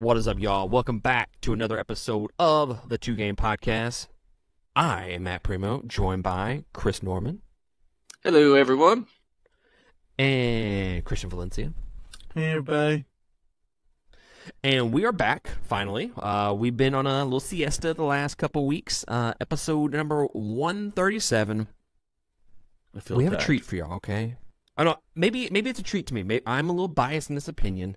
What is up, y'all? Welcome back to another episode of the Two Game Podcast. I am Matt Primo, joined by Chris Norman Hello, everyone. and Christian Valencia. Hey, everybody. And we are back, finally. We've been on a little siesta the last couple weeks. Episode number 137. We have a treat for y'all, okay? I don't know, maybe it's a treat to me. I'm a little biased in this opinion.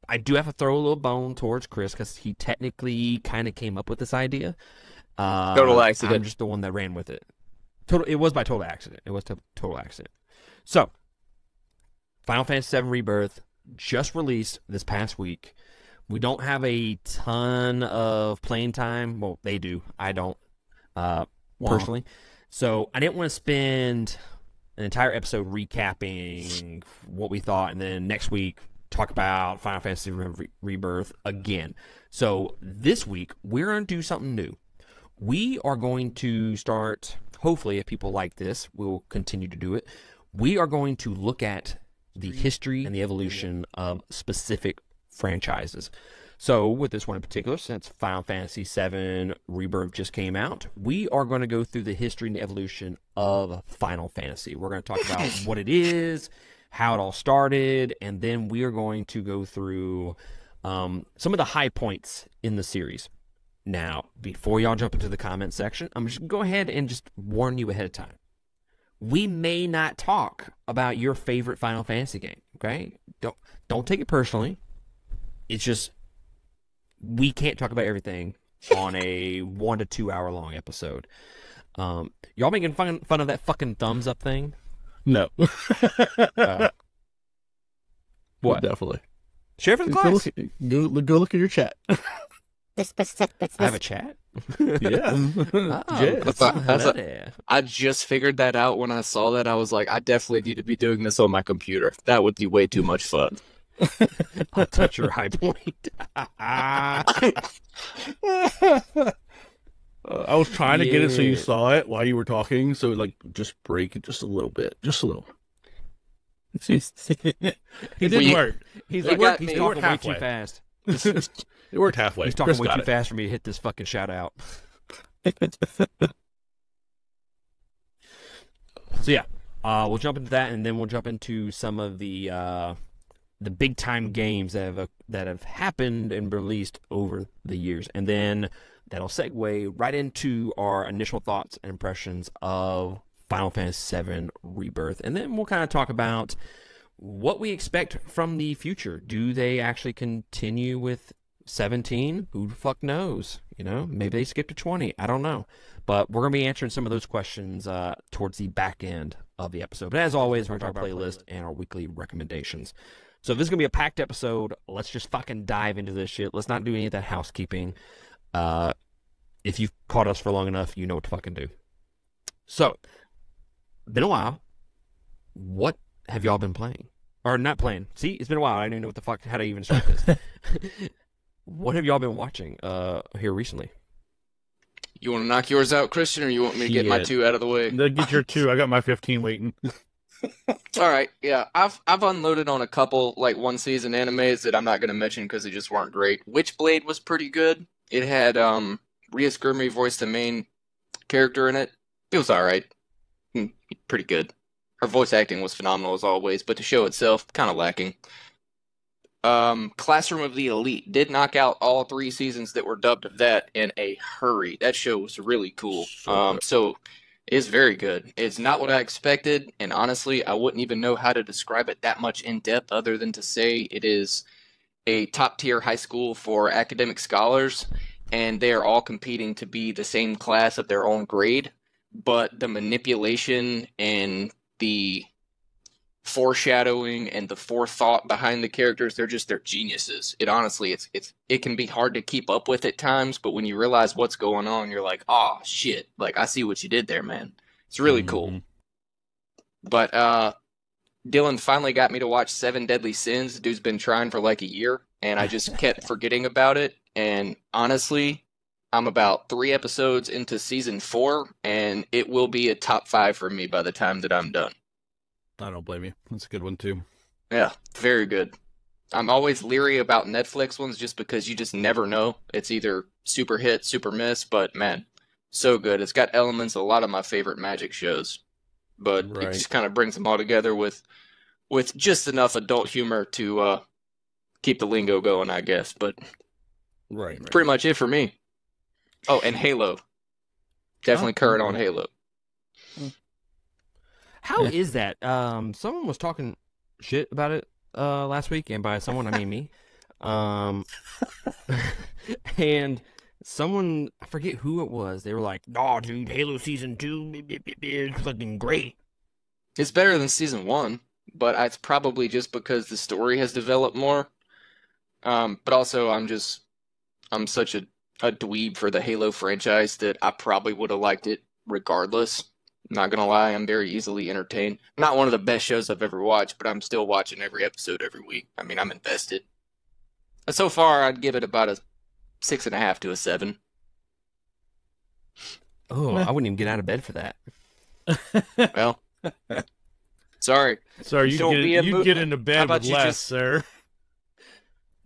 I do have to throw a little bone towards Chris because he technically kind of came up with this idea. Total accident. I'm just the one that ran with it. It was by total accident. It was total accident. So, Final Fantasy VII Rebirth just released this past week. We don't have a ton of playing time. Well, they do. I don't, personally. So, I didn't want to spend an entire episode recapping what we thought, and then next week talk about Final Fantasy Rebirth again. So this week, we're going to do something new. We are going to start, hopefully, if people like this, we'll continue to do it. We are going to look at the history and the evolution of specific franchises. So with this one in particular, since Final Fantasy VII Rebirth just came out, we are going to go through the history and the evolution of Final Fantasy. We're going to talk about what it is, how it all started, and then we are going to go through some of the high points in the series. Now, before y'all jump into the comment section, I'm just going to go ahead and just warn you ahead of time. We may not talk about your favorite Final Fantasy game, okay? Don't take it personally. It's just, we can't talk about everything on a 1 to 2 hour long episode. Y'all making fun of that fucking thumbs up thing? No. What? Definitely. Share for the class. Go look at your chat. I have a chat? Yeah. I just figured that out when I saw that. I was like, I definitely need to be doing this on my computer. That would be way too much fun. I'll touch your high point. I was trying to get it so you saw it while you were talking, so like just break it just a little bit, just a little. It didn't work. He's It talking way halfway. too fast. It worked halfway. He's talking Chris way got too it. fast for me to hit this fucking shout out. So yeah, we'll jump into that, and then we'll jump into some of the big time games that have happened and released over the years, and then that'll segue right into our initial thoughts and impressions of Final Fantasy VII Rebirth, and then we'll kind of talk about what we expect from the future. Do they actually continue with 17? Who the fuck knows? You know, maybe they skip to 20. I don't know. But we're going to be answering some of those questions towards the back end of the episode. But as always, we're going to talk about playlist and our weekly recommendations. So if this is going to be a packed episode, let's just fucking dive into this shit. Let's not do any of that housekeeping. If you've caught us for long enough, you know what to fucking do. So, been a while. What have y'all been playing? Or not playing. See, it's been a while. I don't even know what the fuck, how to even start this. What have y'all been watching here recently? You want to knock yours out, Christian, or you want me to get my 2 out of the way? Get your 2. I got my 15 waiting. All right, yeah. I've unloaded on a couple, like, one-season animes that I'm not going to mention because they just weren't great. Witchblade was pretty good. It had Rhea Skirmy voiced the main character in it. It was all right. Pretty good. Her voice acting was phenomenal as always, but the show itself, kind of lacking. Classroom of the Elite did knock out all 3 seasons that were dubbed of that in a hurry. That show was really cool. So it's very good. It's not what I expected, and honestly, I wouldn't even know how to describe it that much in depth other than to say it is a top-tier high school for academic scholars, and they are all competing to be the same class of their own grade, but the manipulation and the foreshadowing and the forethought behind the characters, they're geniuses. It honestly, it can be hard to keep up with at times, but when you realize what's going on, you're like, oh shit, like I see what you did there, man. It's really cool. But Dylan finally got me to watch 7 Deadly Sins. The dude's been trying for like a year, and I just kept forgetting about it. And honestly, I'm about 3 episodes into season 4, and it will be a top 5 for me by the time that I'm done. I don't blame you. That's a good one too. Yeah, very good. I'm always leery about Netflix ones just because you just never know. It's either super hit, super miss, but man, so good. It's got elements of a lot of my favorite Magic shows, but it just kind of brings them all together with just enough adult humor to keep the lingo going, I guess. But right. pretty much it for me. Oh, and Halo. Definitely current on Halo. How is that? Someone was talking shit about it last week, and by someone I mean me. And someone, I forget who it was, they were like, "Oh, dude, Halo Season 2 is fucking great." It's better than Season 1, but it's probably just because the story has developed more. But also, I'm such a dweeb for the Halo franchise that I probably would have liked it regardless. I'm not gonna lie, I'm very easily entertained. Not one of the best shows I've ever watched, but I'm still watching every episode every week. I mean, I'm invested. So far, I'd give it about a 6.5 to a 7. Oh, I wouldn't even get out of bed for that. Well, sorry. Sorry, you get into bed with less, sir.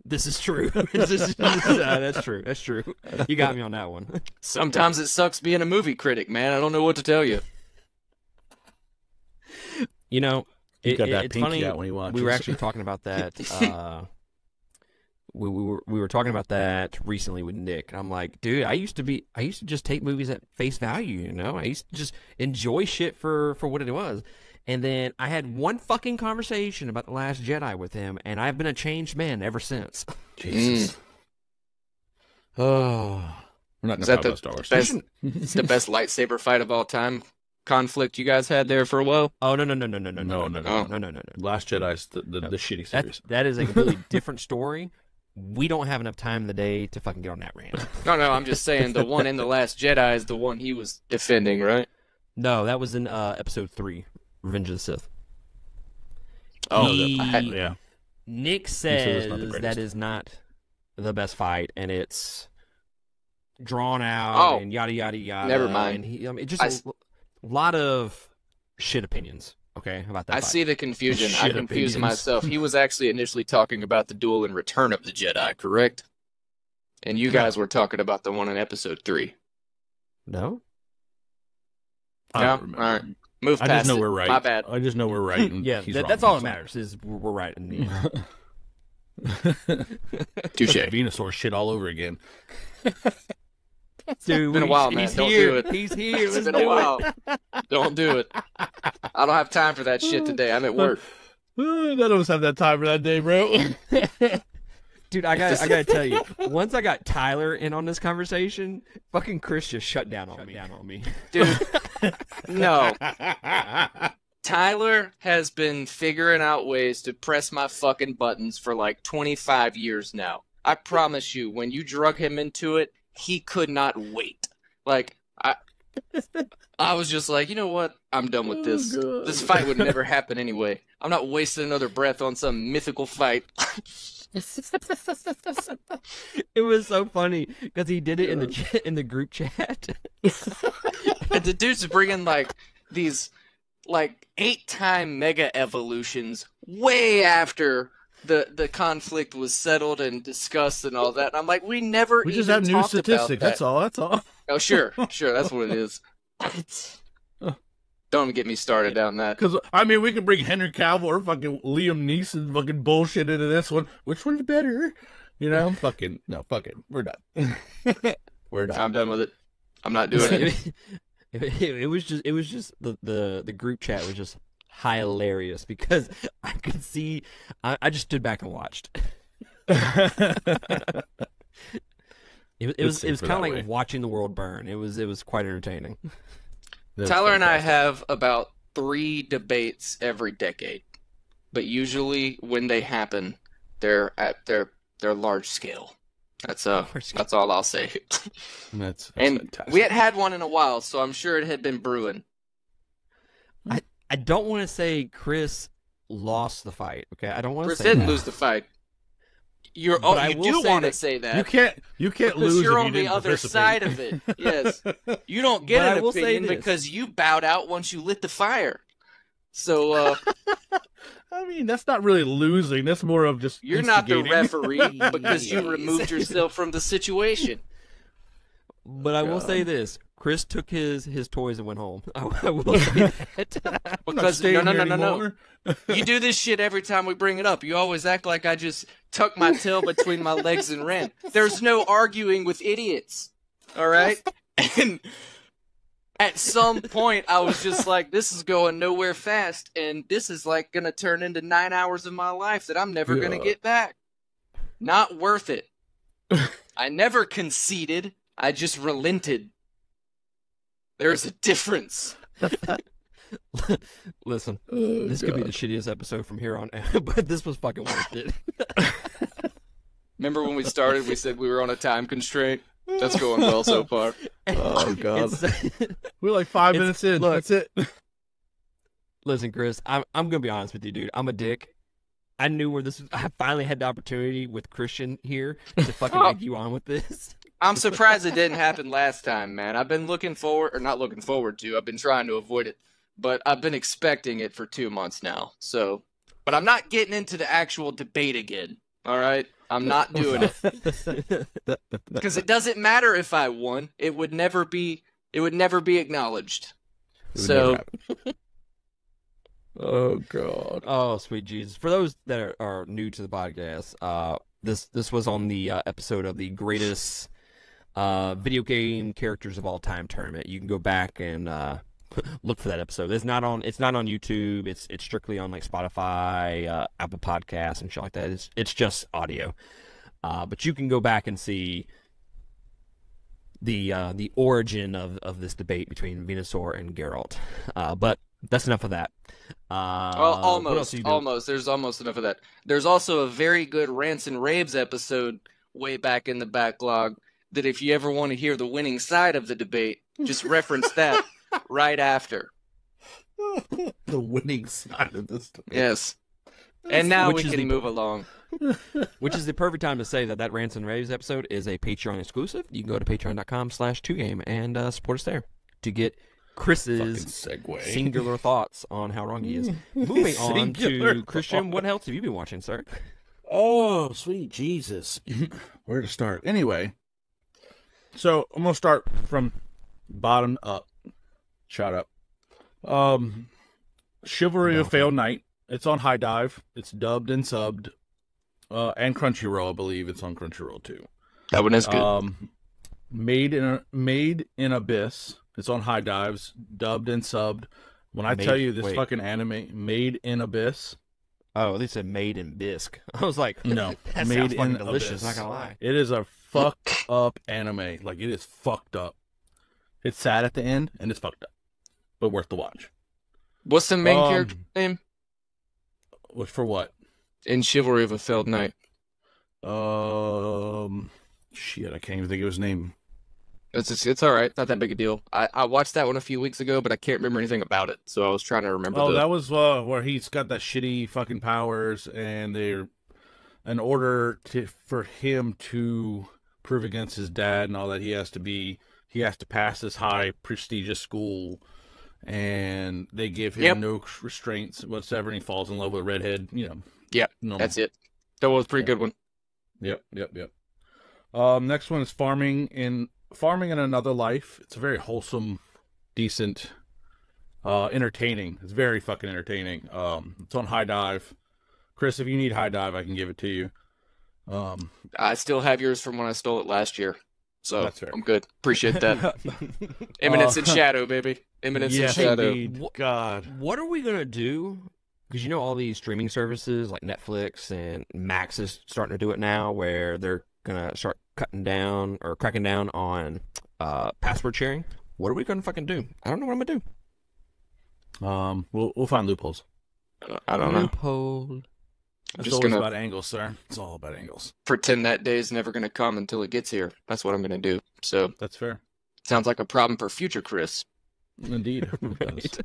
This is true. That's true. That's true. You got me on that one. Sometimes it sucks being a movie critic, man. I don't know what to tell you. You know, it's funny. Out when you watch we were actually talking about that. We were talking about that recently with Nick. I'm like, dude, I used to just take movies at face value. You know, I used to just enjoy shit for what it was. And then I had one fucking conversation about The Last Jedi with him, and I've been a changed man ever since. Jesus. Oh, we're not going to talk about Star Wars. It's the best lightsaber fight of all time conflict you guys had there for a while? Oh, no. No. Last Jedi's the shitty series. That is a completely different story. We don't have enough time in the day to fucking get on that rant. No, I'm just saying the one in The Last Jedi is the one he was defending, right? No, that was in episode 3, Revenge of the Sith. Oh, yeah. Nick says that is not the best fight, and it's drawn out and yada, yada, yada. Never mind. And a lot of shit opinions. Okay, about that. I see the confusion. I confused myself. He was actually initially talking about the duel in Return of the Jedi, correct? And you guys were talking about the one in episode 3. No? I don't remember. All right. Move past I just know it. we're right. My bad. I just know we're right. Yeah, that's all that matters is we're right in the end. Touche. Venusaur shit all over again. Dude, it's been a while, man. Don't do it. He's here. It's been a while. Don't do it. I don't have time for that shit today. I'm at work. None of us have that time for that day, bro. Dude, I gotta tell you, once I got Tyler in on this conversation, fucking Chris just shut down on me. Dude, no. Tyler has been figuring out ways to press my fucking buttons for like 25 years now. I promise you, when you drug him into it, he could not wait. Like, I was just like, you know what? I'm done with this. God. This fight would never happen anyway. I'm not wasting another breath on some mythical fight. It was so funny because he did it in the group chat. And the dude's bringing like these 8-time mega evolutions way after the conflict was settled and discussed and all that. And I'm like, we just have new statistics. That's all. Oh, sure. That's what it is. Don't even get me started down that. Because, I mean, we can bring Henry Cavill or fucking Liam Neeson fucking bullshit into this one. Which one's better? You know? Fuck it. We're done. We're done. I'm done with it. I'm not doing it. It was just the group chat was just hilarious because I could see I just stood back and watched. It was kind of like watching the world burn. It was quite entertaining. Tyler and I have about 3 debates every decade, but usually when they happen, they're at their large scale. That's all I'll say. That's and fantastic. we hadn't had one in a while, so I'm sure it had been brewing. I don't want to say Chris lost the fight. Okay, I don't want to say Chris didn't that. lose the fight. You do want to say that. You can't because lose. You're if on you the other participate. side of it. Yes, you don't get But an I will say opinion this. because you bowed out once you lit the fire. So I mean, that's not really losing. That's more of just You're not the instigating. referee because you removed yourself from the situation. But I will say this: Chris took his toys and went home. I will say that. Because no. You do this shit every time we bring it up. You always act like I just tuck my tail between my legs and ran. There's no arguing with idiots. All right? And at some point, I was just like, this is going nowhere fast, and this is like going to turn into 9 hours of my life that I'm never going to get back. Not worth it. I never conceded. I just relented. There's a difference. Listen, this could be the shittiest episode from here on out, but this was fucking worth it. Remember when we started, we said we were on a time constraint? That's going well so far. Oh, God. We're like 5 minutes in. Look, That's it. Listen, Chris, I'm going to be honest with you, dude. I'm a dick. I knew where this was. I finally had the opportunity with Christian here to fucking make you on with this. I'm surprised it didn't happen last time, man. I've been looking forward, or not looking forward to, I've been trying to avoid it, but I've been expecting it for 2 months now. So, but I'm not getting into the actual debate again, all right? I'm not doing it. Because it doesn't matter if I won. It would never be acknowledged. So, oh, God. Oh, sweet Jesus. For those that are new to the podcast, this was on the episode of the greatest video game characters of all time tournament. You can go back and look for that episode. It's not on YouTube. It's strictly on like Spotify, Apple Podcasts, and shit like that. It's just audio. But you can go back and see the origin of this debate between Venusaur and Geralt. But that's enough of that. well, almost. There's almost enough of that. There's also a very good Rants and Raves episode way back in the backlog that if you ever want to hear the winning side of the debate, just reference that right after. The winning side of this debate. Yes. And now we can move along. Which is the perfect time to say that Rants and Raves episode is a Patreon exclusive. You can go to patreon.com/2game and support us there to get Chris's singular thoughts on how wrong he is. Moving on to Christian, what else have you been watching, sir? Oh, sweet Jesus. Where to start? Anyway, so I'm going to start from bottom up. Shut up. Chivalry of Failed Knight. It's on High Dive. It's dubbed and subbed. And Crunchyroll, I believe. It's on Crunchyroll, too. That one is good. Made in Abyss. It's on High Dives, dubbed and subbed. When I tell you this fucking anime, Made in Abyss. Oh, they said Made in Bisque. I was like, no, that Made sounds fucking in delicious, Abyss. not gonna lie. It is a fucked up anime. Like, it is fucked up. It's sad at the end, and it's fucked up. But worth the watch. What's the main character name? For what? In Chivalry of a Failed Knight. Shit, I can't even think of his name. It's all right. Not that big a deal. I watched that one a few weeks ago, but I can't remember anything about it. So I was trying to remember. Oh, that was where he's got that shitty fucking powers, and they're in order for him to prove against his dad and all that, he has to pass this high prestigious school, and they give him no restraints whatsoever, and he falls in love with a redhead. You know. Yep. That's it. That was a pretty good one. Yep. Next one is Farming in Another Life. It's a very wholesome, decent, entertaining. It's very fucking entertaining. It's on High Dive. Chris, if you need High Dive, I can give it to you. I still have yours from when I stole it last year. So that's fair. I'm good. Appreciate that. Eminence in Shadow, baby. Eminence in Shadow. God. What are we going to do? Because you know all these streaming services like Netflix and Max is starting to do it now, where they're going to start cracking down on password sharing. What are we going to fucking do? I don't know what I'm going to do. We'll find loopholes. I don't know. Loophole. It's always about angles, sir. It's all about angles. Pretend that day is never going to come until it gets here. That's what I'm going to do. So that's fair. Sounds like a problem for future Chris. Indeed. Right.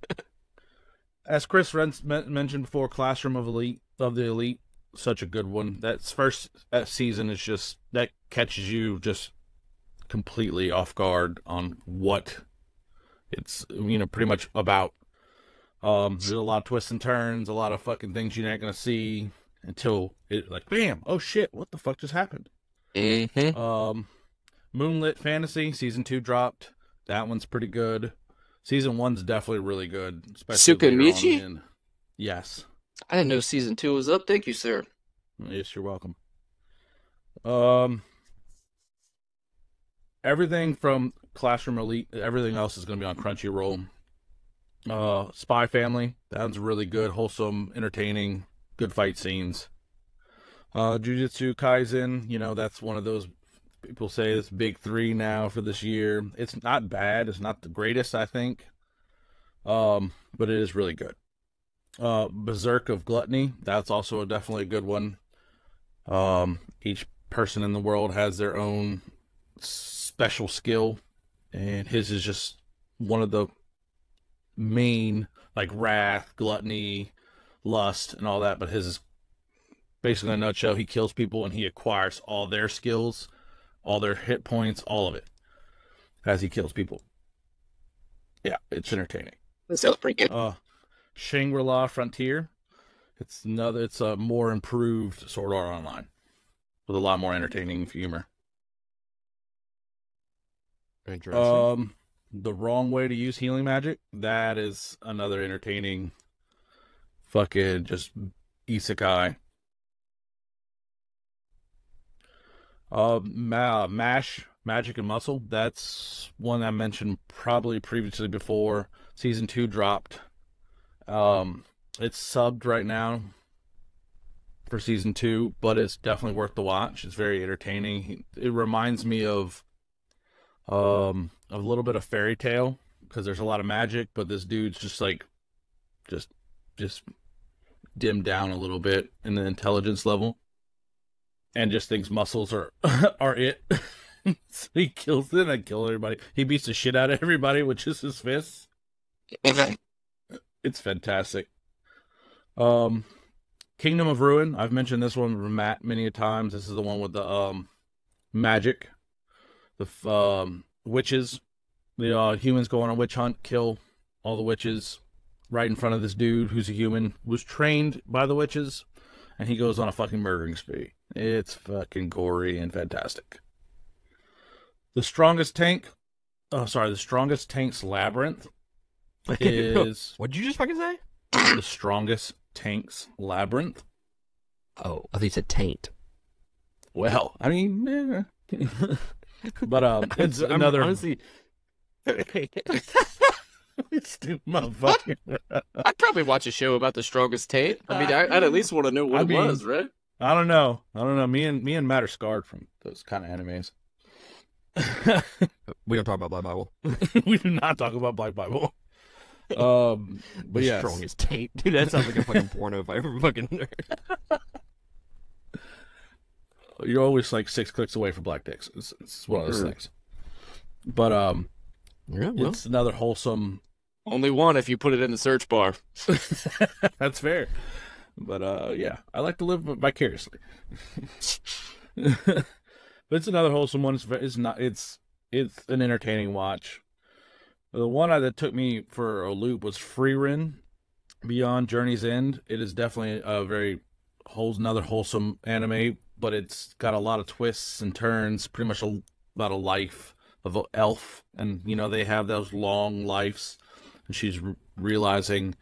As Chris mentioned before, Classroom of the Elite, such a good one. That first season is just, that catches you just completely off guard on what it's, pretty much about. There's a lot of twists and turns, a lot of fucking things you're not gonna see until it like bam, oh shit, what the fuck just happened? Mm-hmm. Moonlit Fantasy Season 2 dropped. That one's pretty good. Season 1's definitely really good, especially Tsukimichi? later on in. Yes. I didn't know Season 2 was up. Thank you, sir. Yes, you're welcome. Everything from Classroom Elite, everything else is going to be on Crunchyroll. Spy Family, that one's really good, wholesome, entertaining, good fight scenes. Jujutsu Kaisen, you know, that's one of those people say it's big 3 now for this year. It's not bad. It's not the greatest, I think. But it is really good. Berserk of Gluttony, that's also definitely a good one. Each person in the world has their own special skill, and his is just one of the main, like wrath, gluttony, lust, and all that, but his is basically, in a nutshell, he kills people and he acquires all their skills, all their hit points, all of it, as he kills people. Yeah, it's entertaining. That sounds pretty good. Shangri-La Frontier, it's a more improved Sword Art Online with a lot more entertaining humor. Interesting. The Wrong Way to Use Healing Magic, that is another entertaining fucking just isekai. MASH, Magic and Muscle, that's one I mentioned probably previously before. Season 2 dropped. It's subbed right now for Season 2, but it's definitely worth the watch. It's very entertaining. It reminds me of a little bit of Fairy Tale, because there's a lot of magic, but this dude's just like just dimmed down a little bit in the intelligence level, and just thinks muscles are are it. So he kills them and kills everybody. He beats the shit out of everybody with just his fists. It's fantastic. Kingdom of Ruin, I've mentioned this one with Matt many a times. This is the one with the magic, the witches. The humans go on a witch hunt, kill all the witches right in front of this dude who's a human, was trained by the witches, and he goes on a fucking murdering spree. It's fucking gory and fantastic. The Strongest Tank's Labyrinth is... What did you just fucking say? The Strongest Tank's Labyrinth. Oh, I think you said taint. Well, I mean, but it's another... Honestly... Stupid motherfucker. I'd probably watch a show about the strongest tape. I mean, I'd at least want to know what it was, right? I don't know. Me and Matt are scarred from those kind of animes. We don't talk about Black Bible. We do not talk about Black Bible. But the Strongest taint. Dude, that sounds like a fucking porno if I ever fucking heard. You're always like 6 clicks away from black dicks. It's one of those things. But yeah, well. It's another wholesome. Only one if you put it in the search bar. That's fair. But yeah, I like to live vicariously. But it's another wholesome one. It's an entertaining watch. The one that took me for a loop was Frieren Beyond Journey's End. It is definitely another wholesome anime, but it's got a lot of twists and turns. Pretty much about a life of an elf, and you know they have those long lives, and she's realizing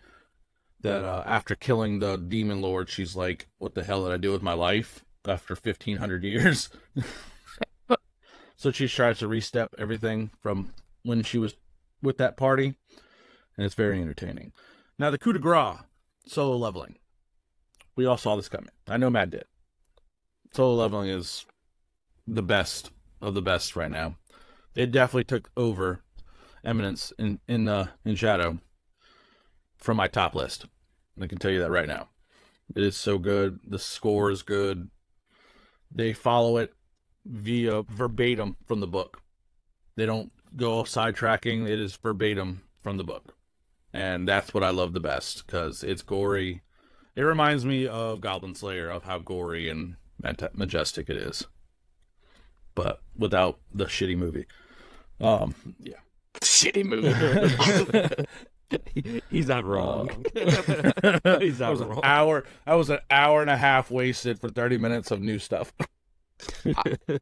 that after killing the demon lord, she's like, "What the hell did I do with my life?" After 1,500 years. So she tries to restep everything from when she was with that party, and it's very entertaining. Now, the coup de grace, solo leveling. We all saw this coming. I know Matt did. Solo leveling is the best of the best right now. It definitely took over Eminence in Shadow from my top list. I can tell you that right now. It is so good. The score is good. They follow it via verbatim from the book. They don't go sidetracking. It is verbatim from the book. And that's what I love the best, because it's gory. It reminds me of Goblin Slayer, of how gory and majestic it is. But without the shitty movie. Yeah. Shitty movie. He's not wrong. He's not wrong. I was an hour and a half wasted for 30 minutes of new stuff.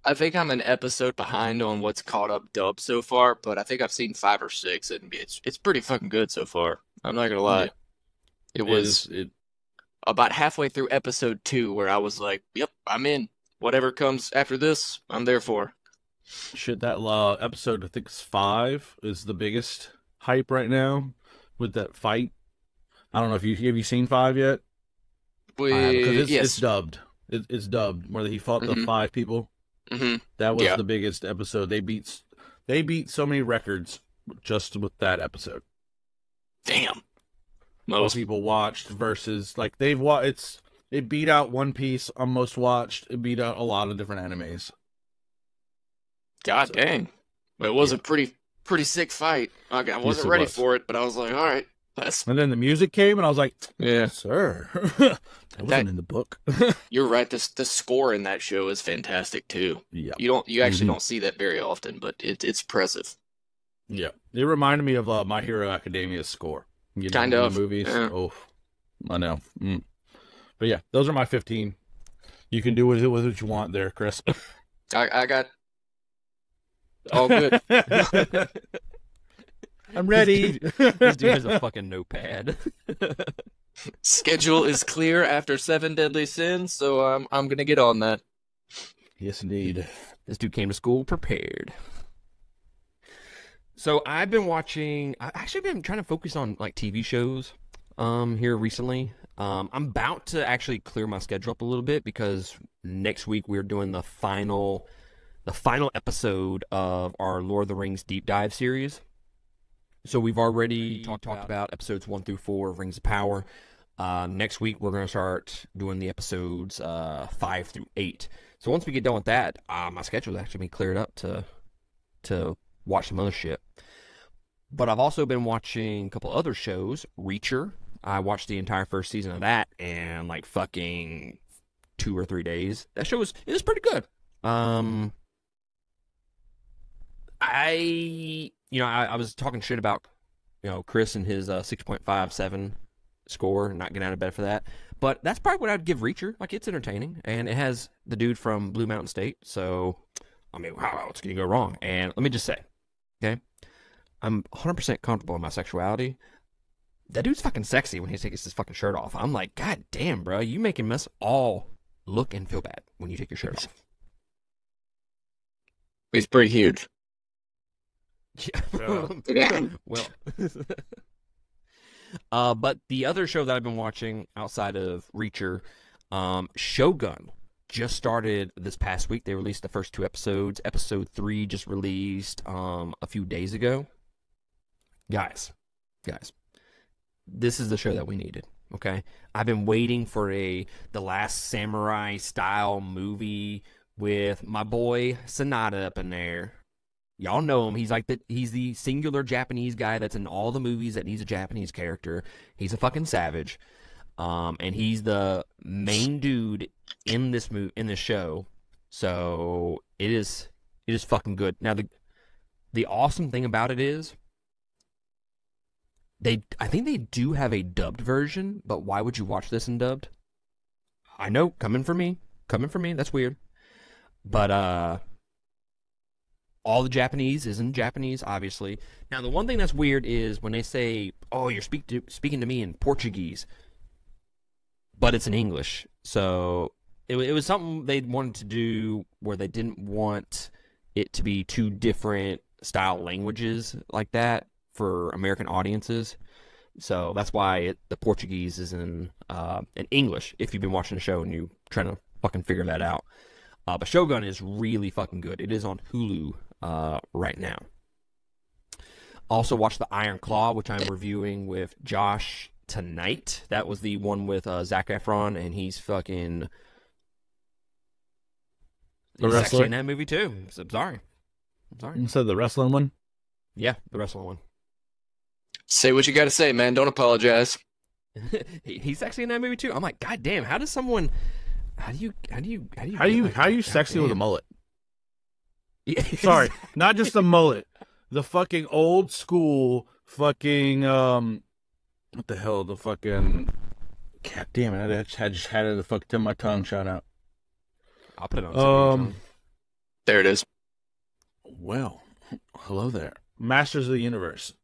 I think I'm an episode behind on what's caught up dubbed so far, but I think I've seen 5 or 6, and it's pretty fucking good so far. I'm not gonna lie. It was about halfway through episode 2 where I was like, "Yep, I'm in. Whatever comes after this, I'm there for." Shit, that episode I think it's 5 is the biggest hype right now with that fight. I don't know if have you seen 5 yet? Yes. It's dubbed. It's dubbed where he fought the 5 people. Mm-hmm. That was the biggest episode. They beat so many records just with that episode. Damn. Most people watched versus like it beat out One Piece on most watched. It beat out a lot of different animes. God dang. It was a pretty sick fight. I wasn't ready for it, but I was like, all right. And then the music came, and I was like, yeah, sir. That wasn't in the book. You're right. The score in that show is fantastic, too. Yeah. You actually don't see that very often, but it's impressive. Yeah. It reminded me of My Hero Academia's score. Kind of. The movies. Yeah. Oh, I know. But yeah, those are my 15. You can do with what you want there, Chris. I got all good. I'm ready. This dude has a fucking notepad. Schedule is clear after 7 Deadly Sins, so I'm gonna get on that. Yes, indeed. This dude came to school prepared. So I've actually been trying to focus on like TV shows here recently. I'm about to actually clear my schedule up a little bit because next week we're doing the final episode of our Lord of the Rings deep dive series. So we've already talked about episodes 1 through 4 of Rings of Power. Next week we're going to start doing the episodes 5 through 8. So once we get done with that, my schedule will actually be cleared up to watch some other shit. But I've also been watching a couple other shows. Reacher, I watched the entire first season of that in like fucking 2 or 3 days. That show is pretty good. I was talking shit about, Chris and his 6.57 score, not getting out of bed for that. But that's probably what I'd give Reacher. Like, it's entertaining, and it has the dude from Blue Mountain State. So, I mean, wow, what's going to go wrong? And let me just say, okay, I'm 100% comfortable in my sexuality. That dude's fucking sexy when he takes his fucking shirt off. I'm like, God damn, bro, you making us all look and feel bad when you take your shirt off. He's pretty huge. Yeah. Well. But the other show that I've been watching outside of Reacher, Shogun, just started this past week. They released the first 2 episodes. Episode 3 just released a few days ago. Guys, this is the show that we needed. Okay, I've been waiting for the Last Samurai style movie with my boy Sanada up in there. Y'all know him. He's the singular Japanese guy that's in all the movies that needs a Japanese character. He's a fucking savage. And he's the main dude in this show. So it is fucking good. Now the awesome thing about it is I think they do have a dubbed version, but why would you watch this in dubbed? I know, coming for me, that's weird. But all the Japanese is in Japanese, obviously. Now, the one thing that's weird is when they say, "Oh, you're speaking to me in Portuguese," but it's in English. So it was something they wanted to do where they didn't want it to be 2 different style languages like that for American audiences. So that's why the Portuguese is in English. If you've been watching the show and you're trying to fucking figure that out. But Shogun is really fucking good. It is on Hulu right now. Also watch The Iron Claw, which I'm reviewing with Josh tonight. That was the one with Zac Efron, and he's fucking... He's actually in that movie too. So, I'm sorry. You said the wrestling one? Yeah, the wrestling one. Say what you got to say, man. Don't apologize. He's actually in that movie too. I'm like, God damn, how does someone... How are you sexy with a mullet? Sorry, not just the mullet. The fucking old school fucking what the hell? The fucking God damn it! I just had it the fuck tip of my tongue. Shout out. I'll put it on. There it is. Well, hello there, Masters of the Universe.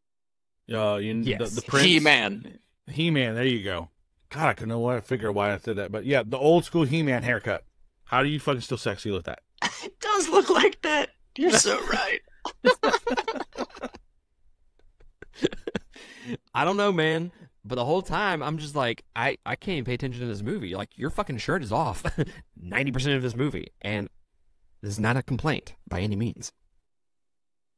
Yes. The Prince. He-Man. He-Man. There you go. God, I couldn't know why I figure why I said that, but yeah, the old school He-Man haircut. How do you fucking still sexy with that? It does look like that. You're so right. I don't know, man. But the whole time, I'm just like, I can't even pay attention to this movie. Like, your fucking shirt is off 90% of this movie. And this is not a complaint by any means.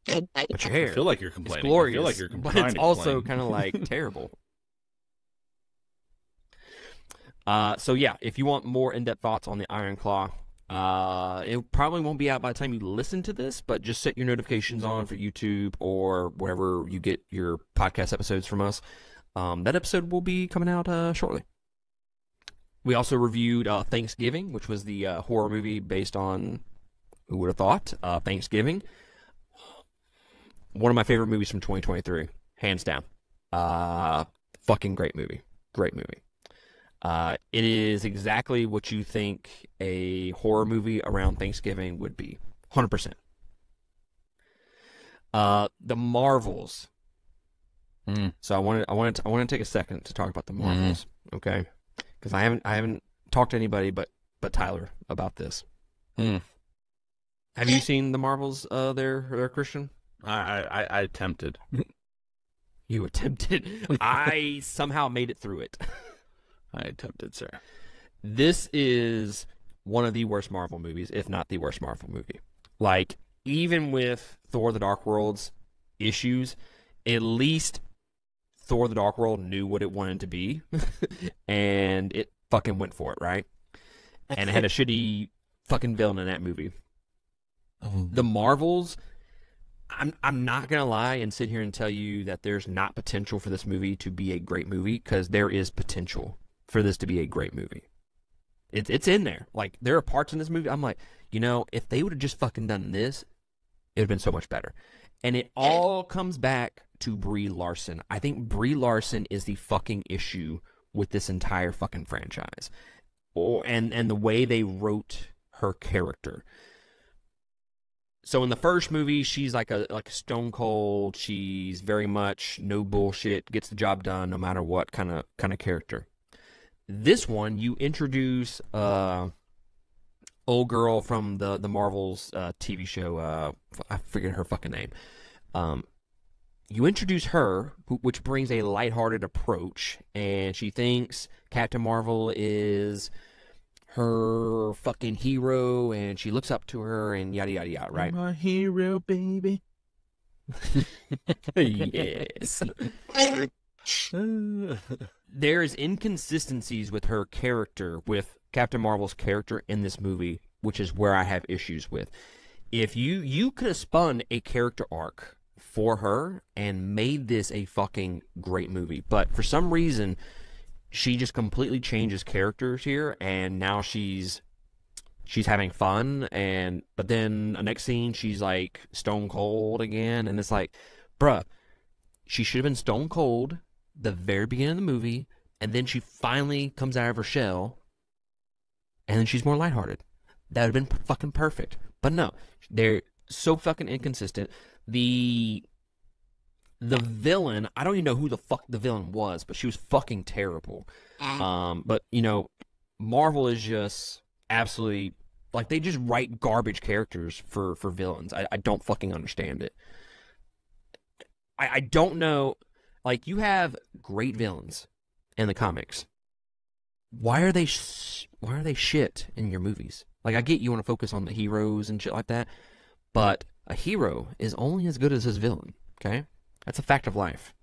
But your hair, I feel like you're complaining. it's glorious, I feel like you're but trying it's to also complain. kind of like terrible. So yeah, if you want more in-depth thoughts on the Iron Claw, it probably won't be out by the time you listen to this, but just set your notifications on for YouTube or wherever you get your podcast episodes from us. That episode will be coming out shortly. We also reviewed Thanksgiving, which was the horror movie based on, who would have thought, Thanksgiving. One of my favorite movies from 2023, hands down. Fucking great movie. Great movie. It is exactly what you think a horror movie around Thanksgiving would be. 100%. The Marvels. So I want to take a second to talk about the Marvels, okay? Because I haven't talked to anybody but Tyler about this. Have you seen the Marvels there, Christian? I attempted. You attempted. I somehow made it through it. I attempted, sir. This is one of the worst Marvel movies, if not the worst Marvel movie. Like, even with Thor: The Dark World's issues, at least Thor: The Dark World knew what it wanted to be, and it fucking went for it, right? And it had a shitty fucking villain in that movie. The Marvels, I'm not gonna lie and sit here and tell you that there's not potential for this movie to be a great movie, because there is potential for this to be a great movie. It's in there. Like, there are parts in this movie I'm like, if they would have just fucking done this, it would have been so much better. And it all comes back to Brie Larson. I think Brie Larson is the fucking issue with this entire fucking franchise. And the way they wrote her character. So in the first movie, she's like a stone cold. She's very much no bullshit, gets the job done no matter what kind of character. This one, you introduce old girl from the Marvels TV show. I forget her fucking name. You introduce her, which brings a lighthearted approach, and she thinks Captain Marvel is her fucking hero, and she looks up to her, and yada yada yada, right? My hero, baby. Yes. There's inconsistencies with her character, with Captain Marvel's character in this movie, which is where I have issues with. If you could have spun a character arc for her and made this a fucking great movie, but for some reason she just completely changes characters here, and now she's having fun, but then the next scene she's like stone cold again, and it's like, bruh, she should have been stone cold the very beginning of the movie, and then she finally comes out of her shell, and then she's more lighthearted. That would have been fucking perfect. But no, they're so fucking inconsistent. The villain, I don't even know who the fuck the villain was, but she was fucking terrible. But Marvel is just absolutely, like, they just write garbage characters for villains. I don't fucking understand it. I don't know. Like, you have great villains in the comics. Why are they shit in your movies? Like, I get you want to focus on the heroes and shit like that, but a hero is only as good as his villain, okay? That's a fact of life.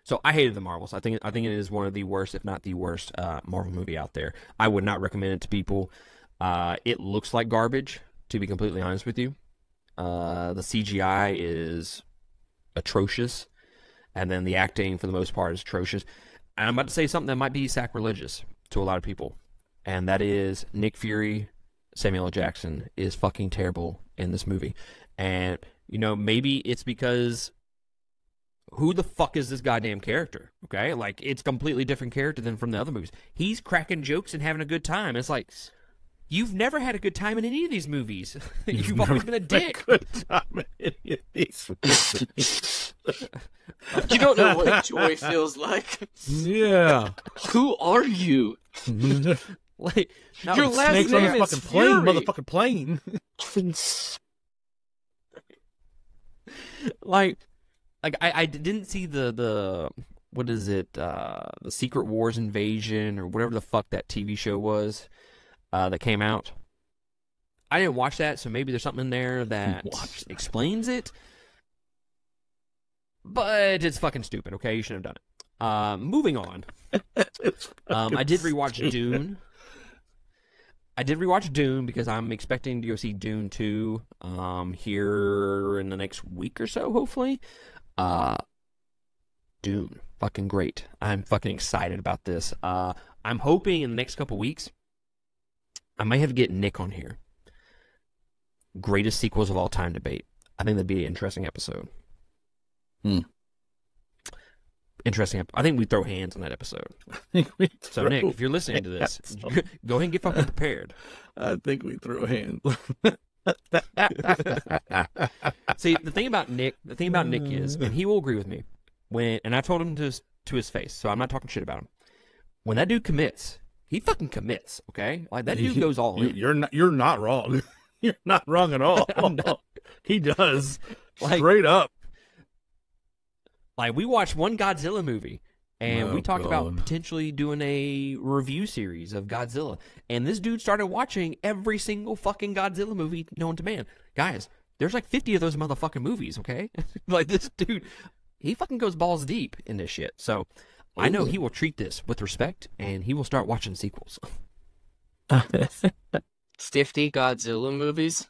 So I hated the Marvels. I think it is one of the worst, if not the worst, Marvel movie out there. I would not recommend it to people. It looks like garbage, to be completely honest with you. The CGI is atrocious, and then the acting for the most part is atrocious. And I'm about to say something that might be sacrilegious to a lot of people, and that is Nick Fury, Samuel L. Jackson is fucking terrible in this movie. And maybe it's because who the fuck is this goddamn character? Okay, like it's a completely different character than from the other movies. He's cracking jokes and having a good time. It's like you've never had a good time in any of these movies. You've always been a dick. Good time in any of these movies. You don't know what joy feels like. Yeah. Who are you? Like Your last Snakes on name the is fucking plane, Fury. motherfucking plane. like I didn't see the what is it, the Secret Wars Invasion or whatever the fuck that TV show was that came out. I didn't watch that, so maybe there's something in there that explains it. But it's fucking stupid, okay? You shouldn't have done it. Moving on. I did rewatch Dune. I did rewatch Dune because I'm expecting to go see Dune 2 here in the next week or so, hopefully. Dune. Fucking great. I'm fucking excited about this. I'm hoping in the next couple weeks, I might have to get Nick on here. Greatest sequels of all time debate. I think that'd be an interesting episode. Interesting. I think we throw hands on that episode. So, Nick, if you're listening to this, go ahead and get fucking prepared. I think we throw hands. See, the thing about Nick is, and he will agree with me, and I told him to his face, so I'm not talking shit about him. When that dude commits, he fucking commits, okay? Like, that dude goes all in. You're not wrong. You're not wrong at all. He does. Like, straight up. Like, we watched one Godzilla movie, and we talked about God. potentially doing a review series of Godzilla. And this dude started watching every single fucking Godzilla movie known to man. Guys, there's like 50 of those motherfucking movies, okay? Like, this dude, he fucking goes balls deep in this shit. So, I know he will treat this with respect, and he will start watching sequels. 50 Godzilla movies?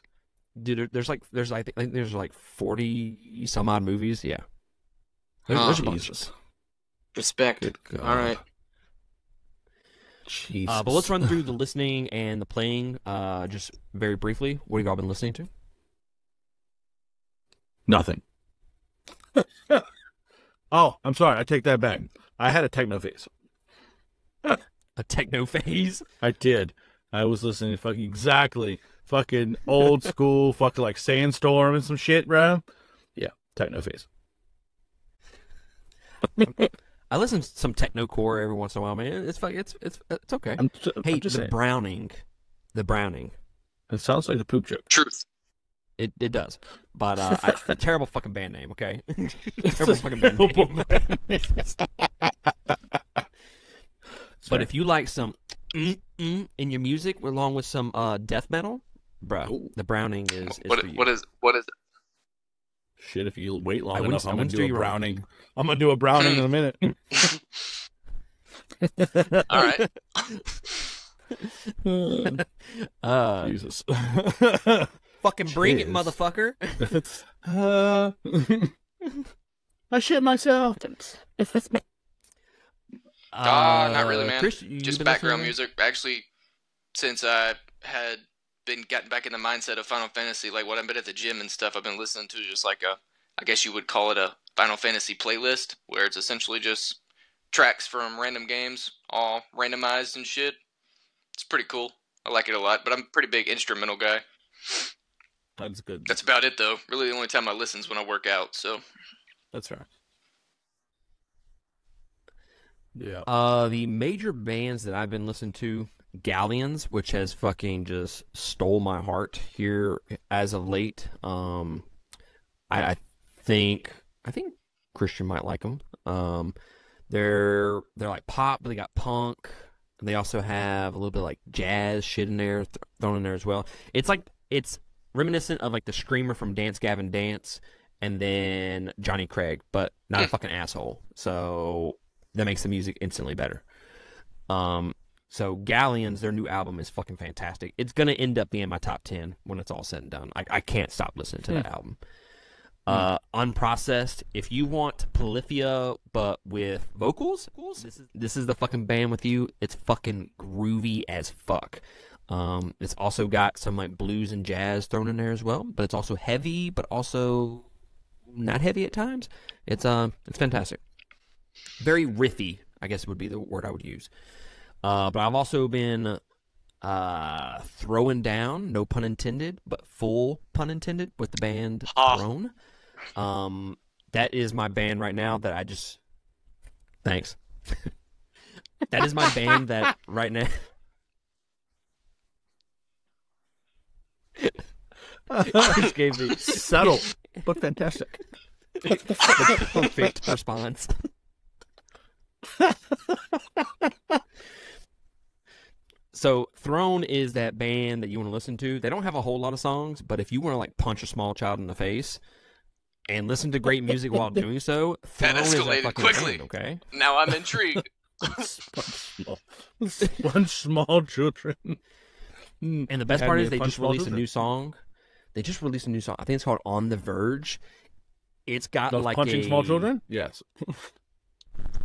Dude, there's like 40 some odd movies. Yeah. There's a bunch. Respect. All right. Jesus. But let's run through the listening and the playing just very briefly. What have y'all been listening to? Nothing. Oh, I'm sorry. I take that back. I had a techno phase. A techno phase? I did. I was listening to fucking old school, fucking like Sandstorm and some shit, bro. Yeah, techno phase. I listen to some techno core every once in a while, man. It's okay. I'm just saying. The Browning. It sounds like a poop joke. Truth. It does, but a terrible fucking band name. Okay, terrible fucking band name. But if you like some in your music along with some death metal, bro, the Browning is for you. What is it? Shit, if you wait long enough, I'm gonna do do a you Browning. I'm gonna do a Browning in a minute. All right. Jesus. Fucking bring it, motherfucker. I shit myself. Not really, man. Chris, you Just been background listening? music. Actually, since I had been getting back in the mindset of Final Fantasy, like when I've been at the gym and stuff, I've been listening to just like I guess you would call it a Final Fantasy playlist, where it's essentially just tracks from random games, all randomized and shit. It's pretty cool. I like it a lot, but I'm a pretty big instrumental guy. That's good. That's about it, though. Really, the only time I listen is when I work out, so. That's right. Yeah. The major bands that I've been listening to, Galleons, which has fucking just stole my heart here as of late. I think Christian might like them. They're like pop, but they got punk. They also have a little bit of like jazz shit in there, thrown in there as well. It's reminiscent of like the screamer from Dance Gavin Dance, and then Johnny Craig, but not a fucking asshole. So that makes the music instantly better. So Galleons, their new album is fucking fantastic. It's gonna end up being my top 10 when it's all said and done. I can't stop listening to that album. Unprocessed. If you want Polyphia but with vocals, this is the fucking band with you. It's fucking groovy as fuck. It's also got some like blues and jazz thrown in there as well, but it's also heavy, but also not heavy at times. It's fantastic. Very riffy, I guess would be the word I would use. But I've also been throwing down, no pun intended, but full pun intended, with the band Throne. That is my band right now that I just... Thanks. That is my band that right now... just gave me subtle but fantastic. The perfect response. So Throne is that band that you want to listen to. They don't have a whole lot of songs, but if you want to like punch a small child in the face and listen to great music while doing so, Throne That is that escalated fucking quickly. band, okay? Now I'm intrigued. Sponge small children. And the best Had part me is a they punch just small released a children. new song. They just released a new song. I think it's called On the Verge. It's got Those like punching small children? Yes.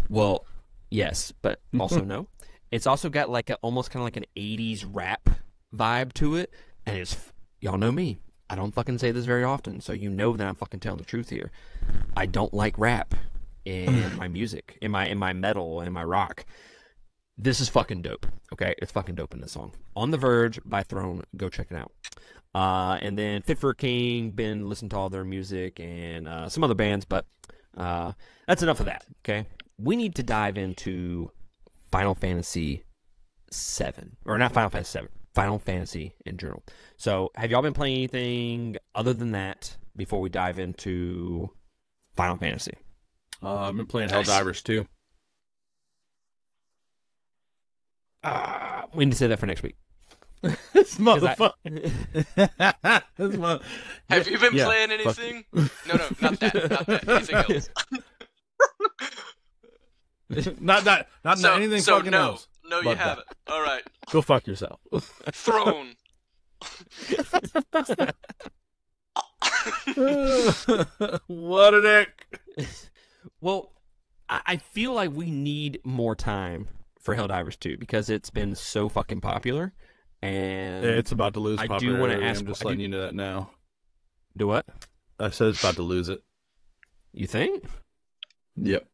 Well, yes, but also no. It's also got like almost kind of like an 80s rap vibe to it. And it's, y'all know me. I don't fucking say this very often, so you know that I'm fucking telling the truth here. I don't like rap in my music, in my metal, and in my rock. This is fucking dope, okay? It's fucking dope in this song. On the Verge by Throne. Go check it out. And then Fit for a King, been listening to all their music and some other bands, but that's enough of that, okay? We need to dive into Final Fantasy VII. Or not Final Fantasy VII. Final Fantasy in general. So, have y'all been playing anything other than that before we dive into Final Fantasy? I've been playing Helldivers too. We need to say that for next week. This motherfucker. Have you been playing anything? No, not that. Not that. Anything else. Not that. Not anything fucking else. No, you haven't. All right. Go fuck yourself. Throne. What a dick. Well, I feel like we need more time for Helldivers 2 because it's been so fucking popular. And It's about to lose I popularity. do want to ask. I'm just letting you know that now. Do what? I said it's about to lose it. You think? Yep.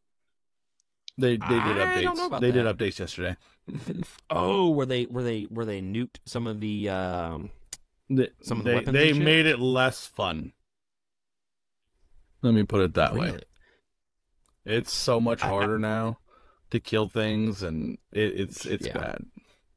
They did updates. I don't know about they that. did updates yesterday. Oh, were they nuked some of the some of the weapons? They and shit? made it less fun. Let me put it that way. Really? It's so much harder now to kill things, and it's Yeah. bad.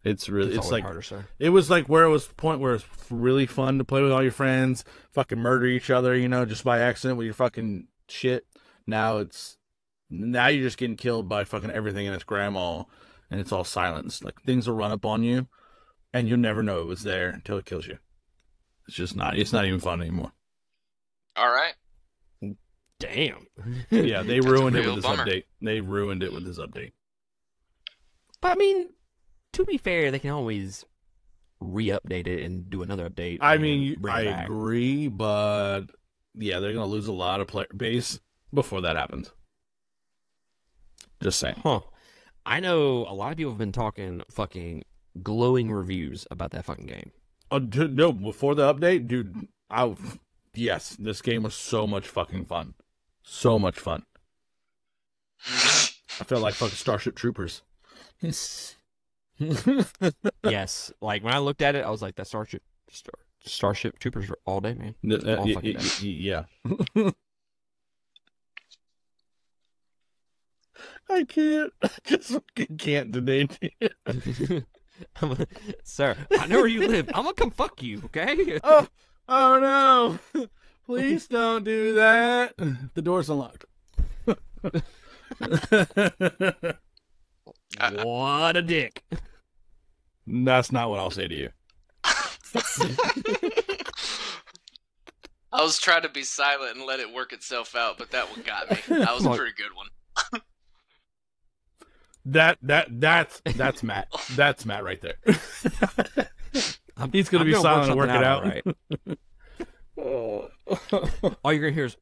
It's really it's always like harder, sir. it was like where it was the point where it's really fun to play with all your friends, fucking murder each other, just by accident with your fucking shit. Now you're just getting killed by fucking everything and its grandma, and it's all silenced. Like things will run up on you, and you'll never know it was there until it kills you. It's not even fun anymore. All right. Damn. Yeah, they That's ruined a it real with this bummer. update. They ruined it with this update. But I mean, to be fair, they can always re-update it and do another update. I and mean, bring it I back. agree, but yeah, they're gonna lose a lot of player base before that happens. Just saying. Huh. I know a lot of people have been talking fucking glowing reviews about that fucking game. Oh, dude, no, before the update, dude, yes, this game was so much fucking fun. So much fun. I felt like fucking Starship Troopers. Yes, like when I looked at it, I was like, "That Starship Troopers all day, man." All fucking day. Yeah. I can't. I just fucking can't today. Sir, I know where you live. I'm gonna come fuck you, okay? Oh no! Please don't do that. The door's unlocked. What a dick. That's not what I'll say to you. I was trying to be silent and let it work itself out, but that one got me. That was a pretty good one. That's Matt. That's Matt right there. He's gonna be silent and work it out. Right. All you're gonna hear is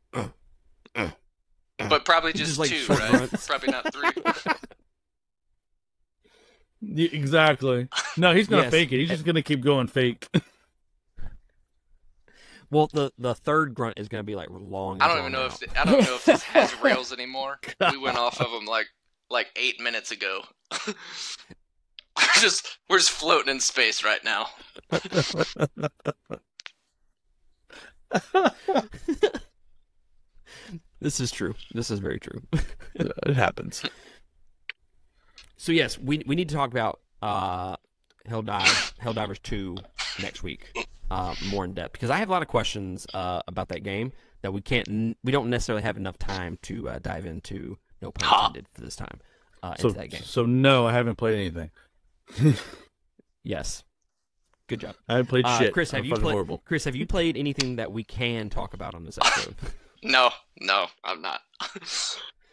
But probably Just just like two, short right? grunts. Probably not three. Yeah, exactly. No, he's gonna Yes. fake it. He's just gonna keep going fake. Well, the third grunt is going to be like long. I don't even know if this has rails anymore. We went off of them like 8 minutes ago. we're just floating in space right now. This is true. This is very true. It happens. So yes, we need to talk about Helldivers 2 next week, more in depth, because I have a lot of questions about that game that we don't necessarily have enough time to dive into. No pun intended for this time. Into that game. So no, I haven't played anything. Yes. Good job. I haven't played shit. Chris, have you played anything that we can talk about on this episode? No, I'm not.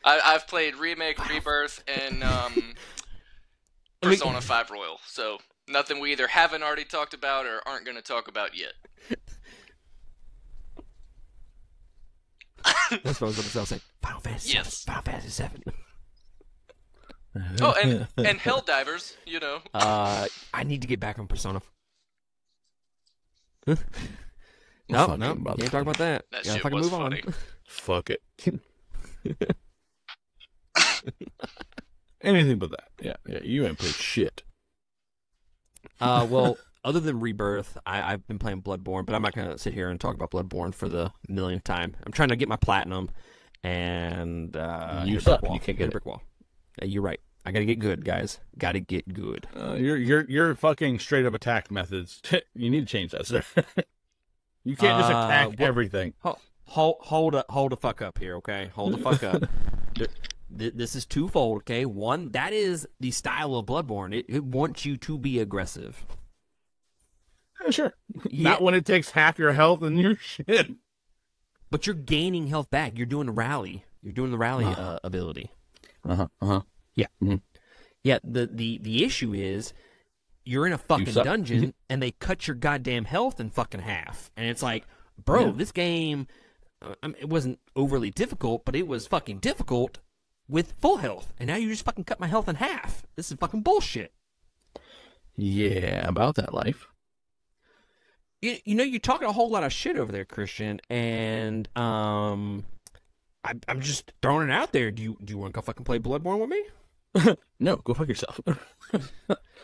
I've played Remake, Rebirth, and Persona 5 Royal. So nothing we either haven't already talked about or aren't going to talk about yet. That's what I was going to say. Final Fantasy. Yes. Final Fantasy 7. Oh, and Helldivers, you know. I need to get back on Persona. No, can't talk about that. That yeah, shit fucking was move funny. on. Fuck it. Anything but that. Yeah, you ain't played shit. Well, other than Rebirth, I've been playing Bloodborne, but I'm not going to sit here and talk about Bloodborne for the millionth time. I'm trying to get my platinum, and you suck. You can't get a brick wall. You're right. I got to get good, guys. Got to get good. Your fucking straight up attack methods. You need to change that, sir. You can't just attack everything. Hold the fuck up here, okay? Hold the fuck up. This is twofold, okay? One, that is the style of Bloodborne. It wants you to be aggressive. Sure. Yeah. Not when it takes half your health and your shit. But you're gaining health back. You're doing the rally. You're doing the rally ability. Yeah. Mm-hmm. Yeah, the issue is you're in a fucking dungeon and they cut your goddamn health in fucking half. And it's like, bro, this game, it wasn't overly difficult, but it was fucking difficult with full health. And now you just fucking cut my health in half. This is fucking bullshit. Yeah, about that life. You know, you're talking a whole lot of shit over there, Christian, and I'm just throwing it out there. Do you want to go fucking play Bloodborne with me? No, go fuck yourself.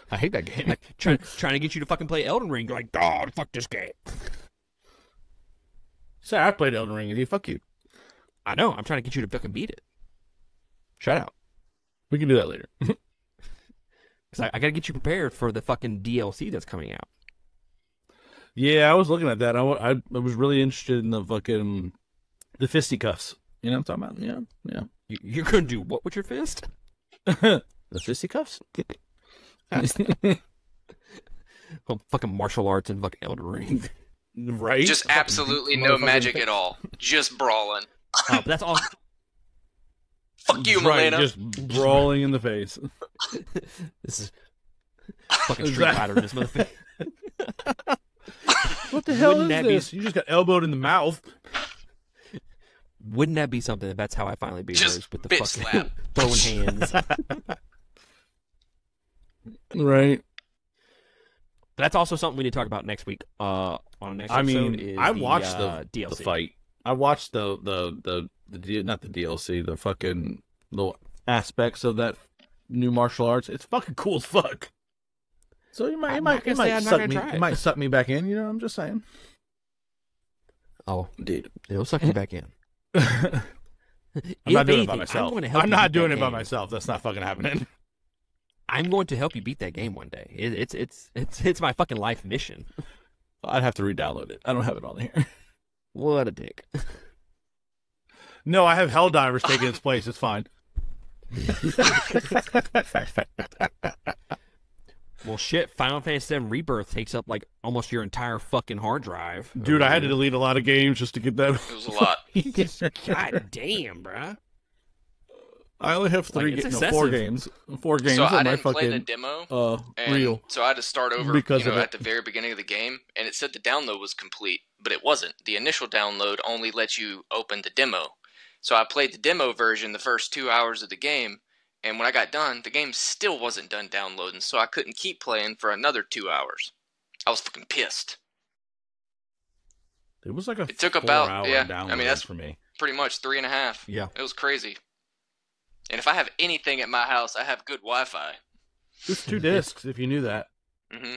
I hate that game. Like, trying to get you to fucking play Elden Ring. You're like, oh, fuck this game. Sorry, I played Elden Ring with you. Fuck you. I know. I'm trying to get you to fucking beat it. Shut out. We can do that later. Because I got to get you prepared for the fucking DLC that's coming out. Yeah, I was looking at that. I was really interested in the fisticuffs. You know what I'm talking about? Yeah. You're going to do what with your fist? The fisticuffs? Well, fucking martial arts and fucking Elden Ring. Right? Just absolutely no magic at all. Just brawling. Oh, but that's all. Fuck you, right, Milena. just brawling in the face. This is fucking Street Fighter in this motherfucker. What the hell is this? You just got elbowed in the mouth. Wouldn't that be something if that's how I finally beat Just hers with the bitch fucking slap. throwing hands? Right. But that's also something we need to talk about next week. On next episode is I watched the DLC. the fight. I watched the not the DLC, the fucking little aspects of that new martial arts. It's fucking cool as fuck. So it might suck me back in. You know, I'm just saying. Oh, dude, it'll suck you back in. I'm not doing it by myself. I'm not doing it by myself. That's not fucking happening. I'm going to help you beat that game one day. It's my fucking life mission. I'd have to re-download it. I don't have it on here. What a dick. No, I have Helldivers taking its place. It's fine. Well, shit, Final Fantasy VII Rebirth takes up like almost your entire fucking hard drive. Dude, I had to delete a lot of games just to get that. It was a lot. God damn, bruh. I only have 4 games. 4 games So on I my didn't play the fucking demo. reel. So I had to start over Because of at it. the very beginning of the game, and it said the download was complete, but it wasn't. The initial download only lets you open the demo. So I played the demo version the first 2 hours of the game, and when I got done, the game still wasn't done downloading, so I couldn't keep playing for another 2 hours. I was fucking pissed. It was like a It took about 4-hour download I mean, that's for me. pretty much 3.5. Yeah. It was crazy. And if I have anything at my house, I have good Wi-Fi. It's 2 discs, if you knew that. Mm-hmm.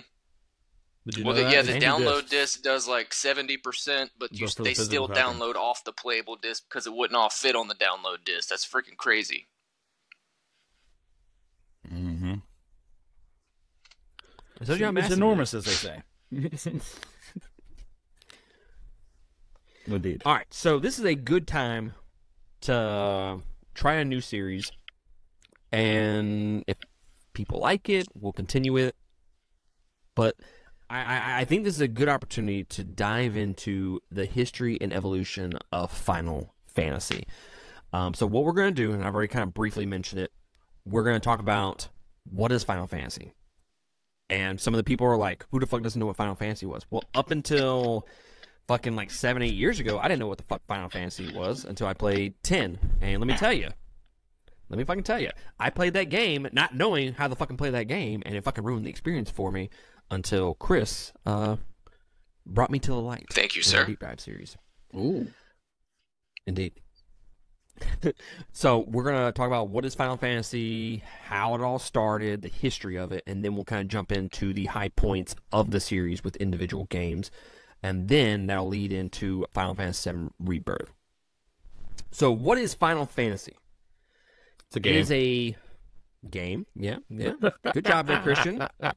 Did you Well, know that? yeah, the It's 2 download discs. disc does like 70%, but Just for the they still physical copy. download off the playable disc because it wouldn't all fit on the download disc. That's freaking crazy. Mm-hmm. So It's enormous, as they say. Indeed. All right, so this is a good time to try a new series, and if people like it, we'll continue with it. But I think this is a good opportunity to dive into the history and evolution of Final Fantasy. So what we're going to do, and I've already kind of briefly mentioned it, we're going to talk about what is Final Fantasy. And some of the people are like, who the fuck doesn't know what Final Fantasy was? Well, up until fucking like 7-8 years ago, I didn't know what the fuck Final Fantasy was until I played 10. And let me fucking tell you, I played that game not knowing how to fucking play that game, and it fucking ruined the experience for me until Chris brought me to the light. Thank you, in sir. our Deep Dive series. Ooh. Indeed. So we're going to talk about what is Final Fantasy, how it all started, the history of it, and then we'll kind of jump into the high points of the series with individual games. And then that'll lead into Final Fantasy VII Rebirth. So what is Final Fantasy? It's a game. It is a game. Yeah. Good job there, Christian. Yeah.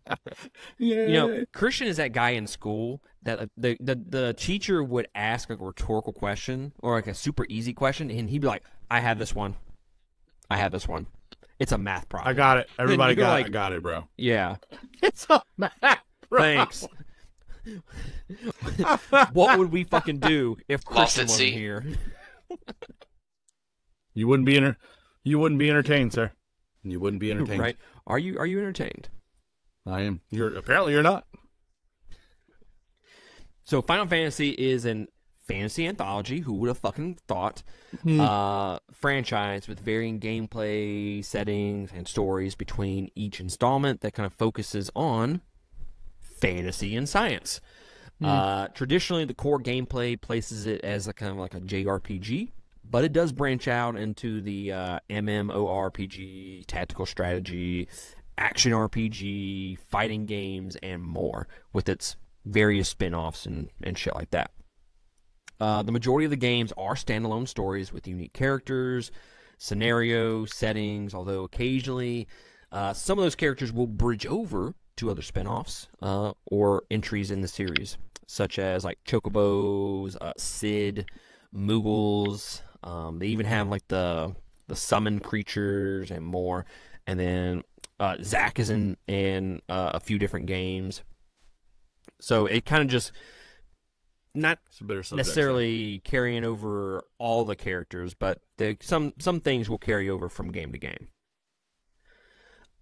You know, Christian is that guy in school that the teacher would ask like a rhetorical question or like a super easy question, and he'd be like, I have this one. It's a math problem. I got it. Everybody Then you go got like, it. I got it, bro. Yeah. It's a math. Thanks. What would we fucking do if Lost Christian at wasn't sea. here? You wouldn't be entertained, sir. You wouldn't be entertained. Right? Are you entertained? I am. Apparently you're not. So Final Fantasy is an fantasy anthology. Who would have fucking thought? Franchise with varying gameplay settings and stories between each installment that kind of focuses on fantasy and science. Traditionally, the core gameplay places it as a kind of like a JRPG, but it does branch out into the MMORPG, tactical strategy, action RPG, fighting games, and more, with its various spin-offs and shit like that. The majority of the games are standalone stories with unique characters, scenario, settings, although occasionally some of those characters will bridge over to other spin-offs or entries in the series, such as like Chocobos, Sid, Moogles. They even have like the summon creatures and more. And then Zack is in a few different games. So it kind of just not necessarily carrying over all the characters, but some things will carry over from game to game.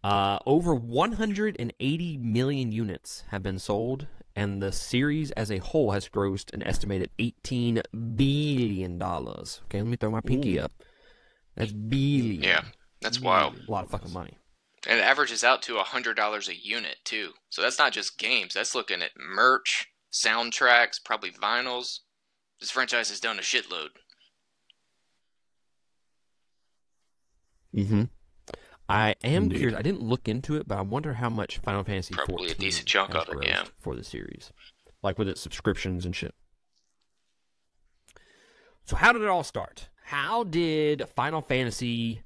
Over 180 million units have been sold, and the series as a whole has grossed an estimated $18 billion. Okay, let me throw my pinky up. That's billion. Yeah, that's wild. A lot of fucking money. And it averages out to $100 a unit, too. So that's not just games. That's looking at merch, soundtracks, probably vinyls. This franchise has done a shitload. Mm-hmm. I am curious. I didn't look into it, but I wonder how much Final Fantasy Probably 14 a decent chunk has of it, grossed yeah. for the series, like with its subscriptions and shit. So how did it all start? How did Final Fantasy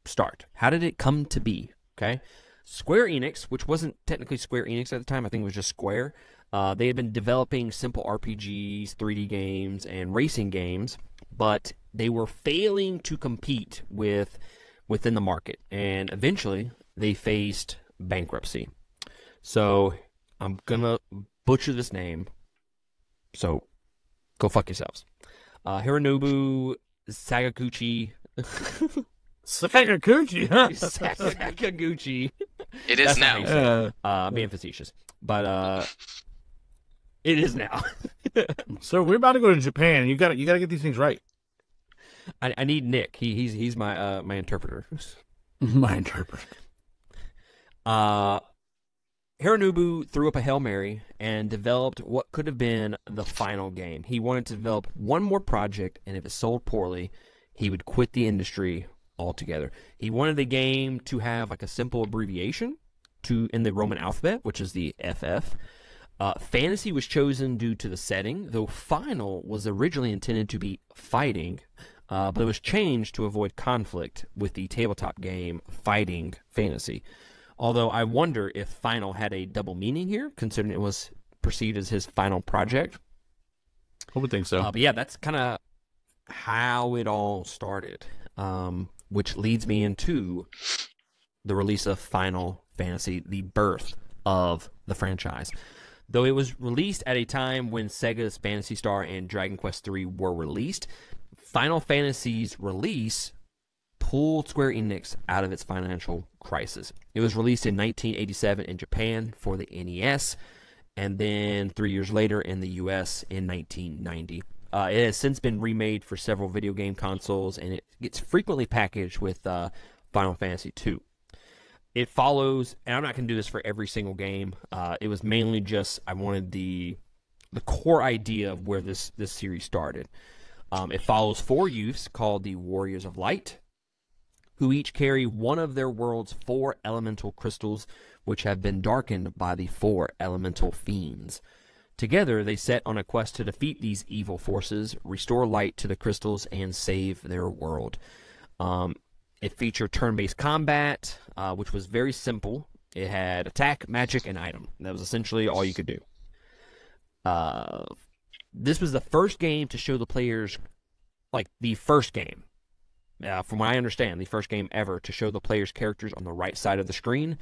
start? How did it come to be? Okay, Square Enix, which wasn't technically Square Enix at the time, I think it was just Square. They had been developing simple RPGs, 3D games, and racing games, but they were failing to compete within the market, and eventually they faced bankruptcy. So I'm gonna butcher this name, so go fuck yourselves. Hironobu Sakaguchi. Sakaguchi, huh? Sakaguchi. It is That's not how you now. say it. Being facetious, but it is now. So we're about to go to Japan. You got to get these things right. I need Nick. He's my interpreter. My interpreter. Hironobu threw up a Hail Mary and developed what could have been the final game. He wanted to develop one more project, and if it sold poorly, he would quit the industry altogether. He wanted the game to have like a simple abbreviation in the Roman alphabet, which is the FF. Fantasy was chosen due to the setting, though final was originally intended to be fighting, but it was changed to avoid conflict with the tabletop game Fighting Fantasy. Although I wonder if final had a double meaning here, considering it was perceived as his final project. I would think so. But yeah, that's kind of how it all started, which leads me into the release of Final Fantasy, the birth of the franchise. Though it was released at a time when Sega's Phantasy Star and Dragon Quest III were released, Final Fantasy's release pulled Square Enix out of its financial crisis. It was released in 1987 in Japan for the NES, and then 3 years later in the US in 1990. It has since been remade for several video game consoles, and it gets frequently packaged with Final Fantasy II. It follows, and I'm not going to do this for every single game. It was mainly just I wanted the core idea of where this series started. It follows 4 youths called the Warriors of Light, who each carry one of their world's 4 elemental crystals, which have been darkened by the 4 elemental fiends. Together, they set on a quest to defeat these evil forces, restore light to the crystals, and save their world. It featured turn-based combat, which was very simple. It had attack, magic, and item. That was essentially all you could do. This was the first game to show the players, like the first game, from what I understand, the first game ever to show the players' characters on the right side of the screen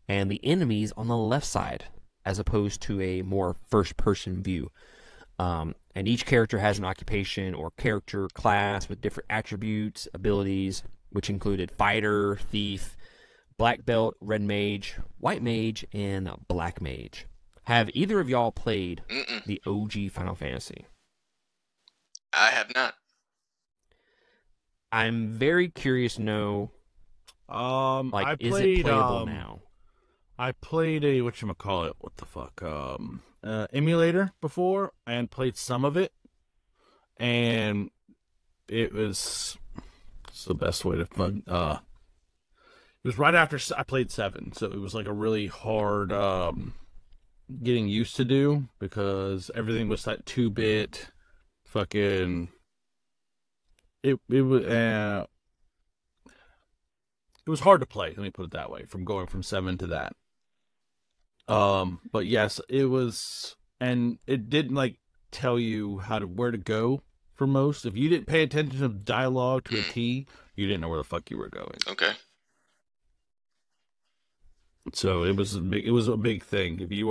and the enemies on the left side, as opposed to a more first-person view. And each character has an occupation or character class with different attributes, abilities, which included fighter, thief, black belt, red mage, white mage, and black mage. Have either of y'all played the OG Final Fantasy? I have not. I'm very curious to know, I is played, it playable now? I played a, whatchamacallit, what the fuck, emulator before, and played some of it, and it was, it's the best way to fun, it was right after I played 7, so it was like a really hard, getting used to do, because everything was that 2-bit, fucking, it was hard to play, let me put it that way, from going from 7 to that. But yes, it was, and it didn't like tell you where to go for most. If you didn't pay attention to dialogue to a T, you didn't know where the fuck you were going. Okay. So it was a big thing. If you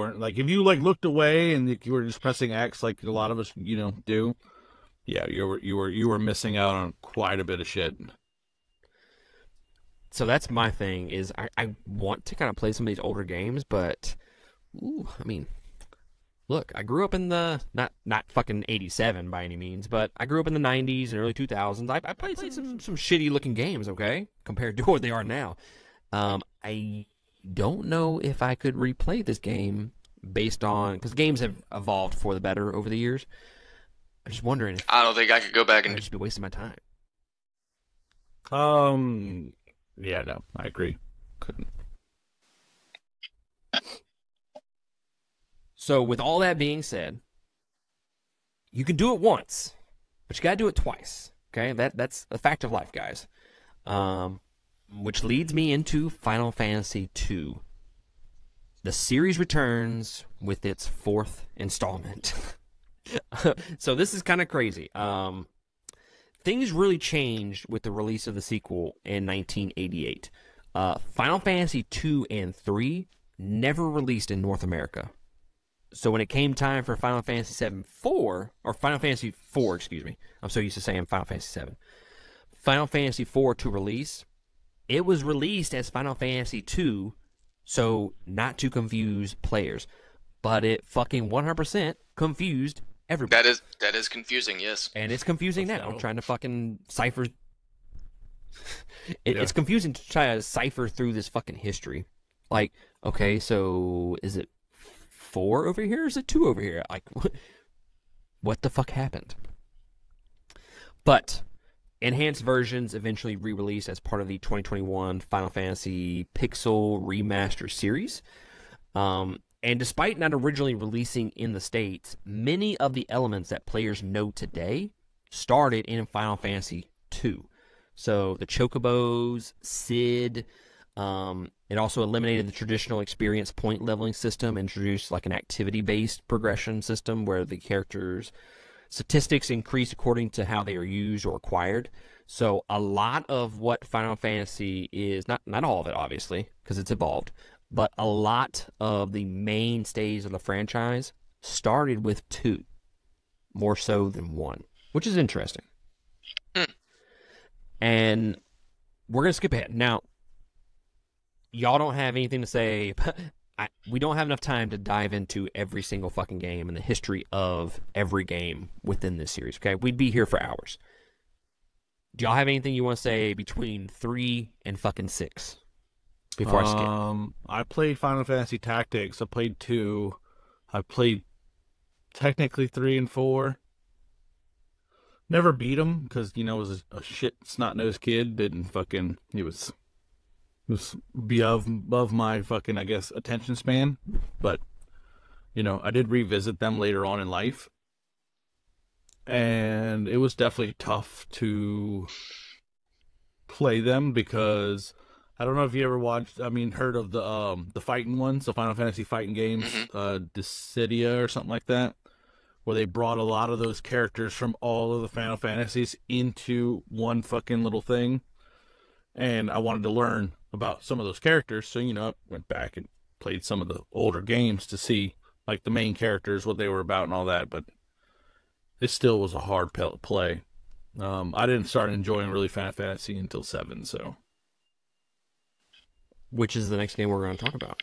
looked away and you were just pressing X like a lot of us, do, yeah, you were missing out on quite a bit of shit. So that's my thing, is I want to kind of play some of these older games, but I mean, look, I grew up in the not fucking 87 by any means, but I grew up in the 90s and early 2000s. I played some shitty looking games, okay, compared to what they are now. I don't know if I could replay this game based on, because games have evolved for the better over the years. I'm just wondering if I don't think I could go back and I'd just be wasting my time. Yeah, no, I agree. Couldn't. So with all that being said, you can do it once, but you gotta do it twice. Okay, that's a fact of life, guys. Which leads me into Final Fantasy II. The series returns with its 4th installment. So this is kind of crazy. Things really changed with the release of the sequel in 1988. Final Fantasy II and III never released in North America. So when it came time for Final Fantasy VII or Final Fantasy IV, excuse me. I'm so used to saying Final Fantasy VII. Final Fantasy IV to release, it was released as Final Fantasy II, so not to confuse players. But it fucking 100% confused everybody. That is confusing, yes. And it's confusing now. I'm trying to fucking cipher. It's confusing to try to cipher through this fucking history. Like, okay, so is it 4 over here or is it 2 over here? Like, what the fuck happened? But enhanced versions eventually re-released as part of the 2021 Final Fantasy Pixel Remaster series. And despite not originally releasing in the States, many of the elements that players know today started in Final Fantasy II. So the Chocobos, Sid, it also eliminated the traditional experience point leveling system, introduced like an activity-based progression system where the characters' statistics increase according to how they are used or acquired. So a lot of what Final Fantasy is, not all of it obviously, because it's evolved, but a lot of the mainstays of the franchise started with 2, more so than 1, which is interesting. And we're going to skip ahead. Now, y'all don't have anything to say. We don't have enough time to dive into every single fucking game and the history of every game within this series, okay? We'd be here for hours. Do y'all have anything you want to say between 3 and fucking 6? Before I skip. I played Final Fantasy Tactics. I played 2. I played technically 3 and 4. Never beat him because, you know, I was a shit snot-nosed kid. Didn't fucking... He was above my fucking, I guess, attention span. But, you know, I did revisit them later on in life. And it was definitely tough to play them because... I don't know if you ever heard of the fighting ones, the Final Fantasy fighting games, Dissidia or something like that, where they brought a lot of those characters from all of the Final Fantasies into one fucking little thing. And I wanted to learn about some of those characters, so, you know, I went back and played some of the older games to see, like, the main characters, what they were about and all that, but it still was a hard play. I didn't start enjoying really Final Fantasy until 7, so... Which is the next game we're going to talk about.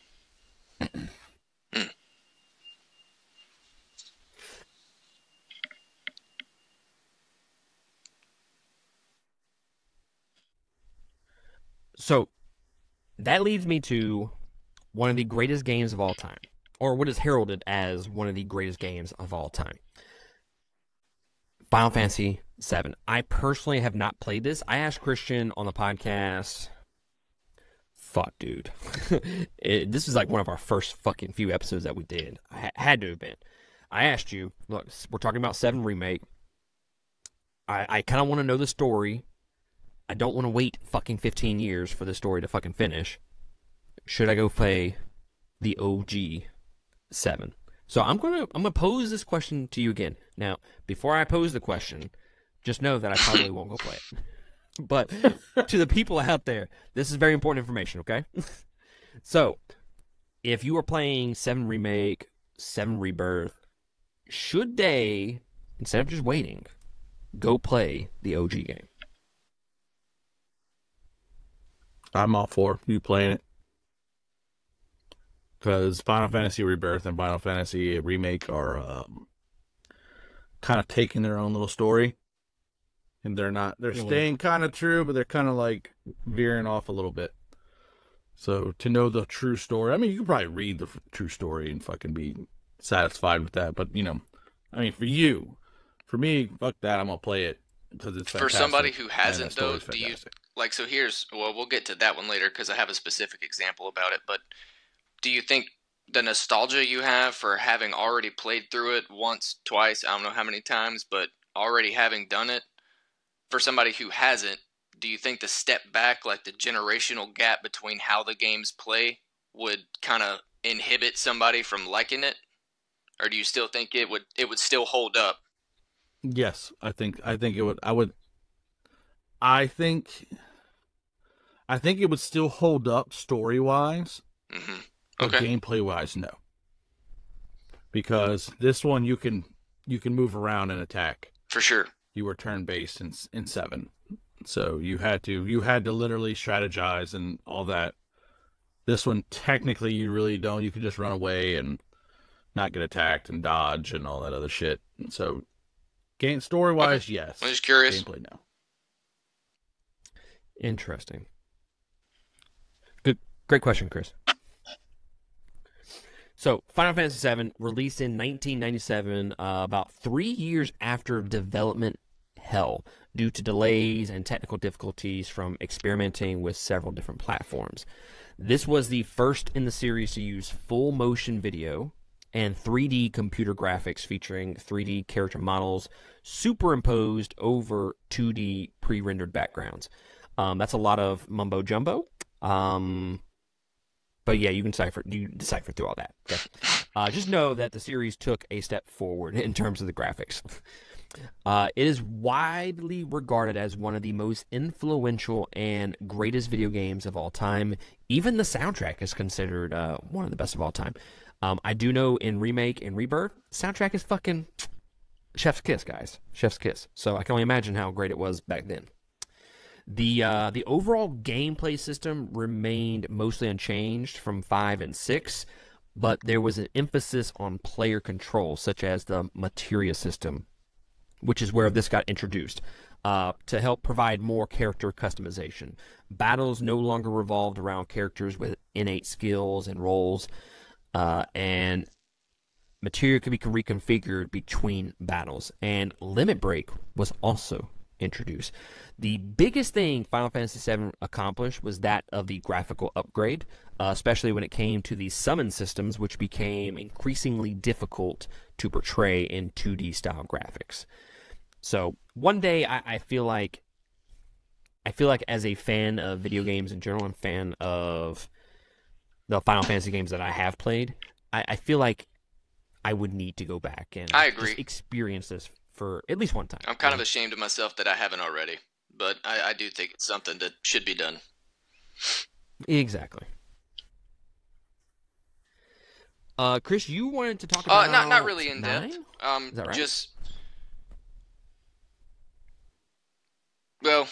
So, that leads me to one of the greatest games of all time. Or what is heralded as one of the greatest games of all time. Final Fantasy VII. I personally have not played this. I asked Christian on the podcast... Fuck, dude. This was like one of our first fucking few episodes that we did. Had to have been. I asked you, look, we're talking about VII Remake. I kind of want to know the story. I don't want to wait fucking 15 years for the story to fucking finish. Should I go play the OG 7? So I'm gonna pose this question to you again. Now, before I pose the question, just know that I probably won't go play it. But to the people out there, this is very important information, okay? So, if you are playing VII Remake, VII Rebirth, should they, instead of just waiting, go play the OG game? I'm all for you playing it. Because Final Fantasy Rebirth and Final Fantasy Remake are kind of taking their own little story. And they're staying kind of true, but they're kind of like veering off a little bit. So to know the true story, I mean, you can probably read the true story and fucking be satisfied with that. But, you know, I mean, for me, fuck that. I'm going to play it because it's fantastic. For somebody who hasn't, though, do you, like, so we'll get to that one later because I have a specific example about it. But do you think the nostalgia you have for having already played through it once, twice, I don't know how many times, but already having done it, for somebody who hasn't, do you think the step back, like the generational gap between how the games play, would kind of inhibit somebody from liking it? Or do you still think it would still hold up? Yes, I think it would. I think it would still hold up story-wise. Mm-hmm. But okay. Gameplay-wise, no. Because this one you can move around and attack. For sure. You were turn-based in 7, so you had to literally strategize and all that. This one, technically, you really don't. You can just run away and not get attacked and dodge and all that other shit. So, game story-wise, okay. Yes. I'm just curious. Gameplay, no. Interesting. Good, great question, Chris. So, Final Fantasy VII, released in 1997, about 3 years after development hell, due to delays and technical difficulties from experimenting with several different platforms. This was the first in the series to use full motion video and 3D computer graphics featuring 3D character models superimposed over 2D pre-rendered backgrounds. That's a lot of mumbo jumbo. But yeah, you decipher through all that. Okay? Just know that the series took a step forward in terms of the graphics. It is widely regarded as one of the most influential and greatest video games of all time. Even the soundtrack is considered one of the best of all time. I do know in Remake and Rebirth, soundtrack is fucking chef's kiss, guys. Chef's kiss. So I can only imagine how great it was back then. The overall gameplay system remained mostly unchanged from 5 and 6, but there was an emphasis on player control, such as the materia system, which is where this got introduced, to help provide more character customization. Battles no longer revolved around characters with innate skills and roles, and materia could be reconfigured between battles, and Limit Break was also introduced. The biggest thing Final Fantasy VII accomplished was that of the graphical upgrade, especially when it came to the summon systems, which became increasingly difficult to portray in 2D style graphics. So one day I feel like as a fan of video games in general and fan of the Final Fantasy games that I have played, I feel like I would need to go back and I agree. Just experience this for at least one time. I'm kind of ashamed of myself that I haven't already, but I do think it's something that should be done. Exactly. Chris, you wanted to talk about not really in depth. Is that right? Just well,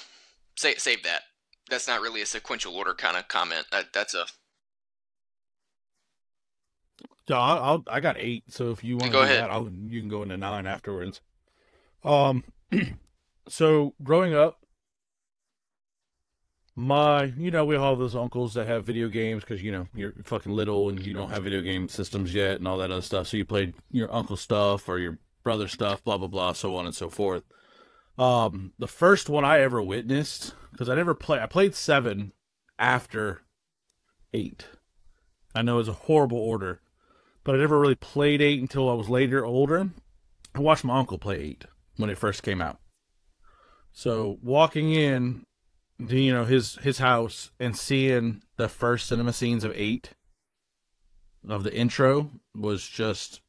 save that. That's not really a sequential order kind of comment. That's a. So I got 8. So if you want to Go do ahead. that, you can go into 9 afterwards. So growing up, we all have those uncles that have video games because you're fucking little and you don't have video game systems yet and all that other stuff. So you played your uncle's stuff or your brother's stuff, blah blah blah, so on and so forth. The first one I ever witnessed, because I played 7 after 8. I know it's a horrible order, but I never really played 8 until I was older. I watched my uncle play 8 when it first came out. So walking in to, his house and seeing the first cinema scenes of 8 of the intro was just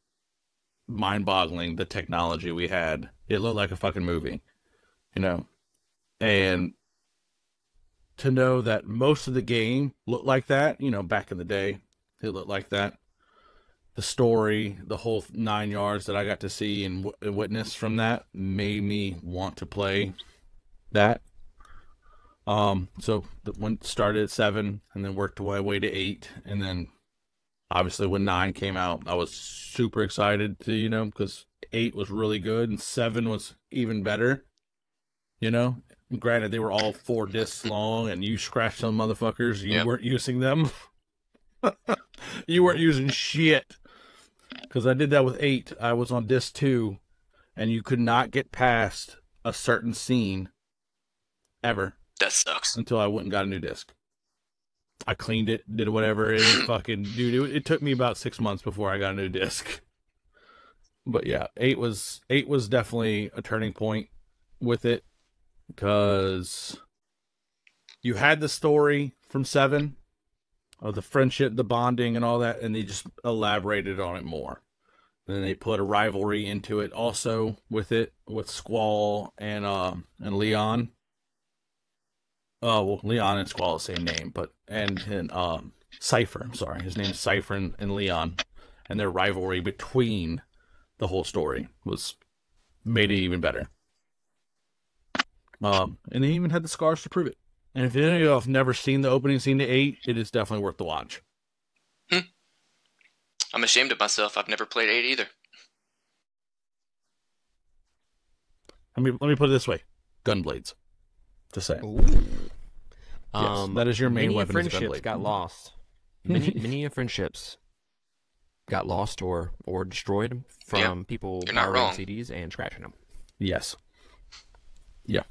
mind-boggling. The technology we had, it looked like a fucking movie, and to know that most of the game looked like that, back in the day, it looked like that. The story, the whole 9 yards that I got to see and witness from that made me want to play that. So when started at 7 and then worked my way to 8, and then obviously when 9 came out, I was super excited to, because 8 was really good and 7 was even better. Granted, they were all 4 discs long, and you scratched some motherfuckers. You weren't using them. You weren't using shit. Because I did that with 8. I was on disc 2, and you could not get past a certain scene ever. That sucks. Until I went and got a new disc. I cleaned it, did whatever, and fucking, dude, it took me about 6 months before I got a new disc. But yeah, 8 was definitely a turning point with it, because you had the story from 7 of the friendship, the bonding, and all that, and they just elaborated on it more. And then they put a rivalry into it also with Squall and Leon. Well, Leon and Squall are the same name, but and Cypher. I'm sorry, his name is Cypher and Leon, and their rivalry between the whole story made it even better. And they even had the scars to prove it. And if any of you have never seen the opening scene to 8, it is definitely worth the watch. I'm ashamed of myself. I've never played 8 either. Let me put it this way: Gunblades. Just saying. Yes, that is your main weapon. Many friendships got lost. Many friendships. got lost or destroyed from people You're not borrowing wrong. CDs and scratching them. Yes. Yeah.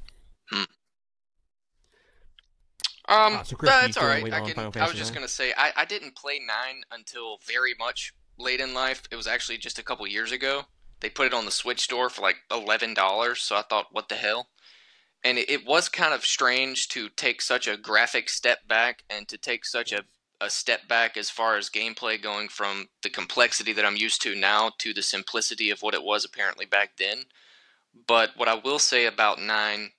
So Chris, That's you all still right. waiting on Final I was Fantasy just IX? gonna say I didn't play 9 until very much late in life. It was actually just a couple years ago. They put it on the Switch store for like $11, so I thought, what the hell? And it was kind of strange to take such a graphic step back and to take such a step back as far as gameplay, going from the complexity that I'm used to now to the simplicity of what it was apparently back then. But what I will say about 9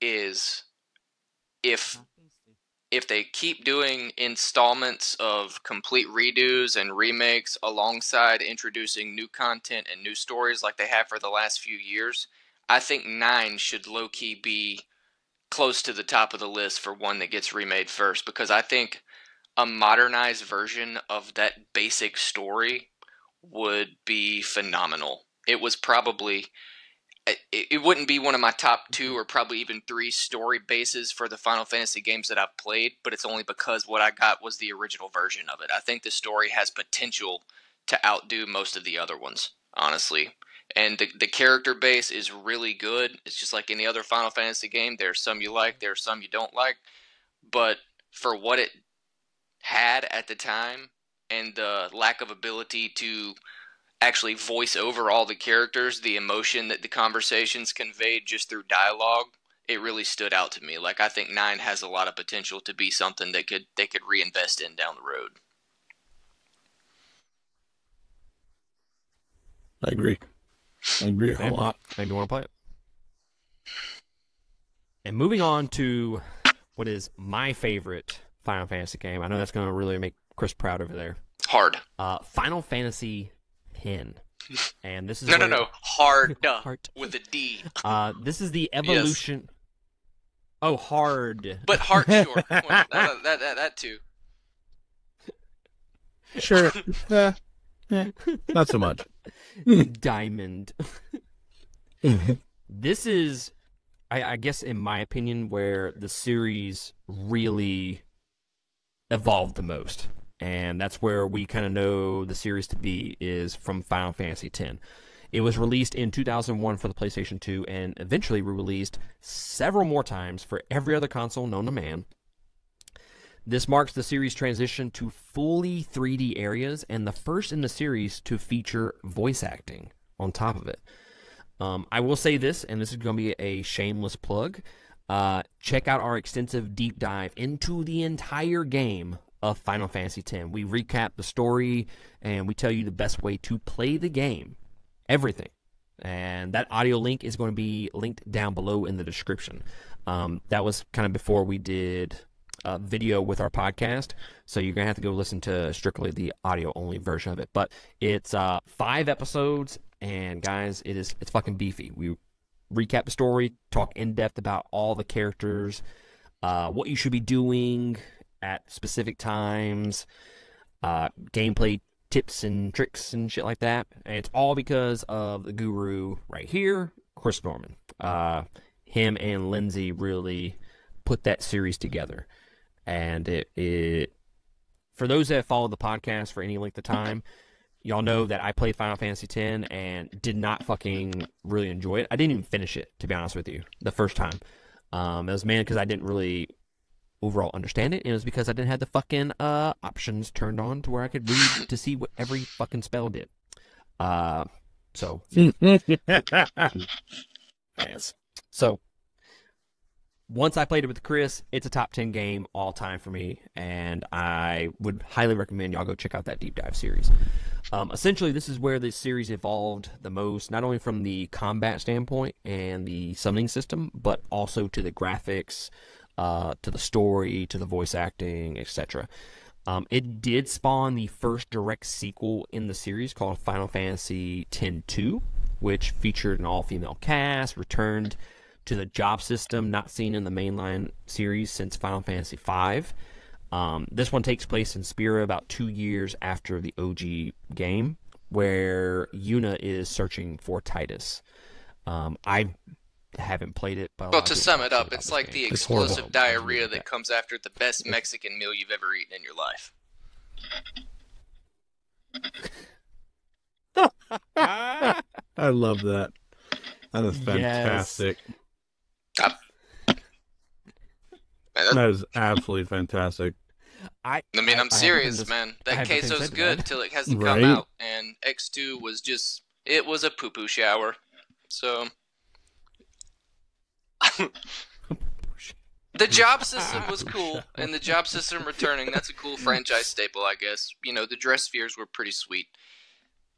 is if they keep doing installments of complete redos and remakes alongside introducing new content and new stories like they have for the last few years, I think 9 should low-key be close to the top of the list for one that gets remade first, because I think a modernized version of that basic story would be phenomenal. It was probably... It wouldn't be one of my top 2 or probably even 3 story bases for the Final Fantasy games that I've played, but it's only because what I got was the original version of it. I think the story has potential to outdo most of the other ones, honestly. And the character base is really good. It's just like any other Final Fantasy game. There's some you like, there's some you don't like. But for what it had at the time and the lack of ability to actually voice over all the characters, the emotion that the conversations conveyed just through dialogue, it really stood out to me. Like, I think 9 has a lot of potential to be something that they could reinvest in down the road. I agree a lot. I do want to play it. And moving on to what is my favorite Final Fantasy game. I know that's going to really make Chris proud over there. Hard. Final Fantasy X. And this is No. Hard. Hard. With a D. This is the evolution. Yes. Oh, hard. But heart short. Well, that too. Sure. Not so much. Diamond. This is, I guess, in my opinion, where the series really evolved the most. And that's where we kind of know the series to be, is from Final Fantasy X. It was released in 2001 for the PlayStation 2 and eventually re-released several more times for every other console known to man. This marks the series' transition to fully 3D areas and the first in the series to feature voice acting on top of it. I will say this, and this is going to be a shameless plug. Check out our extensive deep dive into the entire game of Final Fantasy X. We recap the story, and we tell you the best way to play the game. Everything. And that audio link is going to be linked down below in the description. That was kind of before we did a video with our podcast, so you're going to have to go listen to strictly the audio-only version of it. But it's 5 episodes, and guys, it's fucking beefy. We recap the story, talk in-depth about all the characters, what you should be doing at specific times, gameplay tips and tricks and shit like that. And it's all because of the guru right here, Chris Norman. Him and Lindsay really put that series together. And it for those that follow the podcast for any length of time, y'all know that I played Final Fantasy X and did not fucking really enjoy it. I didn't even finish it, to be honest with you, the first time. It was mainly because I didn't really overall understand it, and it was because I didn't have the fucking options turned on to where I could read to see what every fucking spell did. So once I played it with Chris, it's a top 10 game all time for me, and I would highly recommend y'all go check out that deep dive series. Essentially, this is where this series evolved the most, not only from the combat standpoint and the summoning system, but also to the graphics, to the story, to the voice acting, etc. It did spawn the first direct sequel in the series called Final Fantasy X-2, which featured an all-female cast, returned to the job system not seen in the mainline series since Final Fantasy V. This one takes place in Spira about 2 years after the OG game, where Yuna is searching for Titus. I haven't played it, but well, to sum it up, it's like the explosive diarrhea that comes after the best Mexican meal you've ever eaten in your life. I love that. That is fantastic. That is absolutely fantastic. I mean, I'm serious, man. That queso's good till it hasn't come out, and X2 was just, it was a poo-poo shower. So, the job system was cool, and the job system returning, that's a cool franchise staple, I guess. You know, the dress spheres were pretty sweet.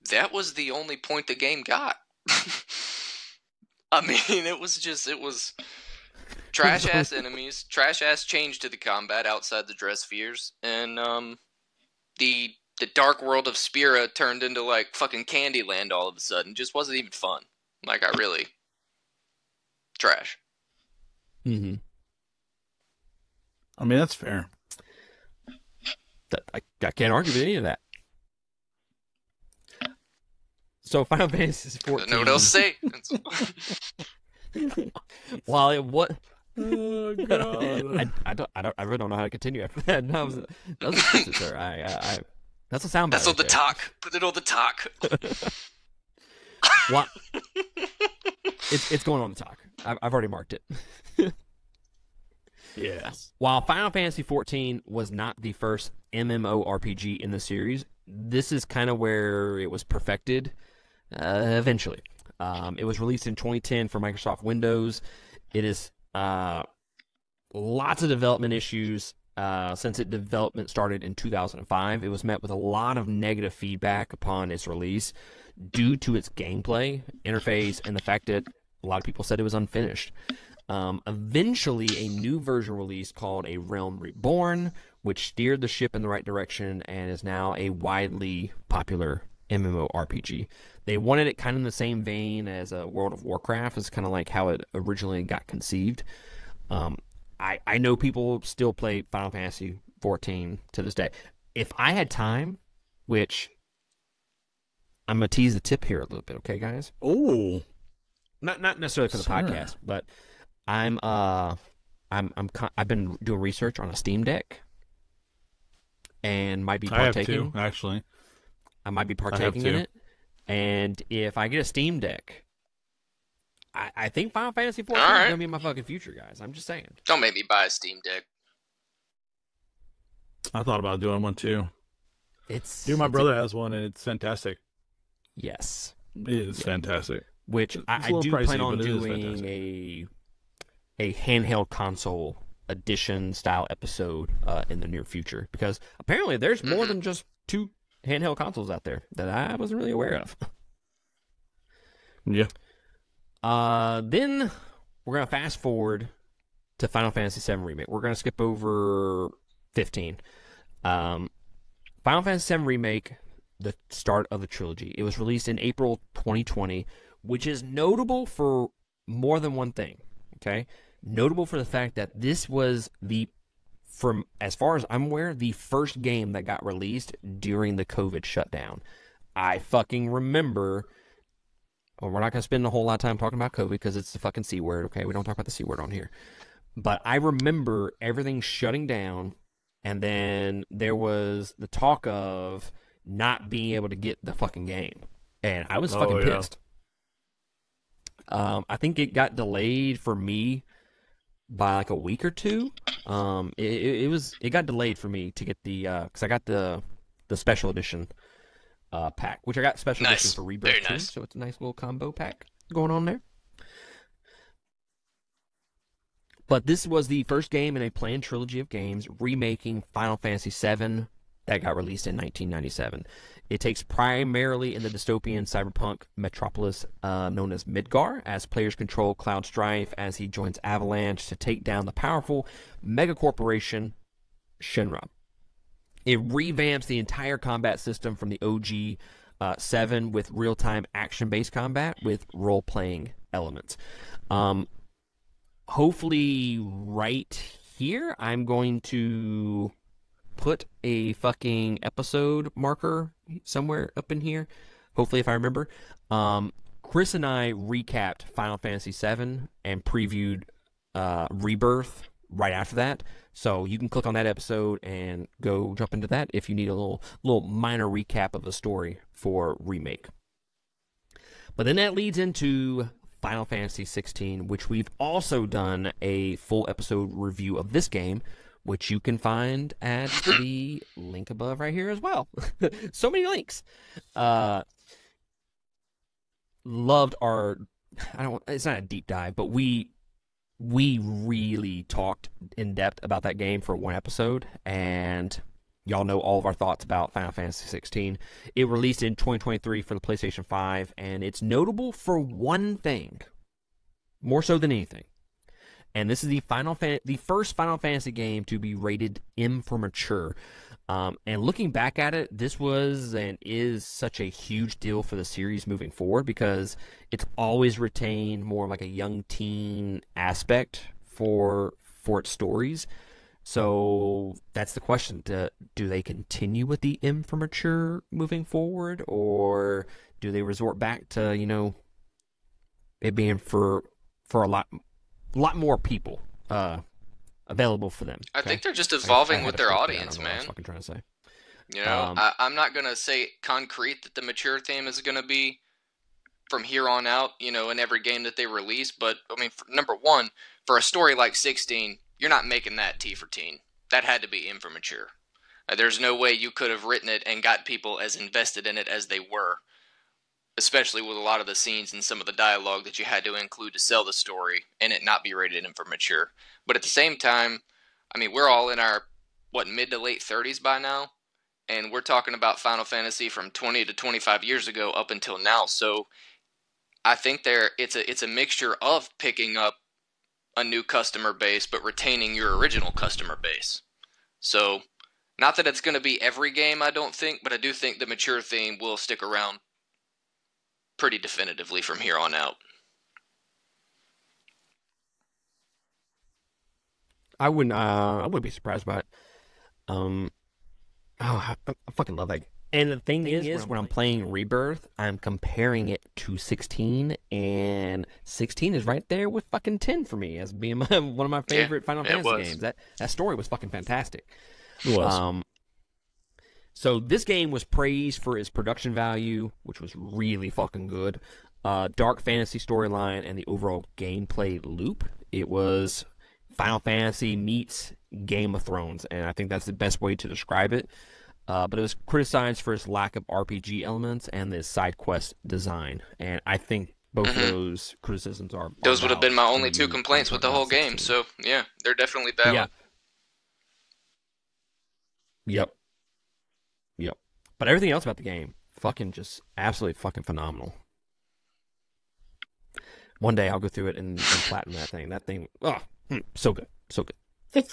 That was the only point the game got. I mean, it was trash-ass enemies, trash-ass change to the combat outside the dress spheres, and the dark world of Spira turned into, like, fucking Candyland all of a sudden. Just wasn't even fun. Like, trash. Mm-hmm. I mean, that's fair. I can't argue with any of that. So Final Fantasy 14. No what else to say. While it what? Oh god! I really don't know how to continue after that. That was a sir. That's a soundbite. That's on the talk. Put it on the talk. What? It's going on the talk. I've already marked it. Yes. While Final Fantasy 14 was not the first MMORPG in the series, this is kind of where it was perfected. Eventually, it was released in 2010 for Microsoft Windows. It is lots of development issues since its development started in 2005. It was met with a lot of negative feedback upon its release due to its gameplay, interface, and the fact that a lot of people said it was unfinished. Eventually, a new version released called A Realm Reborn, which steered the ship in the right direction and is now a widely popular MMORPG. They wanted it kind of in the same vein as World of Warcraft. It's kind of like how it originally got conceived. I know people still play Final Fantasy 14 to this day. If I had time, which I'm gonna tease the tip here a little bit, okay, guys? Oh, not necessarily for the podcast, but I've been doing research on a Steam Deck, and might be partaking. I have too, actually. I might be partaking in it, and if I get a Steam Deck, I think Final Fantasy 14 is gonna be in my fucking future, guys. I'm just saying. Don't make me buy a Steam Deck. I thought about doing one too. My brother has one, and it's fantastic. Yes, it is fantastic. Which I do plan on doing a handheld console edition style episode in the near future, because apparently there's more than just 2 handheld consoles out there that I wasn't really aware of. Yeah. Then we're gonna fast forward to Final Fantasy VII Remake. We're gonna skip over 15. Final Fantasy VII Remake, the start of the trilogy. It was released in April 2020, which is notable for more than one thing. Okay, notable for the fact that this was from as far as I'm aware, the first game that got released during the COVID shutdown. I fucking remember. Well, we're not going to spend a whole lot of time talking about COVID because it's the fucking C word, okay? We don't talk about the C word on here. But I remember everything shutting down, and then there was the talk of not being able to get the fucking game. And I was fucking pissed. I think it got delayed for me by like a week or two. It got delayed for me to get the because I got the special edition pack, which I got special edition for Rebirth too, so it's a nice little combo pack going on there. But this was the first game in a planned trilogy of games remaking Final Fantasy VII that got released in 1997. It takes primarily in the dystopian cyberpunk metropolis known as Midgar, as players control Cloud Strife as he joins Avalanche to take down the powerful megacorporation Shinra. It revamps the entire combat system from the OG 7 with real-time action-based combat with role-playing elements. Hopefully right here, I'm going to put a fucking episode marker somewhere up in here. Hopefully, if I remember. Chris and I recapped Final Fantasy VII and previewed Rebirth right after that. So you can click on that episode and go jump into that if you need a little minor recap of the story for Remake. But then that leads into Final Fantasy 16, which we've also done a full episode review of this game, which you can find at the link above right here as well. So many links. Loved our, it's not a deep dive, but we really talked in depth about that game for one episode, and y'all know all of our thoughts about Final Fantasy 16. It released in 2023 for the PlayStation 5, and it's notable for one thing, more so than anything. And this is the first Final Fantasy game to be rated M for mature. And looking back at it, this was and is such a huge deal for the series moving forward, because it's always retained more like a young teen aspect for its stories. So that's the question. Do they continue with the M for mature moving forward, or do they resort back to, it being for a lot more people available for them? I think they're just evolving with their audience, man. What I was fucking trying to say. I'm not going to say concrete that the mature theme is going to be from here on out, in every game that they release. But, I mean, number one, for a story like 16, you're not making that T for teen. That had to be M for mature. There's no way you could have written it and got people as invested in it as they were, especially with a lot of the scenes and some of the dialogue that you had to include to sell the story and it not be rated M for mature. But at the same time, I mean, we're all in our, mid to late 30s by now, and we're talking about Final Fantasy from 20 to 25 years ago up until now. So I think it's a mixture of picking up a new customer base, but retaining your original customer base. So, not that it's going to be every game, I don't think, but I do think the mature theme will stick around pretty definitively from here on out. I wouldn't be surprised by it. I fucking love that. And the thing is, when I'm playing Rebirth, I'm comparing it to 16, and 16 is right there with fucking 10 for me as being one of my favorite Final Fantasy games. That story was fucking fantastic. It was. So this game was praised for its production value, which was really fucking good, dark fantasy storyline, and the overall gameplay loop. It was Final Fantasy meets Game of Thrones, and I think that's the best way to describe it. But it was criticized for its lack of RPG elements and the side quest design. And I think both of those criticisms are those would have been my only two complaints with the whole game. So, yeah, they're definitely valid. Yeah. Yep. But everything else about the game, fucking just absolutely fucking phenomenal. One day I'll go through it and platinum that thing. That thing, so good. So good.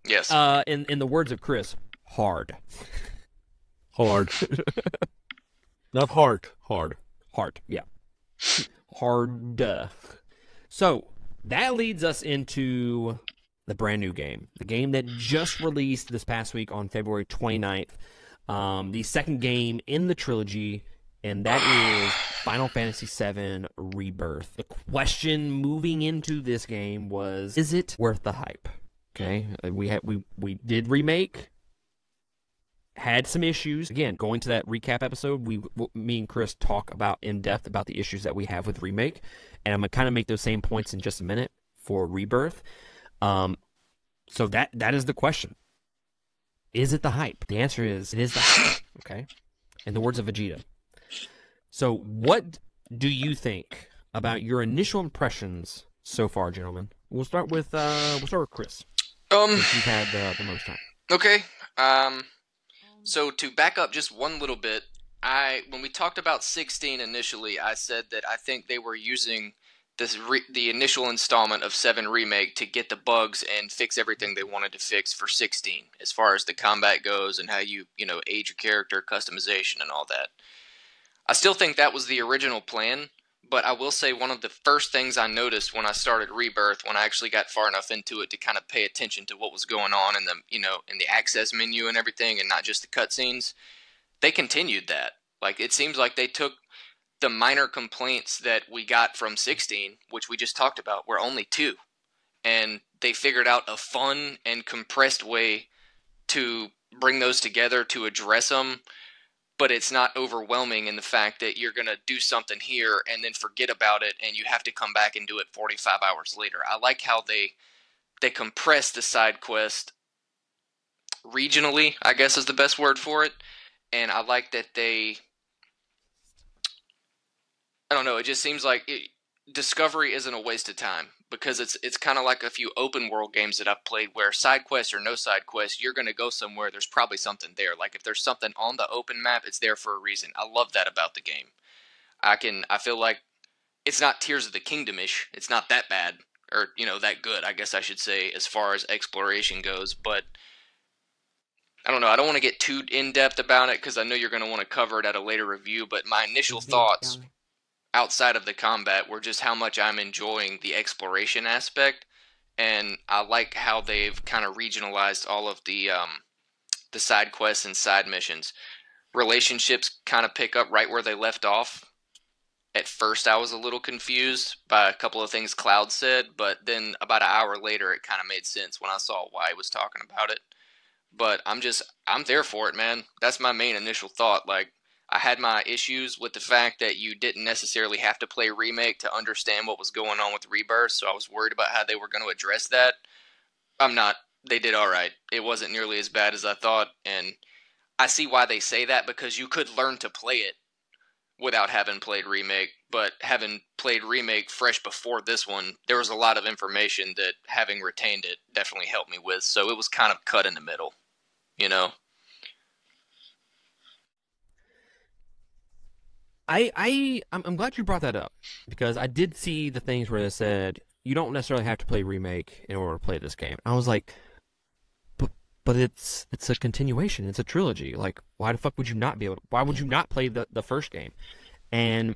Yes. In the words of Chris, hard. Not hard. Hard, yeah. Hard. So, that leads us into the brand new game. The game that just released this past week on February 29th. The second game in the trilogy, and that is Final Fantasy VII Rebirth. The question moving into this game was, is it worth the hype? Okay, we did Remake, had some issues. Again, going to that recap episode, me and Chris talk about in depth about the issues that we have with Remake, and I'm gonna kind of make those same points in just a minute for Rebirth. So that is the question. Is it the hype? The answer is, it is the hype. Okay, in the words of Vegeta. So, what do you think about your initial impressions so far, gentlemen? We'll start with Chris. Since you've had the most time. Okay. So to back up just one little bit, when we talked about 16 initially, I said that I think they were using the initial installment of VII Remake to get the bugs and fix everything they wanted to fix for 16, as far as the combat goes and how you age your character, customization, and all that. I still think that was the original plan, but I will say one of the first things I noticed when I started Rebirth, when I actually got far enough into it to kind of pay attention to what was going on in the access menu and everything, and not just the cutscenes, they continued that. Like, it seems like they took the minor complaints that we got from 16, which we just talked about, were only 2, and they figured out a fun and compressed way to bring those together to address them, but it's not overwhelming in the fact that you're going to do something here and then forget about it and you have to come back and do it 45 hours later. I like how they compress the side quest regionally, I guess is the best word for it. And I like that I don't know, it just seems like discovery isn't a waste of time, because it's kind of like a few open world games that I've played where side quests or no side quests, you're going to go somewhere, there's probably something there. Like if there's something on the open map, it's there for a reason. I love that about the game. I feel like it's not Tears of the Kingdom-ish. It's not that bad, or, that good, I guess I should say, as far as exploration goes, but I don't know. I don't want to get too in-depth about it because I know you're going to want to cover it at a later review, but my initial thoughts outside of the combat were just how much I'm enjoying the exploration aspect, and I like how they've kind of regionalized all of the side quests and side missions. Relationships kind of pick up right where they left off. At first, I was a little confused by a couple of things Cloud said, but then about an hour later, it kind of made sense when I saw why he was talking about it. But I'm there for it, man. That's my main initial thought. Like, I had my issues with the fact that you didn't necessarily have to play Remake to understand what was going on with Rebirth, so I was worried about how they were going to address that. I'm not. They did all right. It wasn't nearly as bad as I thought, and I see why they say that, because you could learn to play it without having played Remake, but having played Remake fresh before this one, there was a lot of information that having retained it definitely helped me with, so it was kind of cut in the middle, I'm glad you brought that up, because I did see the things where they said you don't necessarily have to play Remake in order to play this game. I was like, but it's a continuation. It's a trilogy. Like, why the fuck would you not be able to? Why would you not play the first game? And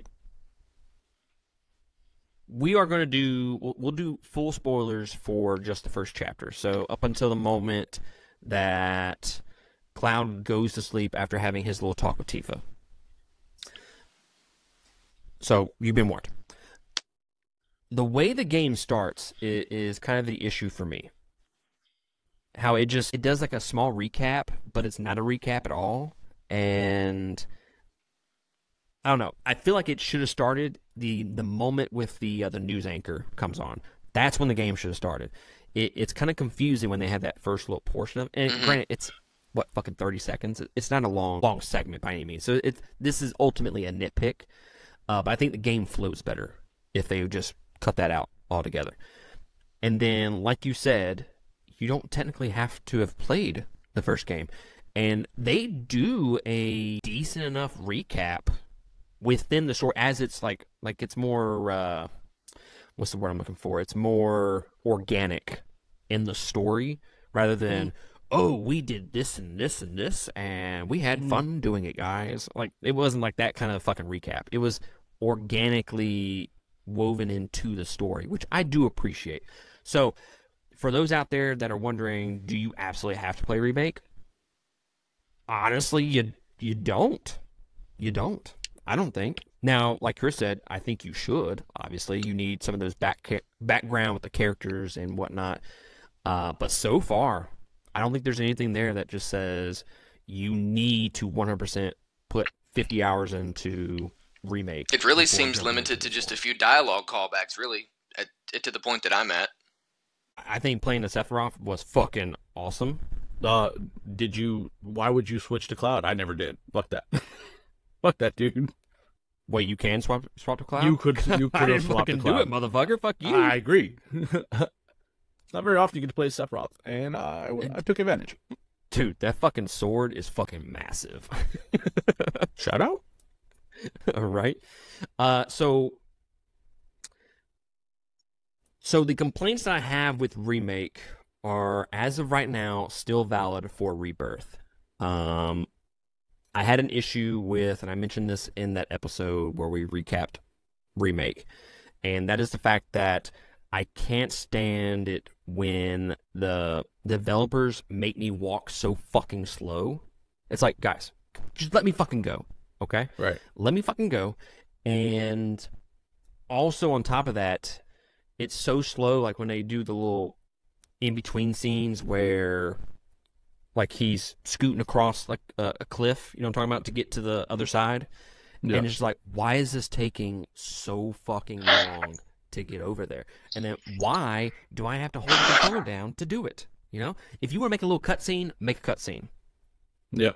we are going to we'll do full spoilers for just the first chapter. So up until the moment that Cloud goes to sleep after having his little talk with Tifa. So you've been warned. The way the game starts is kind of the issue for me. How it does like a small recap, but it's not a recap at all. And I don't know. I feel like it should have started the moment with the news anchor comes on. That's when the game should have started. It's kind of confusing when they have that first little portion of it. And granted, it's fucking 30 seconds. It's not a long segment by any means. So this is ultimately a nitpick. But I think the game flows better if they just cut that out altogether. And then, like you said, you don't technically have to have played the first game. And they do a decent enough recap within the story, as it's like it's more, what's the word I'm looking for? It's more organic in the story rather than, oh, we did this and this and this, and we had fun doing it, guys. Like, it wasn't like that kind of fucking recap. It was organically woven into the story, which I do appreciate. So, for those out there that are wondering, do you absolutely have to play Remake? Honestly, you don't. You don't. I don't think. Now, like Chris said, I think you should. Obviously, you need some of those background with the characters and whatnot. But so far, I don't think there's anything there that just says you need to 100% put 50 hours into Remake. It really seems limited to just a few dialogue callbacks, really, to the point that I'm at. I think playing the Sephiroth was fucking awesome. Why would you switch to Cloud? I never did. Fuck that. Fuck that, dude. Wait, you can swap to Cloud? You could have swapped to Cloud. Do it, motherfucker. Fuck you. I agree. It's not very often you get to play Sephiroth, and I took advantage. Dude, that fucking sword is fucking massive. Shout out. All right. So the complaints that I have with Remake are, as of right now, still valid for Rebirth. I had an issue with, and I mentioned this in that episode where we recapped Remake, and that is the fact that I can't stand it when the developers make me walk so fucking slow. It's like, guys, just let me fucking go, okay? Right. Let me fucking go. And also on top of that, it's so slow, like when they do the little in between scenes where like he's scooting across like a cliff, you know what I'm talking about, to get to the other side. Yeah. And it's just like, why is this taking so fucking long to get over there? And then why do I have to hold the controller down to do it? You know, if you want to make a little cutscene, make a cutscene. Yeah.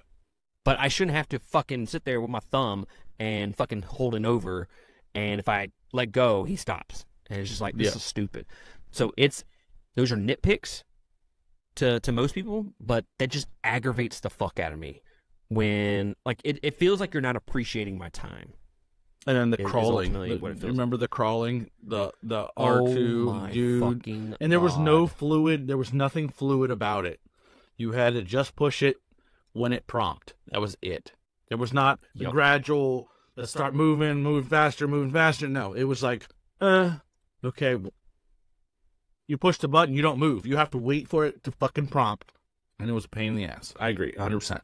But I shouldn't have to fucking sit there with my thumb and fucking holding over, and if I let go, he stops. And it's just like, this is stupid. So those are nitpicks to most people, but that just aggravates the fuck out of me when like it feels like you're not appreciating my time. And then the crawling. Remember the crawling? The R2 dude. And there was no fluid. There was nothing fluid about it. You had to just push it when it prompted. That was it. There was not the gradual, let's start moving faster. No, it was like, okay. You push the button, you don't move. You have to wait for it to fucking prompt. And it was a pain in the ass. I agree, 100%.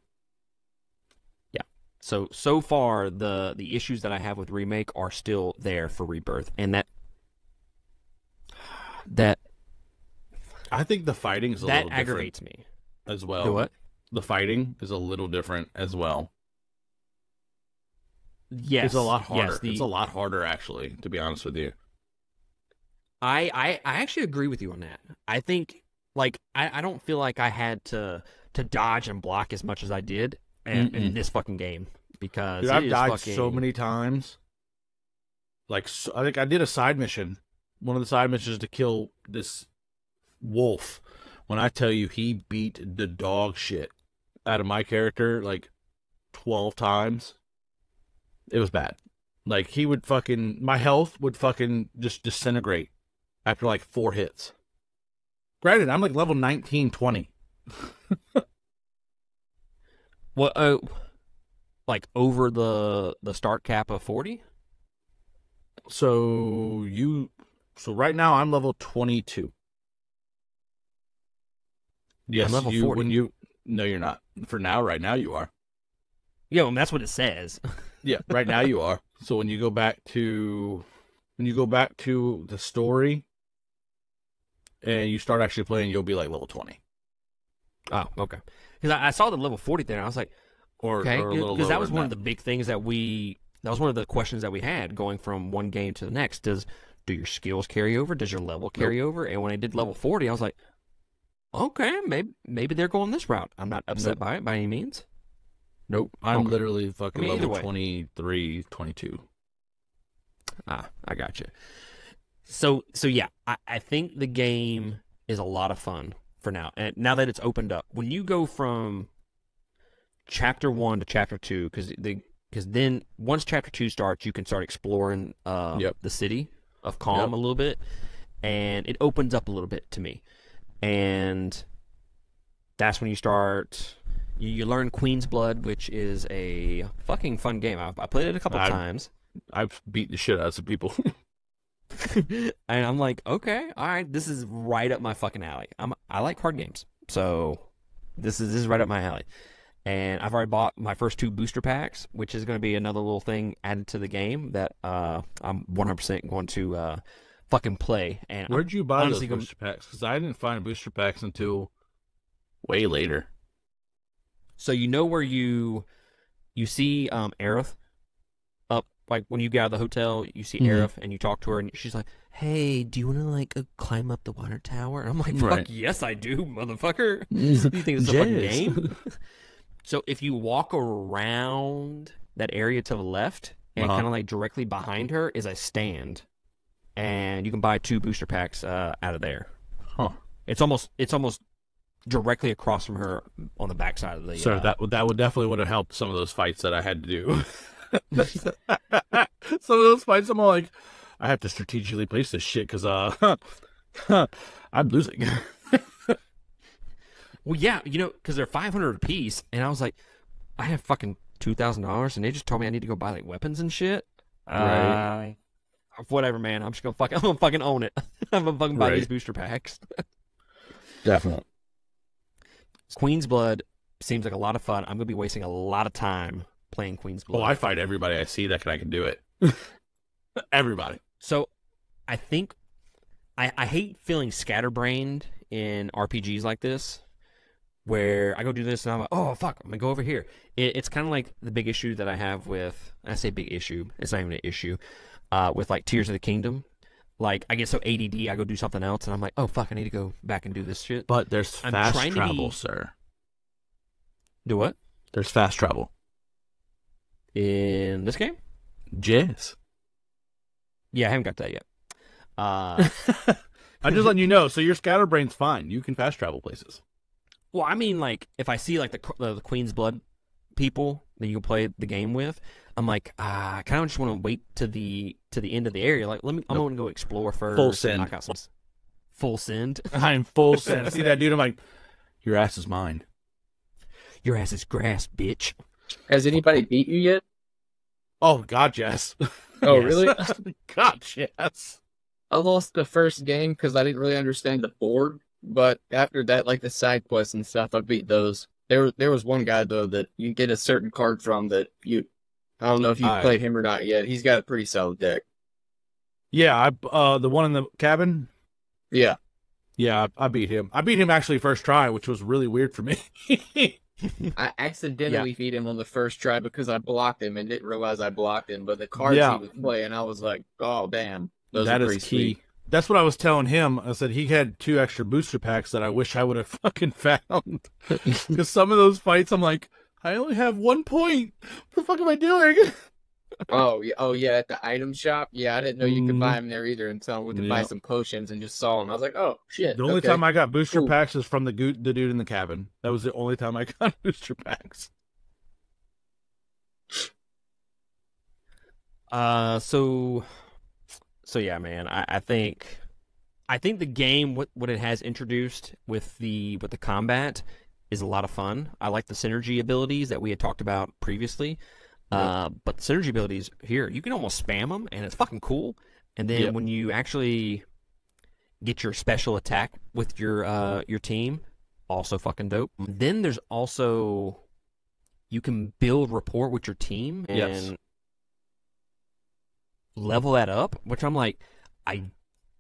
Yeah. So far, the issues that I have with Remake are still there for Rebirth. And that I think the fighting is a little different. That aggravates me. As well. The what? The fighting is a little different as well. Yes. It's a lot harder. Yes, it's a lot harder, actually, to be honest with you. I actually agree with you on that. I think, like, I don't feel like I had to dodge and block as much as I did in this fucking game. Because dude, I've died so many times. Like, I think I did a side mission. One of the side missions to kill this wolf. When I tell you he beat the dog shit out of my character, like, 12 times. It was bad. Like, he would fucking... My health would fucking just disintegrate after, like, 4 hits. Granted, I'm, like, level 19, 20. What, like, over the start cap of 40? So, right now, I'm level 22. Yes, I'm level 40. No, you're not. For now, right now, you are. Yeah, well, that's what it says. Yeah, right now you are. So when you go back to the story and you start actually playing, you'll be like level 20. Oh, okay. Because I saw the level 40 there, and I was like, okay, because that was one of the big things that was one of the questions that we had going from one game to the next. Do your skills carry over? Does your level carry over? And when I did level 40, I was like, okay, maybe they're going this route. I'm not upset by it by any means. Nope. I'm literally fucking level way. 23, 22. Ah, I got you. So yeah, I think the game is a lot of fun for now. And now that it's opened up, when you go from chapter 1 to chapter 2, because then once chapter 2 starts, you can start exploring the city of Calm a little bit, and it opens up a little bit to me. And that's when you start... You learn Queen's Blood, which is a fucking fun game. I played it a couple times. I've beat the shit out of some people. And I'm like, okay, all right, this is right up my fucking alley. I like hard games, so this is right up my alley. And I've already bought my first 2 booster packs, which is going to be another little thing added to the game that I'm 100% going to fucking play. And where'd you buy those booster packs? Because I didn't find booster packs until way later. So you know where you see Aerith up, like when you get out of the hotel, you see Aerith and you talk to her and she's like, "Hey, do you want to like climb up the water tower?" And I'm like, "Fuck yes, I do, motherfucker." You think it's a fucking game? So if you walk around that area to the left and kind of like directly behind her is a stand, and you can buy 2 booster packs out of there. Huh? It's almost directly across from her on the backside of the... So that would definitely would have helped some of those fights that I had to do. Some of those fights, I'm all like, I have to strategically place this shit because I'm losing. Well, yeah, you know, because they're 500 a piece, and I was like, I have fucking $2,000, and they just told me I need to go buy like weapons and shit. Right. Whatever, man. I'm gonna fucking own it. I'm gonna fucking buy these booster packs. Definitely. Queen's Blood seems like a lot of fun. I'm going to be wasting a lot of time playing Queen's Blood. Oh, I fight everybody I see that I can do it. Everybody. So I think I hate feeling scatterbrained in RPGs like this, where I go do this and I'm like, oh fuck, I'm gonna go over here. It's kind of like the big issue that I have with, I say big issue, it's not even an issue, with like Tears of the Kingdom. Like, I get so ADD, I go do something else, and I'm like, oh fuck, I need to go back and do this shit. But there's fast travel, sir. Do what? There's fast travel. In this game? Yes. Yeah, I haven't got that yet. I'm just letting you know, so your scatterbrain's fine. You can fast travel places. Well, I mean, like, if I see, like, the Queen's Blood people that you can play the game with, I'm like, I kind of just want to wait to the end of the area. Like, I'm going to go explore first. Full send. Knock out some full send. I'm full send. I see that dude, I'm like, your ass is mine. Your ass is grass, bitch. Has anybody beat you yet? Oh, God, yes. Oh, Yes. really? God, yes. I lost the first game because I didn't really understand the board, but after that, like the side quests and stuff, I beat those. There was one guy though that you get a certain card from that I don't know if you've played him or not yet. He's got a pretty solid deck. Yeah, the one in the cabin. Yeah. Yeah, I beat him. I beat him actually first try, which was really weird for me. I accidentally beat him on the first try because I blocked him and didn't realize I blocked him. But the cards he was playing, I was like, oh damn, those are pretty key. Sweet. That's what I was telling him. I said he had 2 extra booster packs that I wish I would have fucking found. Because some of those fights, I'm like, I only have 1 point. What the fuck am I doing? Oh yeah, at the item shop. Yeah, I didn't know you could buy them there either until I went to buy some potions and just saw them. I was like, oh shit. The only time I got booster packs is from the dude in the cabin. That was the only time I got booster packs. So yeah, man. I think the game, what it has introduced with the combat is a lot of fun. I like the synergy abilities that we had talked about previously. But the synergy abilities here, you can almost spam them, and it's fucking cool. And then when you actually get your special attack with your team, also fucking dope. Then there's also, you can build rapport with your team and level that up, which I'm like, I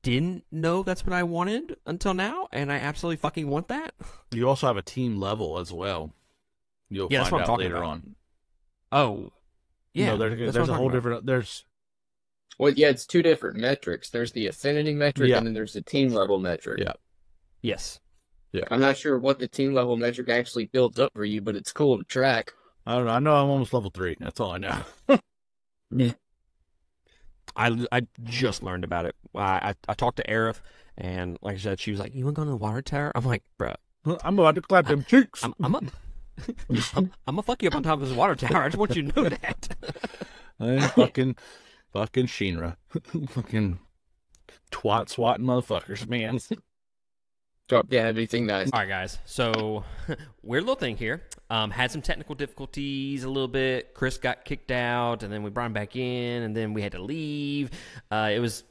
didn't know that's what I wanted until now, and I absolutely fucking want that. You also have a team level as well. You'll find that's what I'm out talking later about. on. Oh, yeah. No, there's a whole different. Well, yeah, it's 2 different metrics. There's the affinity metric, and then there's the team level metric. Yeah. Yes. Yeah. I'm not sure what the team level metric actually builds up for you, but it's cool to track. I don't know. I know I'm almost level 3. That's all I know. Yeah. I just learned about it. I talked to Arif, and like I said, she was like, "You want to go to the water tower?" I'm like, "Bruh, I'm about to clap them cheeks. I'm gonna fuck you up on top of this water tower. I just want you to know that." fucking Shinra. Fucking twat swatting motherfuckers, man. Yeah, everything nice. All right, guys. So, weird little thing here. Had some technical difficulties a little bit. Chris got kicked out, and then we brought him back in, and then we had to leave. It was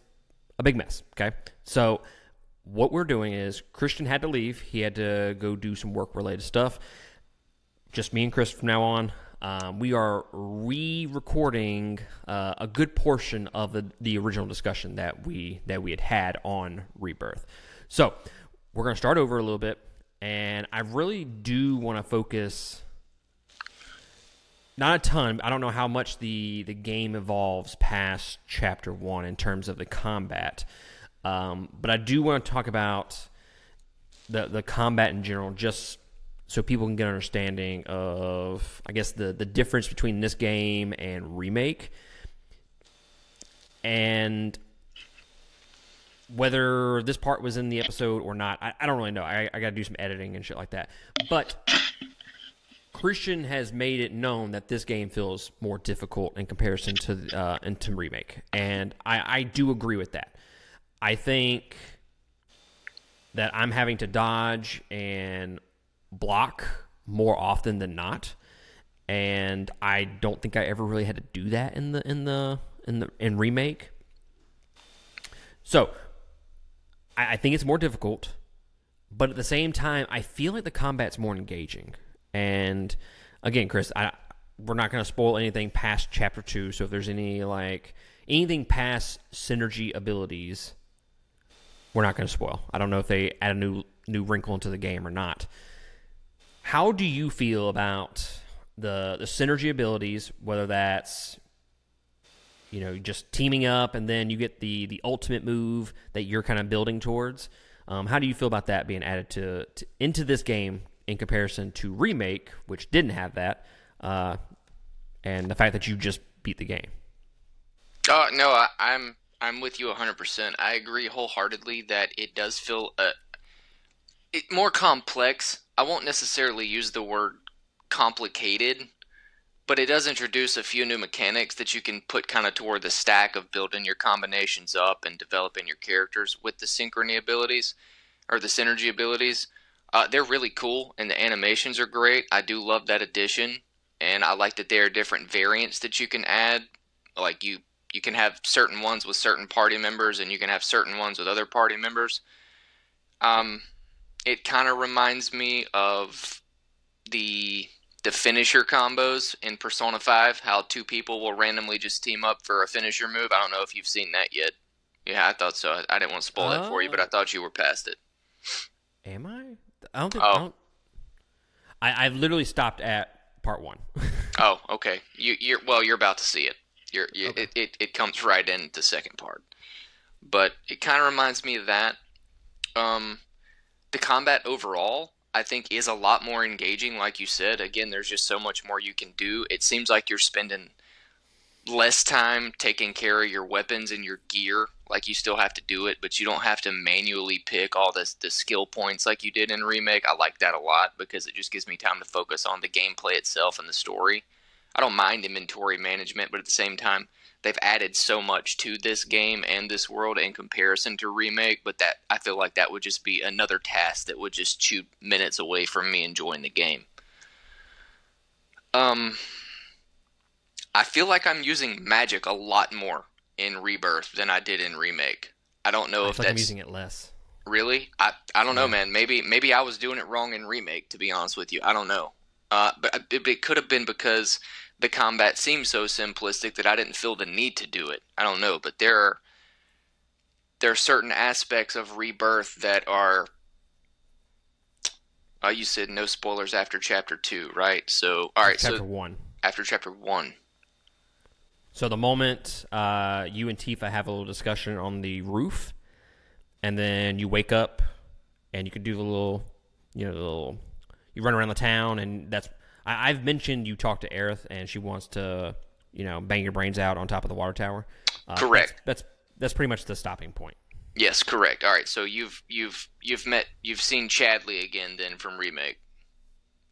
a big mess, okay? So, what we're doing is Christian had to leave. He had to go do some work-related stuff. Just me and Chris from now on. We are re-recording a good portion of the original discussion that we had on Rebirth. So, we're going to start over a little bit, and I really do want to focus, not a ton, I don't know how much the game evolves past Chapter 1 in terms of the combat, but I do want to talk about the combat in general, just so people can get an understanding of, I guess, the difference between this game and Remake, and whether this part was in the episode or not, I don't really know. I got to do some editing and shit like that. But Christian has made it known that this game feels more difficult in comparison to Remake. And I do agree with that. I think that I'm having to dodge and block more often than not. And I don't think I ever really had to do that in Remake. So I think it's more difficult, but at the same time, I feel like the combat's more engaging. And again, Chris, we're not going to spoil anything past Chapter 2, so if there's anything past synergy abilities, we're not going to spoil. I don't know if they add a new new wrinkle into the game or not. How do you feel about the synergy abilities, whether that's just teaming up and then you get the ultimate move that you're kind of building towards? How do you feel about that being added into this game in comparison to Remake, which didn't have that, and the fact that you just beat the game? No, I'm with you 100%. I agree wholeheartedly that it does feel more complex. I won't necessarily use the word complicated, but it does introduce a few new mechanics that you can put kind of toward the stack of building your combinations up and developing your characters with the synchrony abilities or the synergy abilities. They're really cool, and the animations are great. I do love that addition, and I like that there are different variants that you can add. Like you can have certain ones with certain party members, and you can have certain ones with other party members. It kind of reminds me of the finisher combos in Persona 5, how two people will randomly just team up for a finisher move. I don't know if you've seen that yet. Yeah, I thought so. I didn't want to spoil that for you, but I thought you were past it. Am I? I don't think. I've literally stopped at part 1. Oh, okay. You're about to see it. Okay. It comes right in the second part, but it kind of reminds me of that. The combat overall, I think, is a lot more engaging. Like you said, again, there's just so much more you can do. It seems like you're spending less time taking care of your weapons and your gear. Like, you still have to do it, but you don't have to manually pick all the skill points like you did in Remake. I like that a lot because it just gives me time to focus on the gameplay itself and the story. I don't mind inventory management, but at the same time, they've added so much to this game and this world in comparison to Remake, but that I feel like that would just be another task that would just chew minutes away from me enjoying the game. I feel like I'm using magic a lot more in Rebirth than I did in Remake. I don't know if that's... I'm using it less. Really? I don't know, man. Maybe I was doing it wrong in Remake, to be honest with you. I don't know. But it could have been because the combat seemed so simplistic that I didn't feel the need to do it. I don't know, but there are certain aspects of Rebirth that are... you said no spoilers after Chapter 2, right? So, all right, Chapter 1. After Chapter 1. So the moment you and Tifa have a little discussion on the roof, and then you wake up, and you can do the little, you run around the town, and that's... I've mentioned you talk to Aerith, and she wants to, bang your brains out on top of the water tower. Correct. That's pretty much the stopping point. Yes, correct. All right, so you've seen Chadley again then from Remake,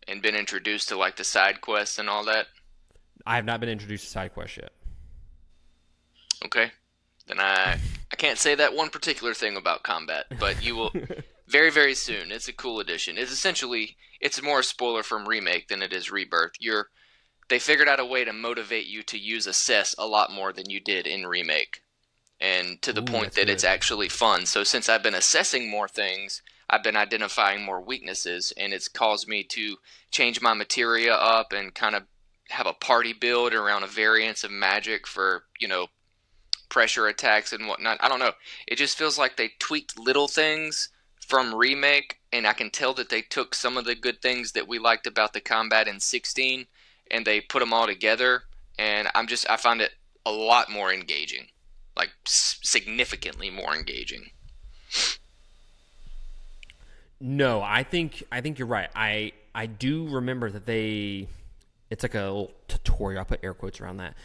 and been introduced to like the side quests and all that. I have not been introduced to side quests yet. Okay, then I can't say that one particular thing about combat, but you will very, very soon. It's a cool addition. It's more a spoiler from Remake than it is Rebirth. They figured out a way to motivate you to use Assess a lot more than you did in Remake, and to the point that it's actually fun. So since I've been assessing more things, I've been identifying more weaknesses, and it's caused me to change my materia up and kind of have a party build around a variance of magic for, pressure attacks and whatnot. I don't know. It just feels like they tweaked little things from Remake, and I can tell that they took some of the good things that we liked about the combat in 16, and they put them all together, and I find it a lot more engaging. Like, significantly more engaging. No, I think you're right. I do remember that it's like a little tutorial. I'll put air quotes around that.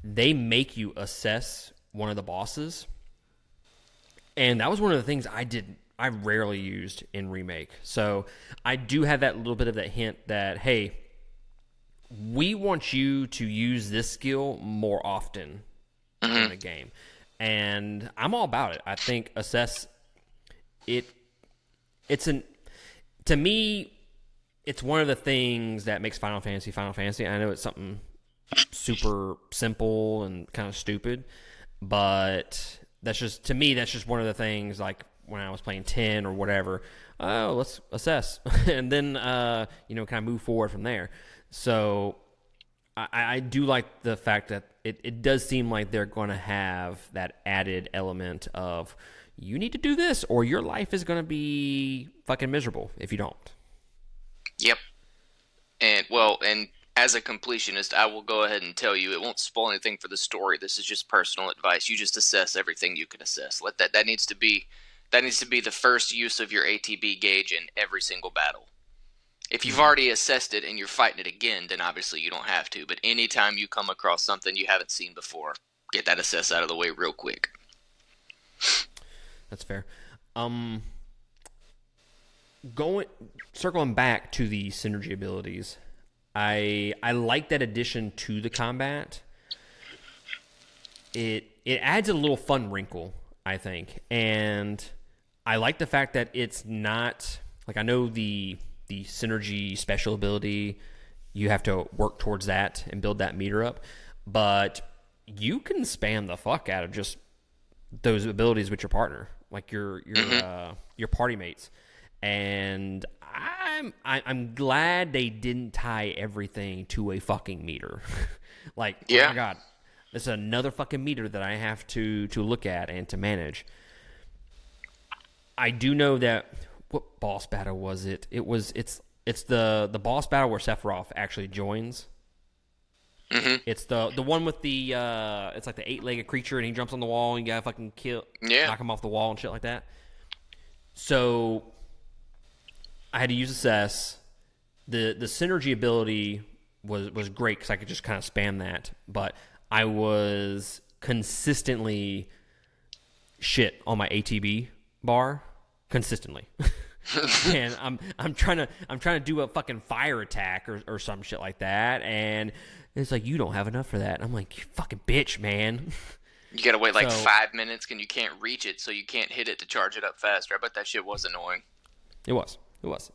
They make you assess one of the bosses, and that was one of the things I rarely used in Remake. So I do have that little bit of that hint that, hey, we want you to use this skill more often in the game. And I'm all about it. I think assess to me, it's one of the things that makes Final Fantasy Final Fantasy. I know it's something super simple and kind of stupid, but that's just one of the things, like when I was playing 10 or whatever. Oh, let's assess. And then, kind of move forward from there. So I do like the fact that it does seem like they're going to have that added element of you need to do this or your life is going to be fucking miserable if you don't. Yep. And as a completionist, I will go ahead and tell you it won't spoil anything for the story. This is just personal advice. You just assess everything you can assess. That needs to be the first use of your ATB gauge in every single battle. If you've already assessed it and you're fighting it again, then obviously you don't have to. But anytime you come across something you haven't seen before, get that assess out of the way real quick. That's fair. Circling back to the synergy abilities, I like that addition to the combat. It adds a little fun wrinkle, I think, and I like the fact that it's not like I know the synergy special ability, you have to work towards that and build that meter up, but you can spam the fuck out of just those abilities with your partner, like your party mates. And I'm glad they didn't tie everything to a fucking meter. Like, oh my god, this is another fucking meter that I have to look at and to manage. I do know that. What boss battle was it? It's the boss battle where Sephiroth actually joins. Mm-hmm. It's the one with the it's like the 8-legged creature and he jumps on the wall and you gotta fucking knock him off the wall and shit like that. So I had to use assess. The synergy ability was great because I could just kind of spam that, but I was consistently shit on my ATB bar consistently. And I'm trying to do a fucking fire attack or some shit like that, and it's like you don't have enough for that. And I'm like, you fucking bitch, man. You gotta wait 5 minutes and you can't reach it, so you can't hit it to charge it up faster. I bet that shit was annoying. It was. But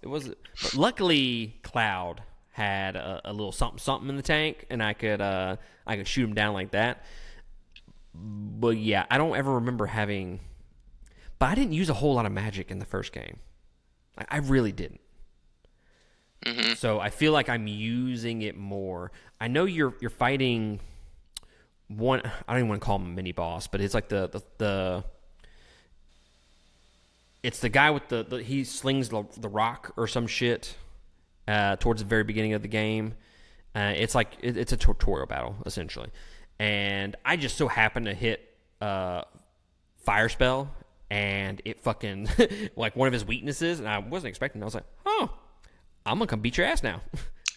luckily, Cloud had a little something in the tank, and I could shoot him down like that. But yeah, I don't ever remember having. But I didn't use a whole lot of magic in the first game. I really didn't. Mm-hmm. So I feel like I'm using it more. I know you're fighting one. I don't even want to call him a mini boss, but it's like the it's the guy with the he slings the rock or some shit towards the very beginning of the game. It's like it's a tutorial battle essentially, and I just so happened to hit fire spell. And it fucking, like one of his weaknesses, and I wasn't expecting it. I was like, oh, I'm going to come beat your ass now.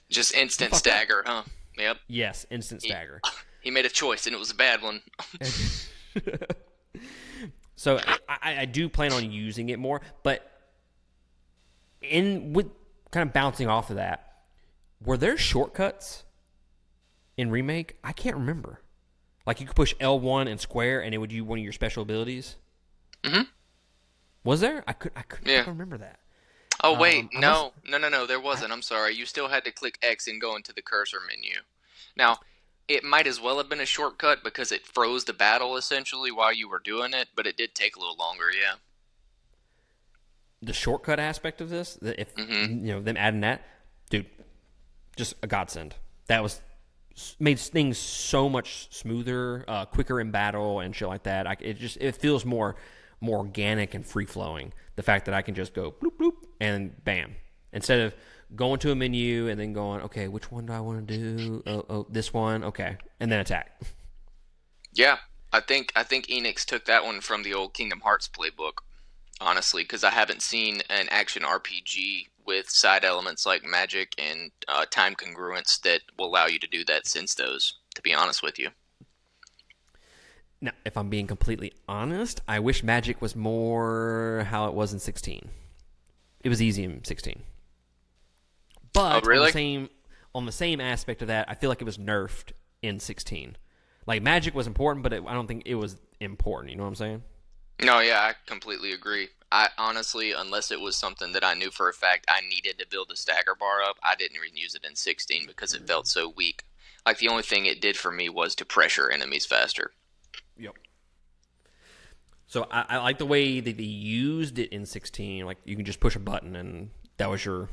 Just instant stagger, huh? Yep. Yes, instant stagger. He made a choice, and it was a bad one. So I do plan on using it more, but with kind of bouncing off of that, were there shortcuts in Remake? I can't remember. Like you could push L1 and square, and it would use one of your special abilities. Mm-hmm. Was there? I couldn't remember that. Oh wait, no, there wasn't. I'm sorry. You still had to click X and go into the cursor menu. Now, it might as well have been a shortcut because it froze the battle essentially while you were doing it, but it did take a little longer. Yeah. The shortcut aspect of this, if them adding that, dude, just a godsend. That made things so much smoother, quicker in battle and shit like that. It feels more organic and free flowing. The fact that I can just go bloop bloop and bam, instead of going to a menu and then going, okay, which one do I want to do? Oh, this one, okay, and then attack. Yeah, I think Enix took that one from the old Kingdom Hearts playbook, honestly, because I haven't seen an action RPG with side elements like magic and time congruence that will allow you to do that since those, to be honest with you. Now, if I'm being completely honest, I wish magic was more how it was in 16. It was easy in 16. But really? on the same aspect of that, I feel like it was nerfed in 16. Like, magic was important, but I don't think it was important. You know what I'm saying? No, yeah, I completely agree. I honestly, unless it was something that I knew for a fact I needed to build a stagger bar up, I didn't even use it in 16 because it felt so weak. Like, the only thing it did for me was to pressure enemies faster. Yep. So I like the way that they used it in 16. Like, you can just push a button and that was your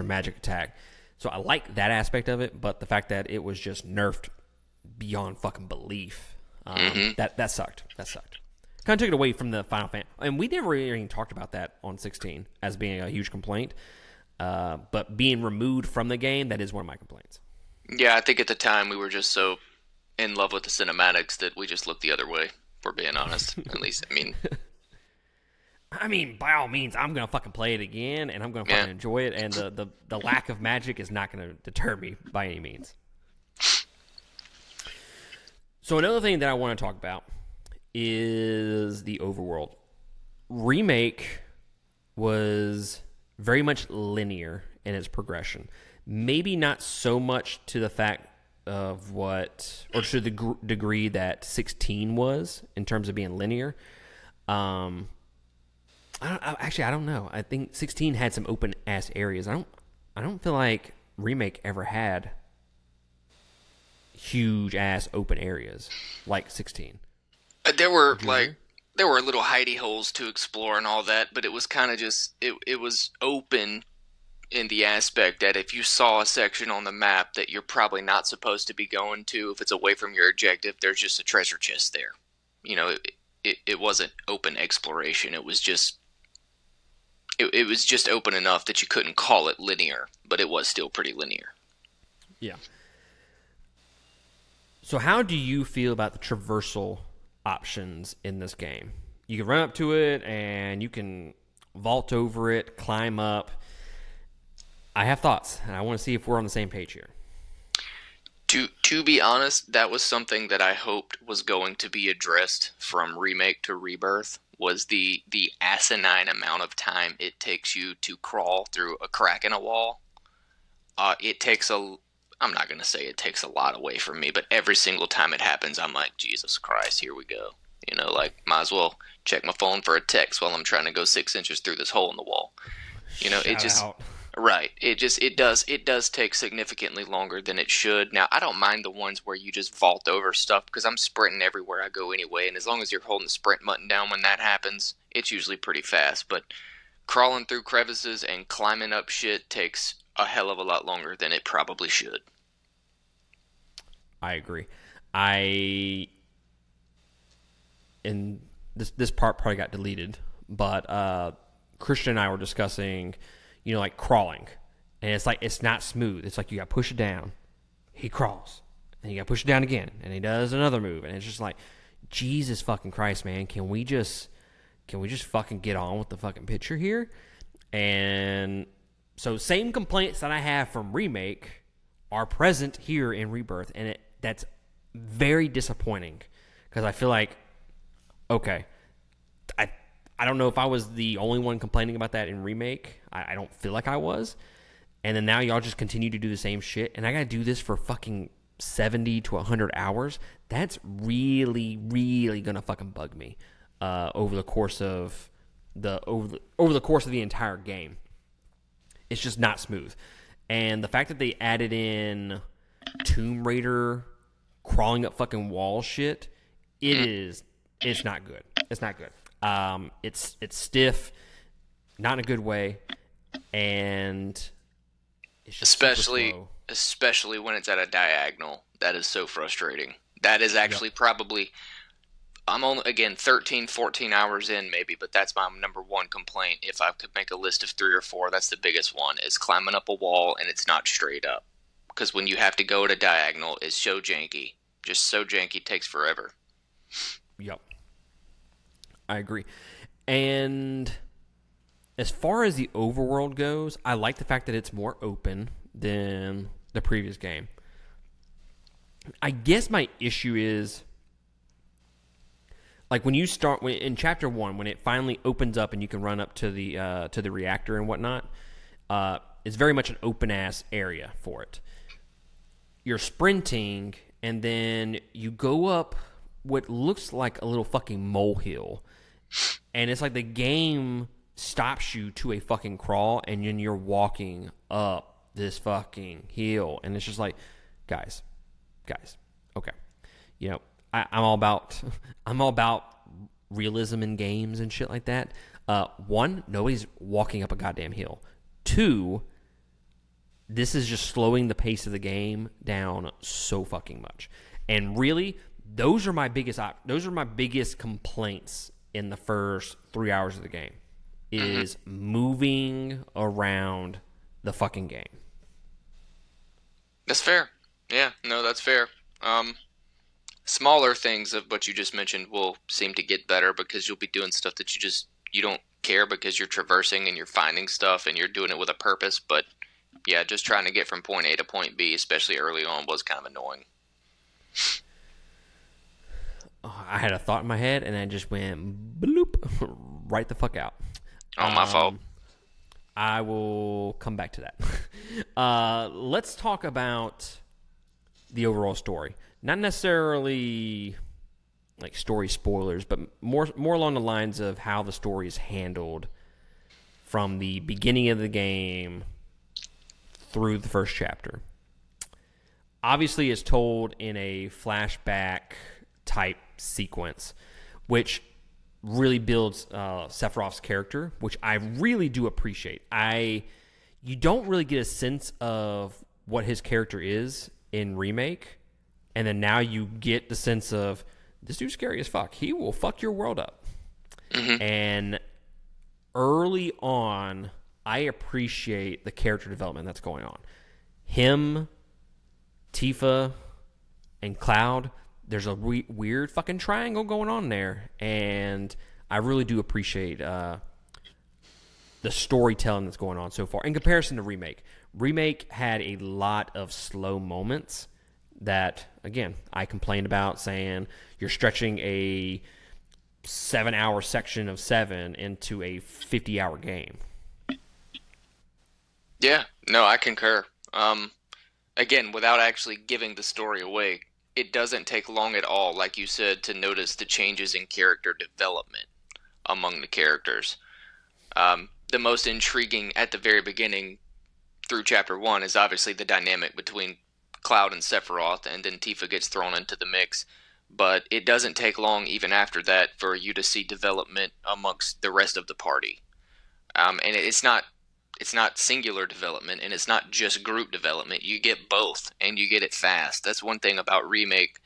magic attack. So I like that aspect of it, but the fact that it was just nerfed beyond fucking belief, that sucked. That sucked. Kind of took it away from the Final Fantasy. And we never even talked about that on 16 as being a huge complaint. But being removed from the game, that is one of my complaints. Yeah, I think at the time we were just so in love with the cinematics that we just looked the other way, if we're being honest. At least, I mean, by all means, I'm going to fucking play it again, and I'm going to fucking enjoy it, and the lack of magic is not going to deter me by any means. So another thing that I want to talk about is the overworld. Remake was very much linear in its progression. Maybe not so much to the fact of what, or to the degree that 16 was in terms of being linear. I don't know. I think 16 had some open ass areas. I don't feel like Remake ever had huge ass open areas like 16. There were little hidey holes to explore and all that, but it was kind of just it was open in the aspect that if you saw a section on the map that you're probably not supposed to be going to, if it's away from your objective, there's just a treasure chest there. You know, it wasn't open exploration. It was just open enough that you couldn't call it linear, but it was still pretty linear. Yeah. So how do you feel about the traversal options in this game? You can run up to it and you can vault over it, climb up. I have thoughts, and I want to see if we're on the same page here. To be honest, that was something that I hoped was going to be addressed from Remake to Rebirth, was the asinine amount of time it takes you to crawl through a crack in a wall. I'm not going to say it takes a lot away from me, but every single time it happens, I'm like, Jesus Christ, here we go. You know, like, might as well check my phone for a text while I'm trying to go 6 inches through this hole in the wall. You know, right. It does take significantly longer than it should. Now, I don't mind the ones where you just vault over stuff because I'm sprinting everywhere I go anyway, and as long as you're holding the sprint button down when that happens, it's usually pretty fast. But crawling through crevices and climbing up shit takes a hell of a lot longer than it probably should. I agree. And this part probably got deleted, but Christian and I were discussing, you know, like crawling, and it's like it's not smooth. It's like you got to push it down, he crawls, and you got to push it down again, and he does another move, and it's just like, Jesus fucking Christ, man, can we just fucking get on with the fucking picture here? And so same complaints that I have from Remake are present here in Rebirth, and that's very disappointing because I feel like, okay, I don't know if I was the only one complaining about that in Remake. I don't feel like I was. And then now y'all just continue to do the same shit, and I gotta do this for fucking 70 to 100 hours. That's really, really gonna fucking bug me over the course of the entire game. It's just not smooth. And the fact that they added in Tomb Raider crawling up fucking wall shit, it's not good. It's not good. It's stiff, not in a good way, and it's just especially when it's at a diagonal. That is so frustrating. That is actually probably, I'm only, again, 13, 14 hours in maybe, but that's my number one complaint. If I could make a list of 3 or 4, that's the biggest one, is climbing up a wall and it's not straight up. Because when you have to go at a diagonal, it's so janky. Just so janky, takes forever. Yep. I agree. And as far as the overworld goes, I like the fact that it's more open than the previous game. I guess my issue is, like, when you start in chapter 1, when it finally opens up and you can run up to the reactor and whatnot, it's very much an open ass area for it. You're sprinting, and then you go up what looks like a little fucking molehill, and it's like the game stops you to a fucking crawl, and then you're walking up this fucking hill, and it's just like, guys, okay, you know, I'm all about realism in games and shit like that. 1, nobody's walking up a goddamn hill. 2, this is just slowing the pace of the game down so fucking much. And really, those are my biggest complaints in the first 3 hours of the game, is moving around the fucking game. That's fair. Yeah, no, that's fair. Smaller things of what you just mentioned will seem to get better because you'll be doing stuff that you don't care because you're traversing and you're finding stuff and you're doing it with a purpose. But yeah, just trying to get from point A to point B, especially early on, was kind of annoying. I had a thought in my head and I just went bloop right the fuck out. Oh, my fault. I will come back to that. Let's talk about the overall story. Not necessarily like story spoilers, but more along the lines of how the story is handled from the beginning of the game through the first chapter. Obviously, it's told in a flashback type sequence, which really builds Sephiroth's character, which I really do appreciate. You don't really get a sense of what his character is in Remake, and then now you get the sense of, this dude's scary as fuck. He will fuck your world up. Mm-hmm. And early on, I appreciate the character development that's going on. Him, Tifa, and Cloud, there's a weird fucking triangle going on there, and I really do appreciate the storytelling that's going on so far in comparison to Remake. Remake had a lot of slow moments that, again, I complained about, saying you're stretching a 7-hour section of 7 into a 50-hour game. Yeah, no, I concur. Again, without actually giving the story away, it doesn't take long at all, like you said, to notice the changes in character development among the characters. The most intriguing at the very beginning through Chapter 1 is obviously the dynamic between Cloud and Sephiroth, and then Tifa gets thrown into the mix. But it doesn't take long even after that for you to see development amongst the rest of the party. And it's not singular development, and it's not just group development. You get both, and you get it fast. That's one thing about Remake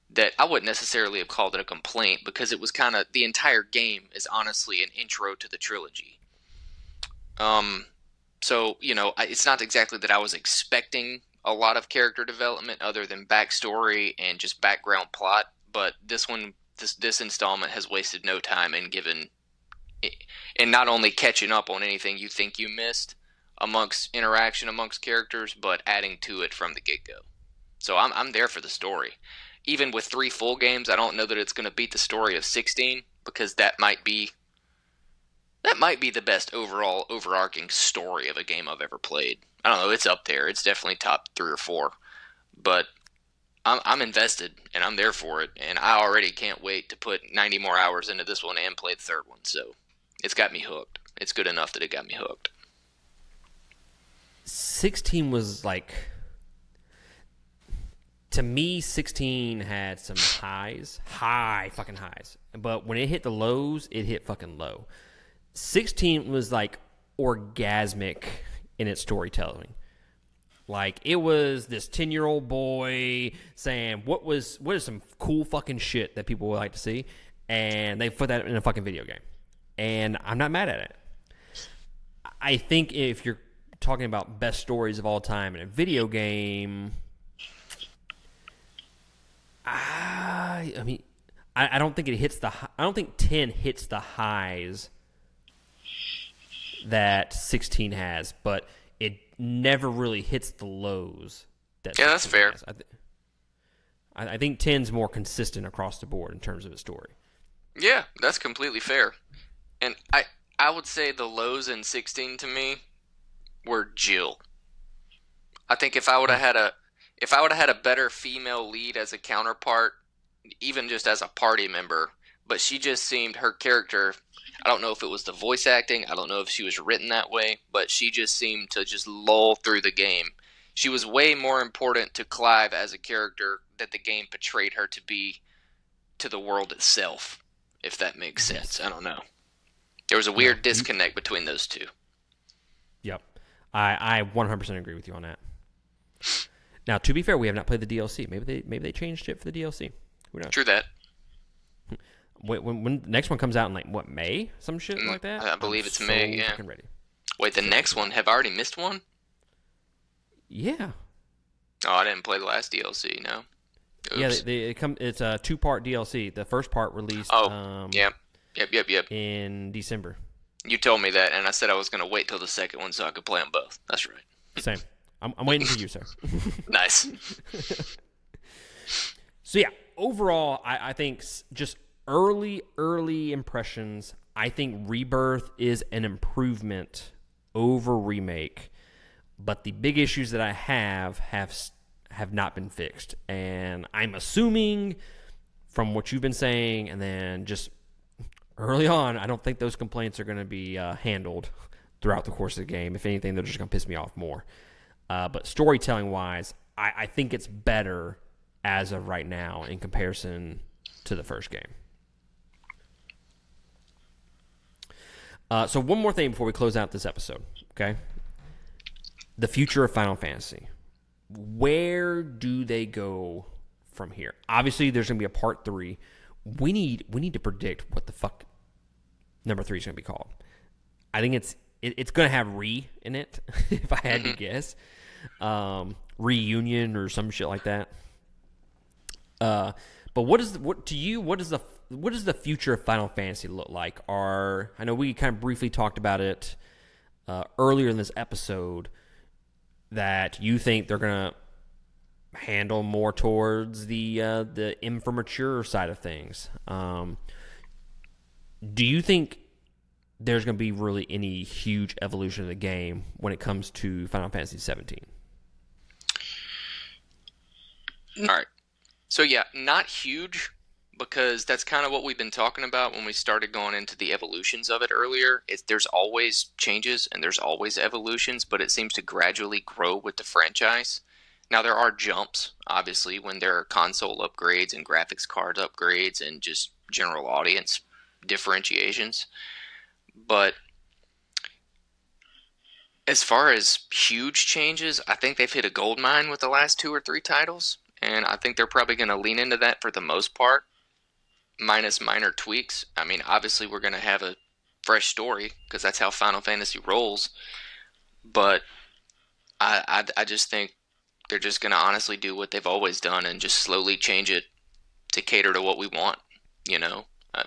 that I wouldn't necessarily have called it a complaint, because it was kind of, the entire game is honestly an intro to the trilogy. So, it's not exactly that I was expecting a lot of character development other than backstory and just background plot, but this installment has wasted no time in not only catching up on anything you think you missed amongst interaction amongst characters, but adding to it from the get-go. So I'm there for the story. Even with 3 full games, I don't know that it's going to beat the story of 16, because that might be the best overall overarching story of a game I've ever played. I don't know, it's up there. It's definitely top 3 or 4. But I'm invested, and I'm there for it, and I already can't wait to put 90 more hours into this one and play the third one. So it's got me hooked. It's good enough that it got me hooked. 16 was like... To me, 16 had some high fucking highs. But when it hit the lows, it hit fucking low. 16 was like orgasmic in its storytelling. Like, it was this 10-year-old boy saying, what is some cool fucking shit that people would like to see? And they put that in a fucking video game. And I'm not mad at it. I think if you're talking about best stories of all time in a video game... I don't think it hits I don't think 10 hits the highs that 16 has, but it never really hits the lows that 16 that's fair. has. I think 10's more consistent across the board in terms of its story. Yeah, that's completely fair. And I would say the lows in 16 to me were Jill. I think if I would have had a better female lead as a counterpart, even just as a party member, but she just seemed, her character, I don't know if it was the voice acting, I don't know if she was written that way, but she just seemed to just lull through the game. She was way more important to Clive as a character that the game portrayed her to be to the world itself, if that makes sense. I don't know. There was a weird disconnect between those two. Yep. I 100% agree with you on that. Now, to be fair, we have not played the DLC. Maybe they changed it for the DLC. Who knows? True that. When the next one comes out in like what, May? Some shit like that. I believe it's May. Yeah. Fucking ready. Wait, the next one? Have I already missed one? Yeah. Oh, I didn't play the last DLC. No. Oops. Yeah, it's a 2-part DLC. The first part released. Yep. In December. You told me that, and I said I was going to wait till the second one so I could play them both. That's right. Same. I'm waiting for you, sir. Nice. So yeah, overall, I think just early impressions. I think Rebirth is an improvement over Remake, but the big issues that I have not been fixed, and I'm assuming from what you've been saying, and then just early on, I don't think those complaints are going to be handled throughout the course of the game. If anything, they're just going to piss me off more. But storytelling-wise, I think it's better as of right now in comparison to the first game. So one more thing before we close out this episode, okay? The future of Final Fantasy. Where do they go from here? Obviously, there's going to be a part 3. We need to predict what the fuck number 3 is going to be called. I think it's going to have re in it, if I had to guess. Reunion or some shit like that. But what does the future of Final Fantasy look like? I know we kind of briefly talked about it earlier in this episode, that you think they're gonna handle more towards the immature side of things. Do you think there's going to be really any huge evolution of the game when it comes to Final Fantasy 17? All right. So yeah, not huge, because that's kind of what we've been talking about when we started going into the evolutions of it earlier. There's always changes and there's always evolutions, but it seems to gradually grow with the franchise. Now, there are jumps, obviously, when there are console upgrades and graphics card upgrades and just general audience differentiations. But as far as huge changes, I think they've hit a gold mine with the last 2 or 3 titles, and I think they're probably going to lean into that for the most part, minus minor tweaks. I mean, obviously, we're going to have a fresh story, because that's how Final Fantasy rolls, but I just think they're just going to honestly do what they've always done and just slowly change it to cater to what we want,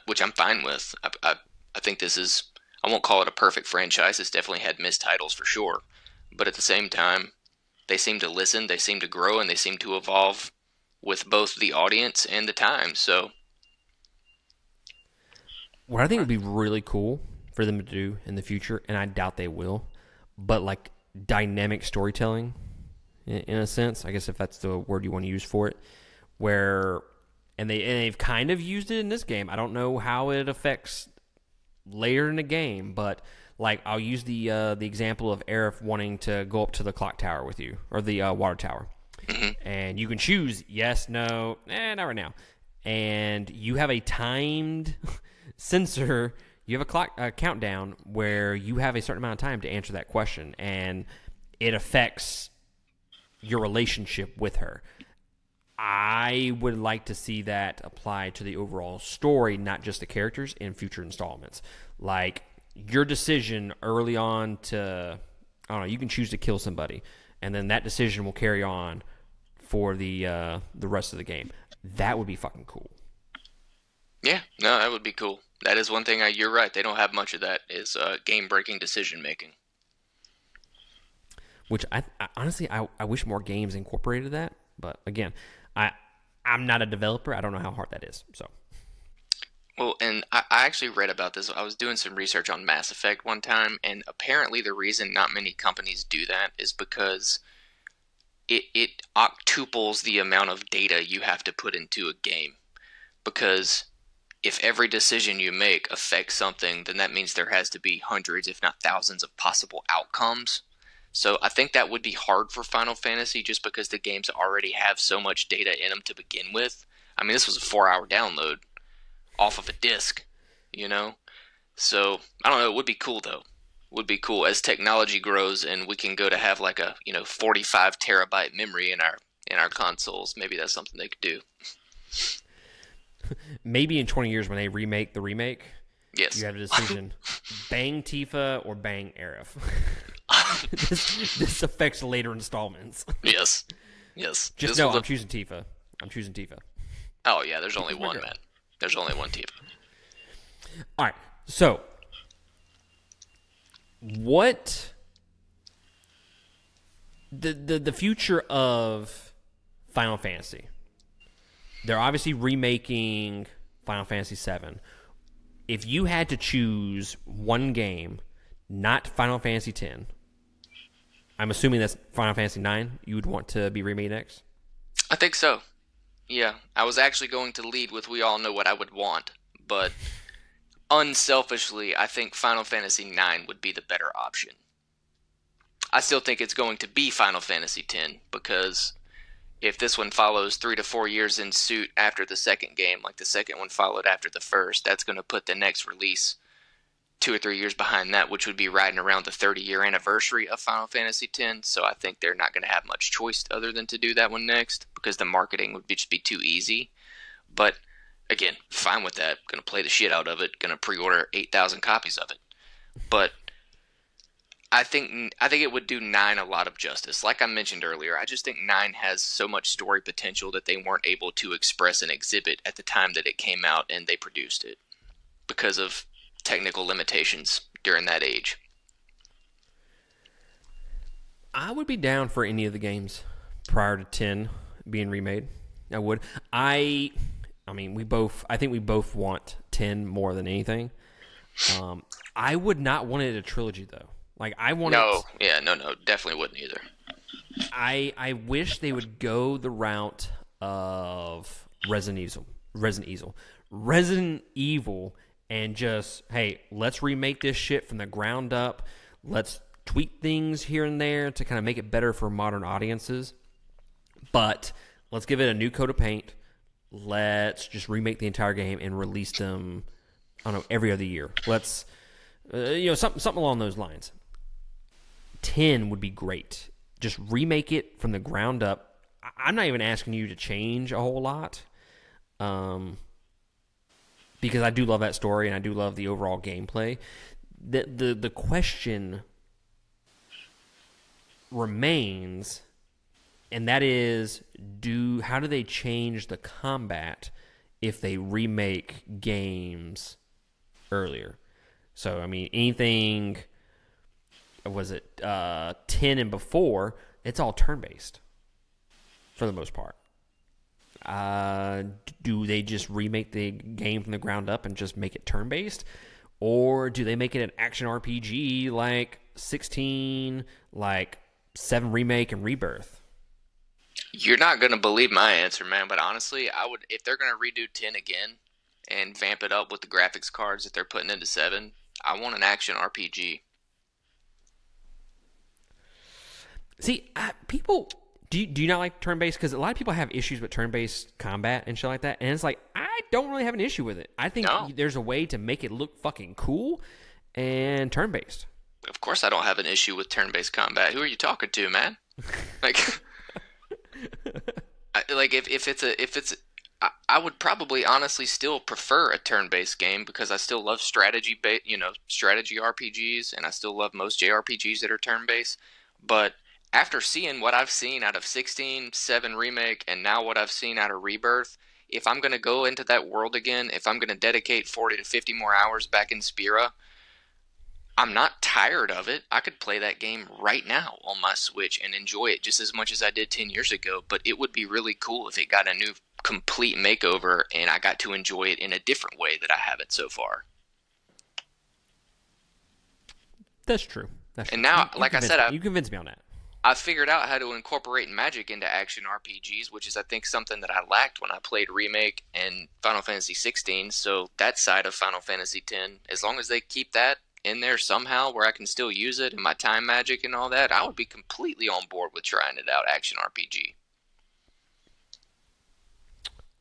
which I'm fine with. I think this is, I won't call it a perfect franchise. It's definitely had missed titles for sure. But at the same time, they seem to listen, they seem to grow, and they seem to evolve with both the audience and the time. So, what I think would be really cool for them to do in the future, and I doubt they will, but like dynamic storytelling, in a sense, I guess if that's the word you want to use for it, and they've kind of used it in this game. I don't know how it affects later in the game, but like I'll use the example of Aerith wanting to go up to the clock tower with you, or the water tower, and you can choose yes, no, not right now, and you have a timed sensor. You have a countdown where you have a certain amount of time to answer that question, and it affects your relationship with her. I would like to see that apply to the overall story, not just the characters, in future installments. Like, your decision early on to, I don't know, you can choose to kill somebody, and then that decision will carry on for the rest of the game. That would be fucking cool. Yeah, no, that would be cool. That is one thing, you're right, they don't have much of that, is game-breaking decision-making. Which, I honestly, I wish more games incorporated that. But, again, I'm not a developer. I don't know how hard that is. So, well, and I actually read about this. I was doing some research on Mass Effect one time, and apparently the reason not many companies do that is because it octuples the amount of data you have to put into a game. Because if every decision you make affects something, then that means there has to be hundreds, if not thousands, of possible outcomes. So I think that would be hard for Final Fantasy, just because the games already have so much data in them to begin with. I mean, this was a 4-hour download off of a disc, So, I don't know, it would be cool, though. would be cool as technology grows and we can go to have like a 45 terabyte memory in our consoles. Maybe that's something they could do. Maybe in 20 years when they remake the remake, Yes. you have a decision: bang Tifa or bang Aerith. this affects later installments. Yes. Just no, I'm choosing Tifa. Oh yeah, there's only one, man. There's only one Tifa. All right, so what the future of Final Fantasy? They're obviously remaking Final Fantasy VII. If you had to choose one game, not Final Fantasy X, I'm assuming that's Final Fantasy IX, you would want to be remade next? I think so. Yeah, I was actually going to lead with we all know what I would want, but unselfishly, I think Final Fantasy IX would be the better option. I still think it's going to be Final Fantasy X, because if this one follows 3 to 4 years in suit after the second game, like the second one followed after the first, that's going to put the next release 2 or 3 years behind that, which would be riding around the 30-year anniversary of Final Fantasy X. So I think they're not going to have much choice other than to do that one next, because the marketing would just be too easy. But again, fine with that. Going to play the shit out of it. Going to pre-order 8,000 copies of it. But I think it would do 9 a lot of justice. Like I mentioned earlier, I just think 9 has so much story potential that they weren't able to express and exhibit at the time that it came out and they produced it, because of technical limitations during that age. I would be down for any of the games prior to 10 being remade. I would. I mean, I think we both want 10 more than anything. I would not want it a trilogy though. Like I want no, definitely wouldn't either. I wish they would go the route of Resident Evil, and just, hey, let's remake this shit from the ground up. Let's tweak things here and there to kind of make it better for modern audiences. But let's give it a new coat of paint. Let's just remake the entire game and release them, I don't know, every other year. Let's, something along those lines. 10 would be great. Just remake it from the ground up. I'm not even asking you to change a whole lot, because I do love that story and I do love the overall gameplay. The question remains, and that is, how do they change the combat if they remake games earlier? So, I mean, anything, was it 10 and before, it's all turn-based for the most part. Do they just remake the game from the ground up and just make it turn-based? Or do they make it an action RPG like 16, like 7 Remake and Rebirth? You're not going to believe my answer, man, but honestly, I would, if they're going to redo 10 again and vamp it up with the graphics cards that they're putting into 7, I want an action RPG. See, people... Do you not like turn-based? Because a lot of people have issues with turn-based combat and shit like that. And it's like, I don't really have an issue with it. I think there's a way to make it look fucking cool and turn-based. Of course I don't have an issue with turn-based combat. Who are you talking to, man? Like, I would probably honestly still prefer a turn-based game, because I still love strategy RPGs, and I still love most JRPGs that are turn-based. But after seeing what I've seen out of 16, 7 Remake, and now what I've seen out of Rebirth, if I'm going to go into that world again, if I'm going to dedicate 40 to 50 more hours back in Spira, I'm not tired of it. I could play that game right now on my Switch and enjoy it just as much as I did 10 years ago, but it would be really cool if it got a new complete makeover and I got to enjoy it in a different way that I have it so far. That's true. And now, like I said, you convinced me on that. I figured out how to incorporate magic into action RPGs, which is, I think, something that I lacked when I played Remake and Final Fantasy 16. So that side of Final Fantasy 10, as long as they keep that in there somehow where I can still use it and my time magic and all that, I would be completely on board with trying it out, action RPG.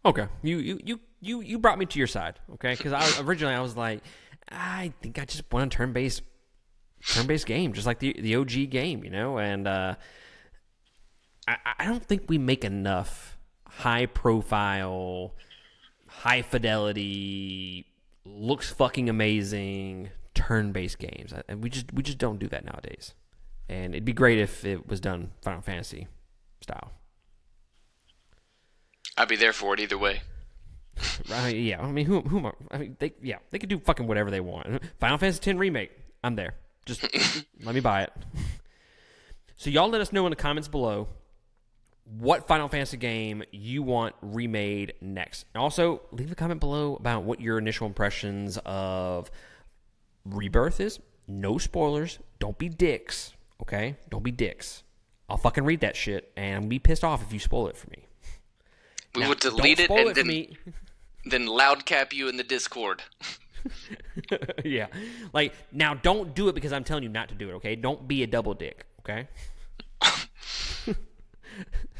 Okay, you brought me to your side, okay? Because originally I was like, I think I just want a turn-based turn-based game, just like the OG game, you know. And I don't think we make enough high-profile, high-fidelity, looks fucking amazing turn-based games. And we just don't do that nowadays. And it'd be great if it was done Final Fantasy style. I'd be there for it either way. Right? Yeah. I mean, who am I? I mean, they could do fucking whatever they want. Final Fantasy X Remake. I'm there. Just let me buy it. So y'all let us know in the comments below what Final Fantasy game you want remade next. And also, leave a comment below about what your initial impressions of Rebirth is. No spoilers. Don't be dicks. Okay? Don't be dicks. I'll fucking read that shit, and I'm gonna be pissed off if you spoil it for me. We will delete it and then loud cap you in the Discord. Yeah. Like, now don't do it because I'm telling you not to do it, okay? Don't be a double dick, okay?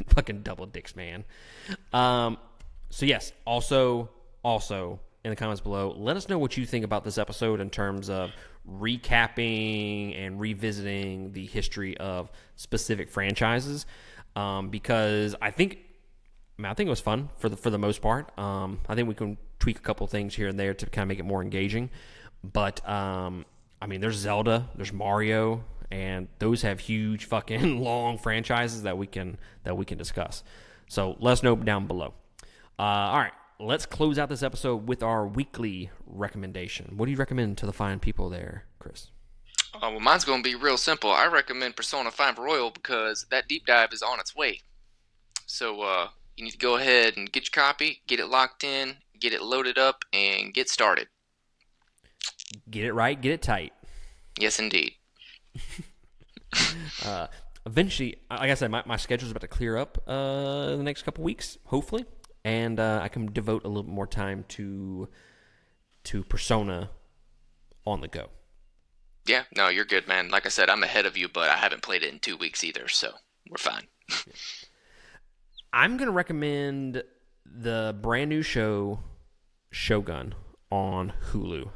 Fucking double dicks, man. So yes, also in the comments below, let us know what you think about this episode in terms of recapping and revisiting the history of specific franchises, because I think it was fun for the most part. I think we can tweak a couple things here and there to kind of make it more engaging. But I mean, there's Zelda, there's Mario, and those have huge fucking long franchises that we can discuss. So let us know down below. All right, let's close out this episode with our weekly recommendation. What do you recommend to the fine people there, Chris? Well, mine's going to be real simple. I recommend Persona 5 Royal because that deep dive is on its way. So you need to go ahead and get your copy, get it locked in, get it loaded up, and get started. Get it right, get it tight. Yes, indeed. Eventually, like I said, my schedule is about to clear up in the next couple weeks, hopefully, and I can devote a little bit more time to Persona on the go. Yeah, no, you're good, man. Like I said, I'm ahead of you, but I haven't played it in 2 weeks either, so we're fine. Yeah. I'm going to recommend the brand new show, Shogun, on Hulu.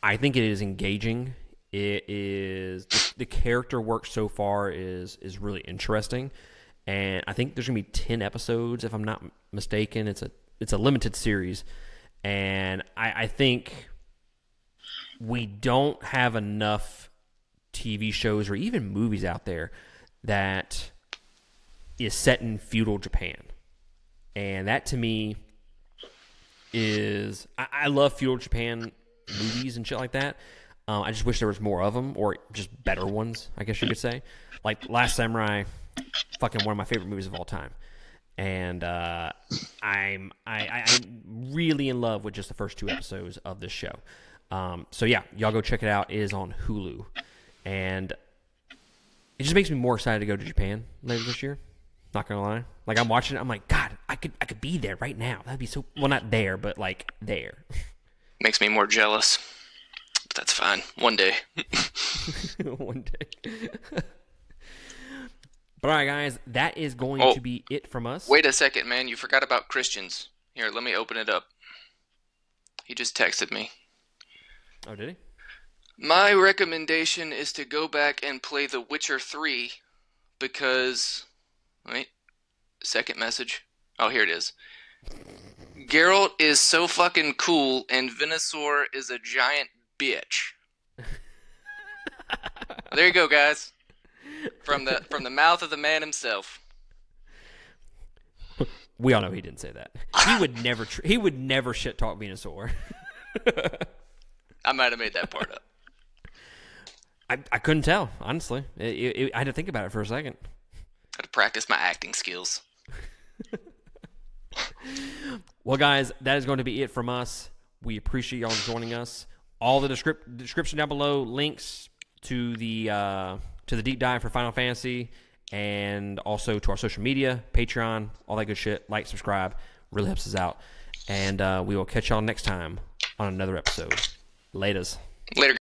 I think it is engaging. It is the character work so far is really interesting, and I think there's gonna be 10 episodes if I'm not mistaken. It's a limited series, and I think we don't have enough TV shows or even movies out there that is set in feudal Japan, and that to me is I love feudal Japan movies and shit like that. I just wish there was more of them, or just better ones, I guess you could say. Like Last Samurai, fucking one of my favorite movies of all time. And I'm really in love with just the first 2 episodes of this show. So yeah, y'all go check it out. It is on Hulu, and it just makes me more excited to go to Japan later this year. Not gonna lie, like I'm watching it, I'm like, God, I could be there right now. That'd be so, well, not there, but like there. Makes me more jealous. But that's fine. One day. One day. But all right, guys, that is going to be it from us. Wait a second, man. You forgot about Christians. Here, let me open it up. He just texted me. Oh, did he? My recommendation is to go back and play The Witcher 3 because... Wait. Second message. Oh, here it is. Geralt is so fucking cool, and Venusaur is a giant bitch. There you go, guys. From the mouth of the man himself. We all know he didn't say that. He would never shit talk Venusaur. I might have made that part up. I couldn't tell, honestly. I had to think about it for a second. I had to practice my acting skills. Well, guys, that is going to be it from us. We appreciate y'all joining us. All the description down below, links to the deep dive for Final Fantasy, and also to our social media, Patreon, all that good shit. Like, subscribe, really helps us out. And we will catch y'all next time on another episode. Laters. Later.